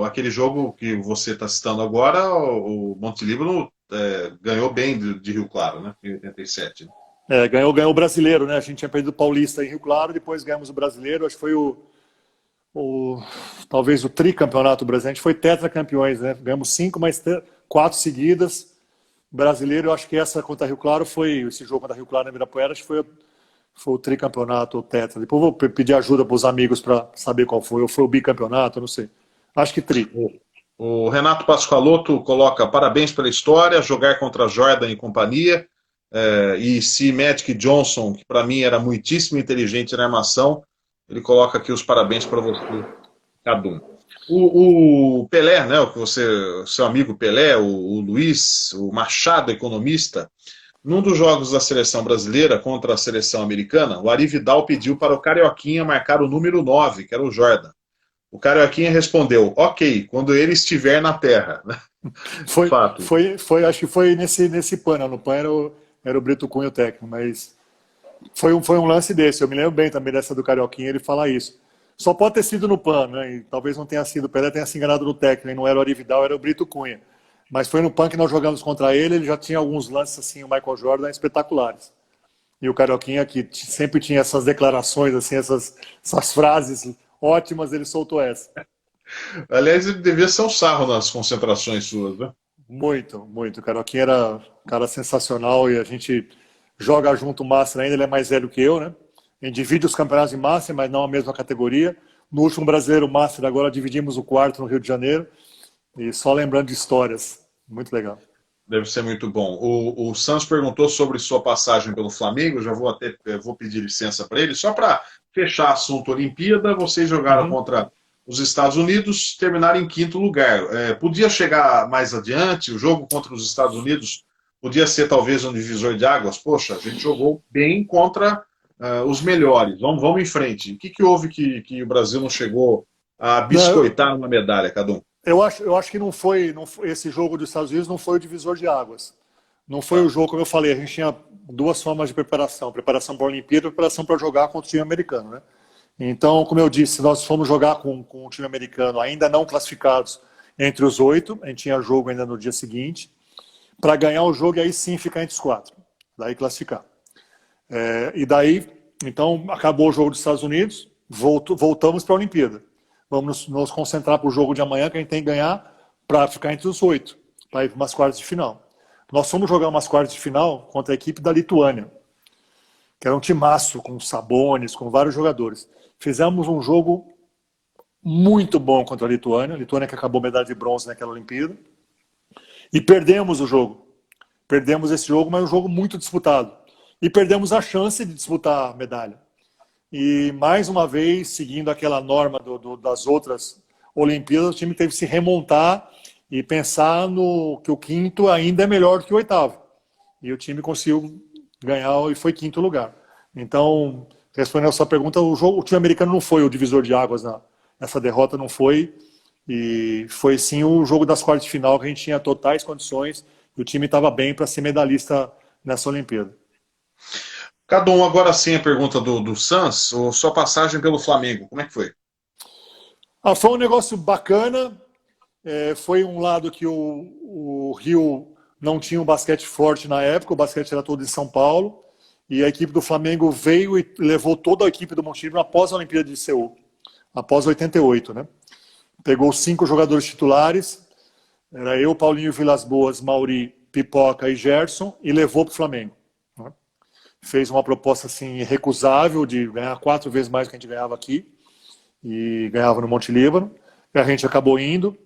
Aquele jogo que você está citando agora, o Monte Libro ganhou bem de Rio Claro, né? Em 87. Ganhou o brasileiro, né? A gente tinha perdido o Paulista em Rio Claro, depois ganhamos o brasileiro, acho que foi talvez o tricampeonato brasileiro. A gente foi tetracampeões, né? Ganhamos 5, mas 4 seguidas. Brasileiro, eu acho que essa contra Rio Claro esse jogo contra Rio Claro na Ibirapuera, acho que foi o tricampeonato, o tetra. Depois vou pedir ajuda para os amigos para saber qual foi. Ou foi o bicampeonato, não sei. Acho que tri. O Renato Pascoaloto coloca parabéns pela história, jogar contra Jordan e companhia. E se Magic Johnson, que para mim era muitíssimo inteligente na armação, ele coloca aqui os parabéns para você, Cadum. O Pelé, né, seu amigo Pelé, o Luiz, o Machado, economista, num dos jogos da seleção brasileira contra a seleção americana, o Ari Vidal pediu para o Carioquinha marcar o número 9, que era o Jordan. O Carioquinha respondeu, ok, quando ele estiver na Terra. Acho que foi nesse PAN, no PAN era o Brito Cunha o técnico, mas foi um lance desse. Eu me lembro bem também dessa do Carioquinha, ele falar isso. Só pode ter sido no PAN, né? E talvez não tenha sido, o Pelé tenha se enganado no técnico, e não era o Ari Vidal, era o Brito Cunha. Mas foi no PAN que nós jogamos contra ele, ele já tinha alguns lances assim, o Michael Jordan, espetaculares. E o Carioquinha, que sempre tinha essas declarações, assim, essas frases ótimas, ele soltou essa. Aliás, ele devia ser um sarro nas concentrações suas, né? Muito, muito. O Carioquinha era um cara sensacional e a gente joga junto o Master ainda, ele é mais velho que eu, né? A gente divide os campeonatos de Master, mas não a mesma categoria. No último Brasileiro Master, agora dividimos o quarto no Rio de Janeiro. E só lembrando de histórias. Muito legal. Deve ser muito bom. O Santos perguntou sobre sua passagem pelo Flamengo, já vou pedir licença para ele, só para fechar assunto Olimpíada, vocês jogaram Uhum. contra os Estados Unidos, terminaram em quinto lugar. Podia chegar mais adiante, o jogo contra os Estados Unidos podia ser talvez um divisor de águas. Poxa, a gente jogou bem contra os melhores, vamos em frente. O que houve que o Brasil não chegou a Não, biscoitar uma medalha, cada um? eu acho que não foi, esse jogo dos Estados Unidos não foi o divisor de águas. Não foi o Tá. jogo, como eu falei, a gente tinha duas formas de preparação. Preparação para a Olimpíada e preparação para jogar contra o time americano, né? Então, como eu disse, nós fomos jogar com o time americano ainda não classificados entre os 8, a gente tinha jogo ainda no dia seguinte, para ganhar o jogo e aí sim ficar entre os 4, daí classificar. E daí, então, acabou o jogo dos Estados Unidos, voltamos para a Olimpíada. Vamos nos concentrar para o jogo de amanhã, que a gente tem que ganhar para ficar entre os 8, para ir para umas quartas de final. Nós fomos jogar umas quartas de final contra a equipe da Lituânia, que era um timaço, com Sabonis, com vários jogadores. Fizemos um jogo muito bom contra a Lituânia que acabou medalha de bronze naquela Olimpíada, e perdemos o jogo. Perdemos esse jogo, mas um jogo muito disputado. E perdemos a chance de disputar a medalha. E mais uma vez, seguindo aquela norma das outras Olimpíadas, o time teve que se remontar e pensar no que o quinto ainda é melhor do que o oitavo. E o time conseguiu ganhar e foi quinto lugar. Então, respondendo a sua pergunta, o time americano não foi o divisor de águas nessa derrota, não foi. E foi sim o jogo das quartas de final que a gente tinha totais condições e o time estava bem para ser medalhista nessa Olimpíada. Cada um agora sim a pergunta do Sans, sua passagem pelo Flamengo, como é que foi? Foi um negócio bacana. Foi um lado que o Rio não tinha um basquete forte na época, o basquete era todo em São Paulo, e a equipe do Flamengo veio e levou toda a equipe do Monte Líbano após a Olimpíada de Seul, após 88, né? Pegou 5 jogadores titulares, era eu, Paulinho Vilas Boas, Mauri, Pipoca e Gerson, e levou para o Flamengo. Né? Fez uma proposta assim irrecusável de ganhar 4 vezes mais do que a gente ganhava aqui, e ganhava no Monte Líbano, e a gente acabou indo.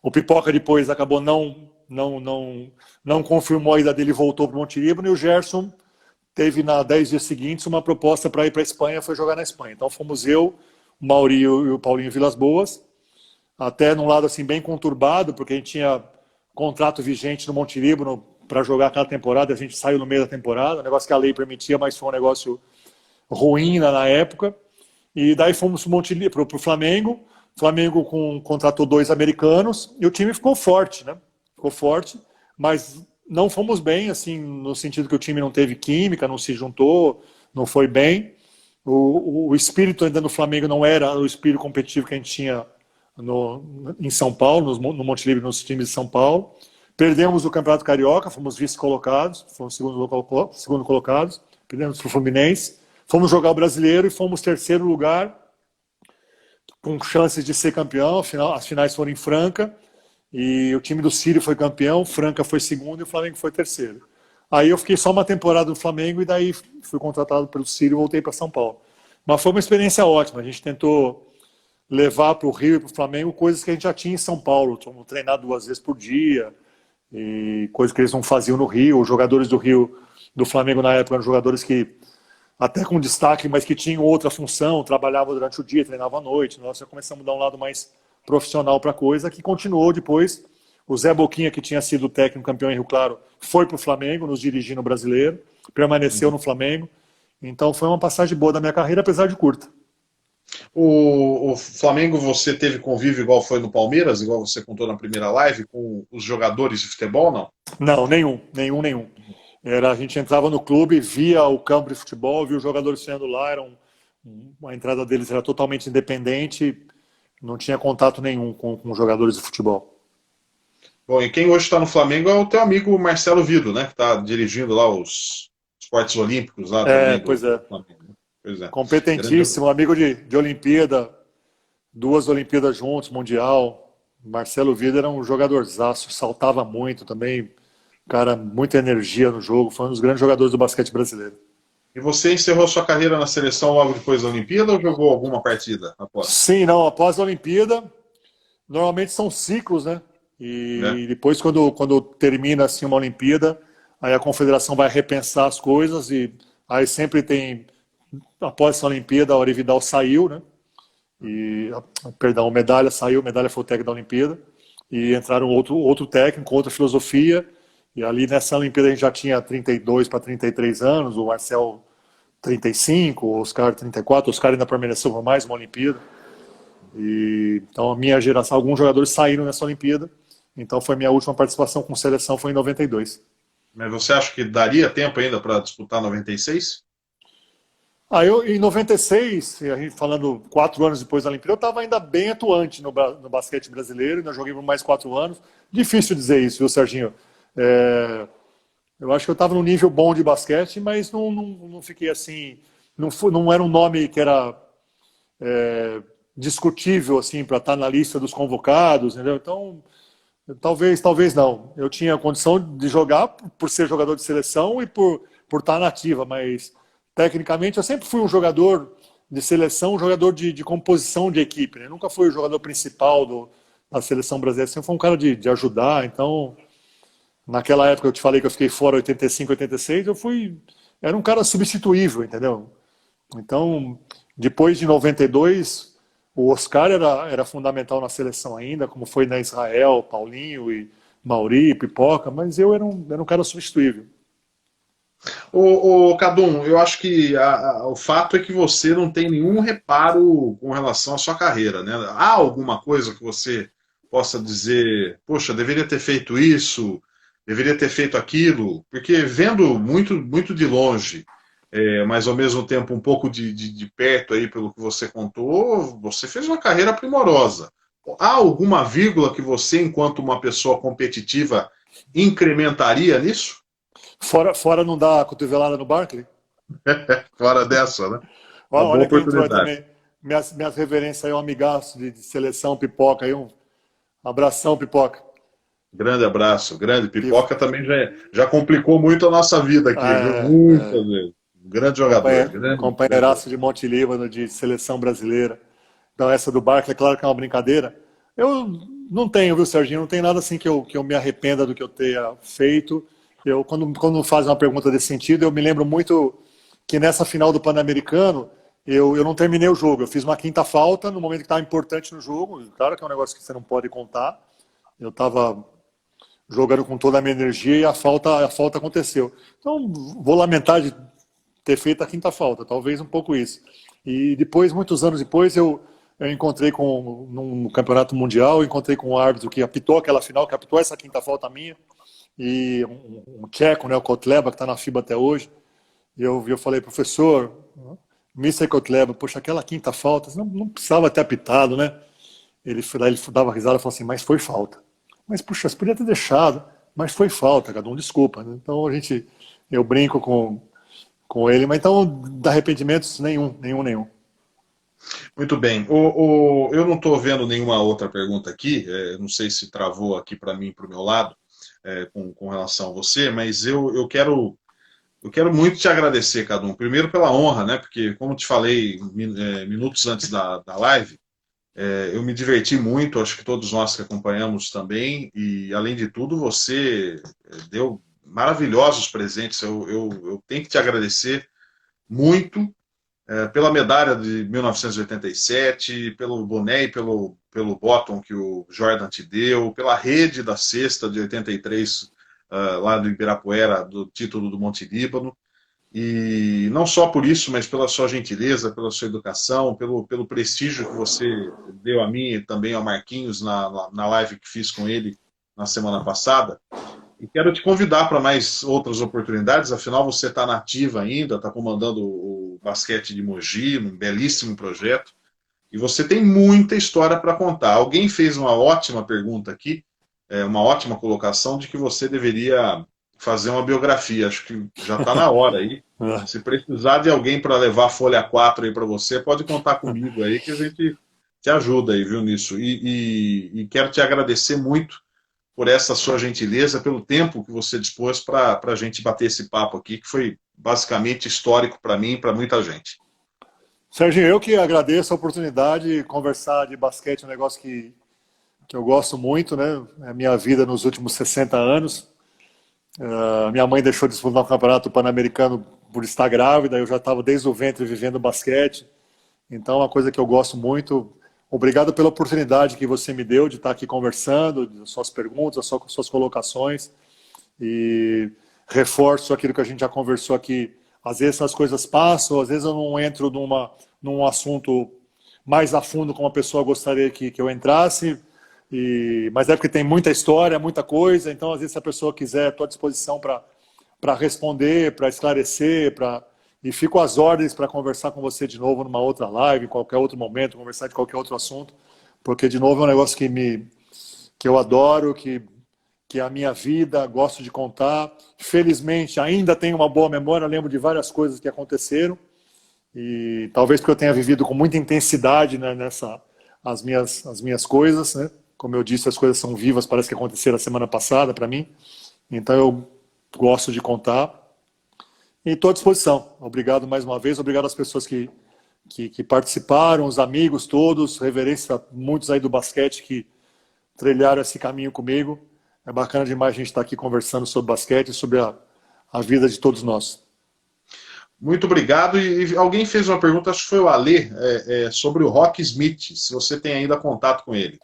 O Pipoca depois acabou não confirmou a ida dele e voltou para o Monte Líbano, e o Gerson teve, 10 dias seguintes, uma proposta para ir para a Espanha, foi jogar na Espanha. Então fomos eu, o Mauri e o Paulinho Vilas Boas, até num lado assim bem conturbado, porque a gente tinha contrato vigente no Monte Líbano para jogar aquela temporada, a gente saiu no meio da temporada, um negócio que a lei permitia, mas foi um negócio ruim na época. E daí fomos para o Flamengo. O Flamengo contratou 2 americanos e o time ficou forte, né? Ficou forte, mas não fomos bem, assim, no sentido que o time não teve química, não se juntou, não foi bem. O espírito ainda no Flamengo não era o espírito competitivo que a gente tinha em São Paulo, no Monte Líbano, nos times de São Paulo. Perdemos o Campeonato Carioca, fomos vice-colocados, fomos segundo colocados, perdemos para o Fluminense. Fomos jogar o Brasileiro e fomos terceiro lugar, com chances de ser campeão. As finais foram em Franca, e o time do Sírio foi campeão, Franca foi segundo e o Flamengo foi terceiro. Aí eu fiquei só uma temporada no Flamengo e daí fui contratado pelo Sírio e voltei para São Paulo. Mas foi uma experiência ótima, a gente tentou levar para o Rio e para o Flamengo coisas que a gente já tinha em São Paulo, treinar 2 vezes por dia, e coisas que eles não faziam no Rio. Os jogadores do Rio, do Flamengo na época, eram jogadores que até com destaque, mas que tinham outra função, trabalhavam durante o dia, treinavam à noite. Nós já começamos a dar um lado mais profissional para a coisa, que continuou depois. O Zé Boquinha, que tinha sido técnico campeão em Rio Claro, foi para o Flamengo, nos dirigindo no Brasileiro, permaneceu no Flamengo. Então foi uma passagem boa da minha carreira, apesar de curta. O Flamengo, você teve convívio igual foi no Palmeiras, igual você contou na primeira live, com os jogadores de futebol, não? Não, nenhum. A gente entrava no clube, via o campo de futebol, via os jogadores saindo lá, a entrada deles era totalmente independente, não tinha contato nenhum com jogadores de futebol. Bom, e quem hoje está no Flamengo é o teu amigo Marcelo Vido, né? Que está dirigindo lá os esportes olímpicos lá também Pois do é. Flamengo. Pois é. Grande... Competentíssimo, amigo de Olimpíada, duas Olimpíadas juntos, Mundial. Marcelo Vida era um jogadorzaço, saltava muito também, cara, muita energia no jogo, foi um dos grandes jogadores do basquete brasileiro. E você encerrou sua carreira na seleção logo depois da Olimpíada ou jogou alguma partida após? Sim, não, após a Olimpíada, normalmente são ciclos, né? Né? E depois, quando termina assim uma Olimpíada, aí a confederação vai repensar as coisas e aí sempre tem, após essa Olimpíada, a Auri Vidal saiu, né? E, perdão, Medalha saiu, Medalha foi o técnico da Olimpíada, e entraram outro técnico, outra filosofia, e ali nessa Olimpíada a gente já tinha 32 para 33 anos, o Marcel 35, o Oscar 34, o Oscar ainda permaneceu por mais uma Olimpíada, e então a minha geração, alguns jogadores saíram nessa Olimpíada, então foi minha última participação com seleção, foi em 92. Mas você acha que daria tempo ainda para disputar 96? Eu, em 96, a gente falando 4 anos depois da Olimpíada, eu estava ainda bem atuante no basquete brasileiro, ainda joguei por mais 4 anos. Difícil dizer isso, viu, Serginho? Eu acho que eu estava num nível bom de basquete, mas não fiquei assim. Não era um nome que era discutível assim para estar na lista dos convocados, entendeu? Então, talvez não. Eu tinha a condição de jogar por ser jogador de seleção e por estar na ativa, mas tecnicamente eu sempre fui um jogador de seleção, um jogador de composição de equipe, né? Nunca fui o jogador principal da seleção brasileira, sempre fui um cara de ajudar. Então, naquela época eu te falei que eu fiquei fora 85, 86, era um cara substituível, entendeu? Então, depois de 92, o Oscar era fundamental na seleção ainda, como foi na Israel, Paulinho e Mauri, Pipoca, mas eu era um cara substituível. Cadum, eu acho que o fato é que você não tem nenhum reparo com relação à sua carreira, né? Há alguma coisa que você possa dizer, poxa, deveria ter feito isso, deveria ter feito aquilo? Porque vendo muito, muito de longe, mas ao mesmo tempo um pouco de perto aí pelo que você contou, você fez uma carreira primorosa. Há alguma vírgula que você, enquanto uma pessoa competitiva, incrementaria nisso? Fora não dar cotovelada no Barkley. Fora dessa, né? Uma boa Olha quem entrou aí oportunidade. também. Minhas reverências aí, um amigaço de seleção, Pipoca aí, um abração, Pipoca. Grande abraço. Grande. Pipoca também já complicou muito a nossa vida aqui, viu? É, Muitas vezes. Grande jogador. Grande companheiraço jogador. de Monte Líbano, de seleção brasileira. Então, essa do Barkley, é claro que é uma brincadeira. Eu não tenho, viu, Serginho? Não tem nada assim que eu me arrependa do que eu tenha feito. Quando faz uma pergunta desse sentido, eu me lembro muito que nessa final do Pan-Americano, eu não terminei o jogo. Eu fiz uma quinta falta no momento que estava importante no jogo. Claro que é um negócio que você não pode contar. Eu estava jogando com toda a minha energia e a falta aconteceu. Então, vou lamentar de ter feito a quinta falta, talvez um pouco isso. E depois, muitos anos depois, eu encontrei no Campeonato Mundial, encontrei com um árbitro que apitou aquela final, que apitou essa quinta falta minha, e um tcheco, né, o Kotleba, que está na FIBA até hoje, e eu falei, professor, Mr. Kotleba, poxa, aquela quinta falta, não precisava ter apitado, né? Ele dava risada e falou assim, mas foi falta. Mas, puxa, você podia ter deixado, mas foi falta, cada um desculpa, né? Então, eu brinco com ele, mas então, de arrependimentos, nenhum. Muito bem. Eu não estou vendo nenhuma outra pergunta aqui. Não sei se travou aqui para mim, para o meu lado, com relação a você, mas eu quero muito te agradecer, Cadu. Primeiro pela honra, né? Porque, como te falei minutos antes da live, eu me diverti muito, acho que todos nós que acompanhamos também, e além de tudo, você deu maravilhosos presentes. Eu tenho que te agradecer muito pela medalha de 1987, pelo boné e pelo bottom que o Jordan te deu, pela rede da cesta de 83 lá do Ibirapuera, do título do Monte Líbano. E não só por isso, mas pela sua gentileza, pela sua educação, pelo prestígio que você deu a mim e também ao Marquinhos na live que fiz com ele na semana passada. E quero te convidar para mais outras oportunidades, afinal você está na ativa ainda, está comandando o basquete de Mogi, um belíssimo projeto, e você tem muita história para contar. Alguém fez uma ótima pergunta aqui, uma ótima colocação de que você deveria fazer uma biografia. Acho que já está na hora aí. Se precisar de alguém para levar a folha 4 aí para você, pode contar comigo aí que a gente te ajuda aí, viu, nisso. E quero te agradecer muito por essa sua gentileza, pelo tempo que você dispôs para a gente bater esse papo aqui, que foi basicamente histórico para mim e para muita gente. Serginho, eu que agradeço a oportunidade de conversar de basquete, um negócio que eu gosto muito, né? É a minha vida nos últimos 60 anos. Minha mãe deixou de disputar o Campeonato Pan-Americano por estar grávida, eu já estava desde o ventre vivendo basquete. Então, é uma coisa que eu gosto muito. Obrigado pela oportunidade que você me deu de estar aqui conversando, de suas perguntas, suas colocações. E reforço aquilo que a gente já conversou aqui. Às vezes as coisas passam, às vezes eu não entro num assunto mais a fundo como a pessoa gostaria que eu entrasse, mas é porque tem muita história, muita coisa, então às vezes se a pessoa quiser, estou à disposição para responder, para esclarecer, e fico às ordens para conversar com você de novo numa outra live, em qualquer outro momento, conversar de qualquer outro assunto, porque de novo é um negócio que eu adoro, que é a minha vida, gosto de contar. Felizmente, ainda tenho uma boa memória, lembro de várias coisas que aconteceram, e talvez porque eu tenha vivido com muita intensidade, né, as minhas coisas, né? Como eu disse, as coisas são vivas, parece que aconteceram a semana passada para mim, então eu gosto de contar. E estou à disposição. Obrigado mais uma vez, obrigado às pessoas que participaram, os amigos todos, reverência a muitos aí do basquete que trilharam esse caminho comigo. É bacana demais a gente estar aqui conversando sobre basquete e sobre a vida de todos nós. Muito obrigado. E alguém fez uma pergunta, acho que foi o Alê, sobre o Rock Smith, se você tem ainda contato com ele.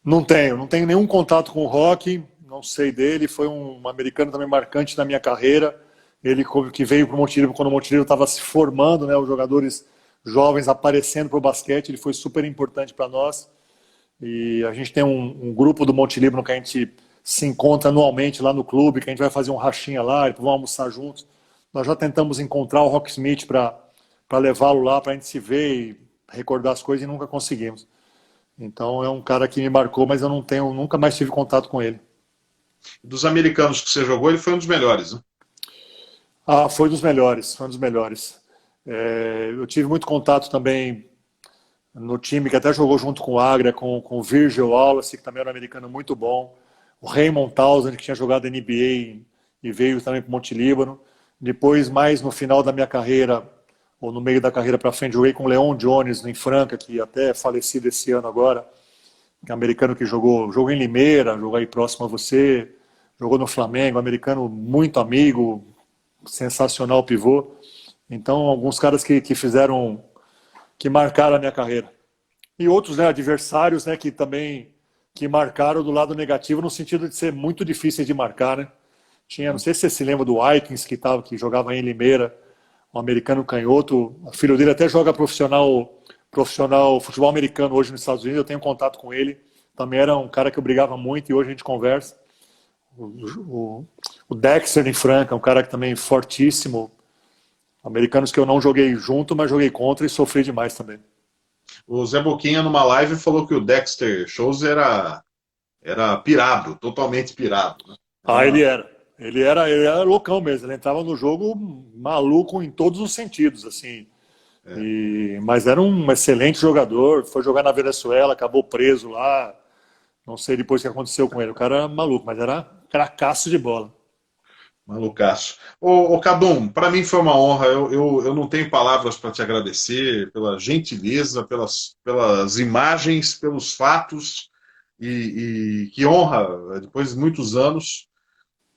Não tenho nenhum contato com o Rock, não sei dele, foi um americano também marcante na minha carreira. Ele que veio para o Montenegro quando o Montenegro estava se formando, né, os jogadores jovens aparecendo para o basquete, ele foi super importante para nós. E a gente tem um grupo do Monte Líbano que a gente se encontra anualmente lá no clube, que a gente vai fazer um rachinha lá, e vamos almoçar juntos. Nós já tentamos encontrar o Rock Smith para levá-lo lá, para a gente se ver e recordar as coisas, e nunca conseguimos. Então é um cara que me marcou, mas eu nunca mais tive contato com ele. Dos americanos que você jogou, ele foi um dos melhores, né? Foi um dos melhores, foi um dos melhores. Eu tive muito contato também no time que até jogou junto com o Agra, com o Virgil Wallace, que também era um americano muito bom, o Raymond Townsend, que tinha jogado NBA e veio também para o Monte Líbano. Depois, mais no final da minha carreira, ou no meio da carreira para frente, joguei com o Leon Jones em Franca, que até é falecido esse ano agora, que é um americano que jogou em Limeira, jogou aí próximo a você, jogou no Flamengo, americano muito amigo, sensacional pivô. Então, alguns caras que marcaram a minha carreira. E outros, né, adversários, né, que também marcaram do lado negativo, no sentido de ser muito difíceis de marcar, né? Não sei se você se lembra do Aikens, que jogava em Limeira, um americano canhoto. O filho dele até joga profissional futebol americano hoje nos Estados Unidos, eu tenho contato com ele. Também era um cara que eu brigava muito e hoje a gente conversa. O Dexter em Franca, um cara que também fortíssimo. Americanos que eu não joguei junto, mas joguei contra e sofri demais também. O Zé Boquinha, numa live, falou que o Dexter Shows era pirado, totalmente pirado, né? Ele era. Ele era loucão mesmo. Ele entrava no jogo maluco em todos os sentidos, assim. Mas era um excelente jogador. Foi jogar na Venezuela, acabou preso lá. Não sei depois o que aconteceu com ele. O cara era maluco, mas era cracaço de bola. Malucaço. Ô Cabum, para mim foi uma honra. Eu não tenho palavras para te agradecer pela gentileza, pelas imagens, pelos fatos. E que honra, depois de muitos anos.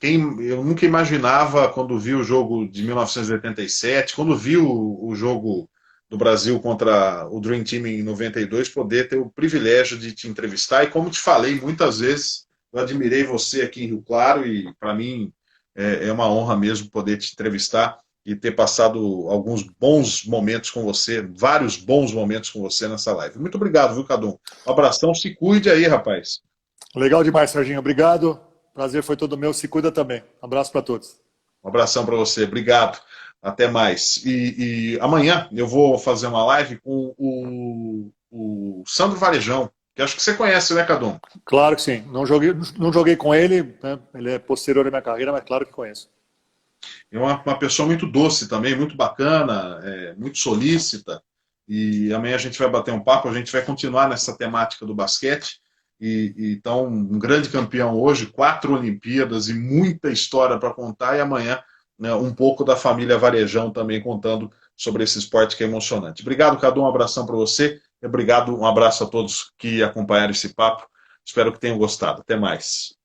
Eu nunca imaginava, quando vi o jogo de 1987, quando vi o jogo do Brasil contra o Dream Team em 92, poder ter o privilégio de te entrevistar. E como te falei muitas vezes, eu admirei você aqui em Rio Claro e para mim é uma honra mesmo poder te entrevistar e ter passado alguns bons momentos com você, vários bons momentos com você nessa live. Muito obrigado, viu, Cadum? Um abração, se cuide aí, rapaz. Legal demais, Serginho. Obrigado. Prazer foi todo meu. Se cuida também. Abraço para todos. Um abração para você. Obrigado. Até mais. E amanhã eu vou fazer uma live com o Sandro Varejão, que acho que você conhece, né, Cadu? Claro que sim. Não joguei com ele, né? Ele é posterior à minha carreira, mas claro que conheço. É uma pessoa muito doce também, muito bacana, muito solícita. E amanhã a gente vai bater um papo, a gente vai continuar nessa temática do basquete. Então, um grande campeão hoje, 4 Olimpíadas e muita história para contar. E amanhã, né, um pouco da família Varejão também contando sobre esse esporte que é emocionante. Obrigado, Cadu, um abração para você. Obrigado, um abraço a todos que acompanharam esse papo. Espero que tenham gostado. Até mais.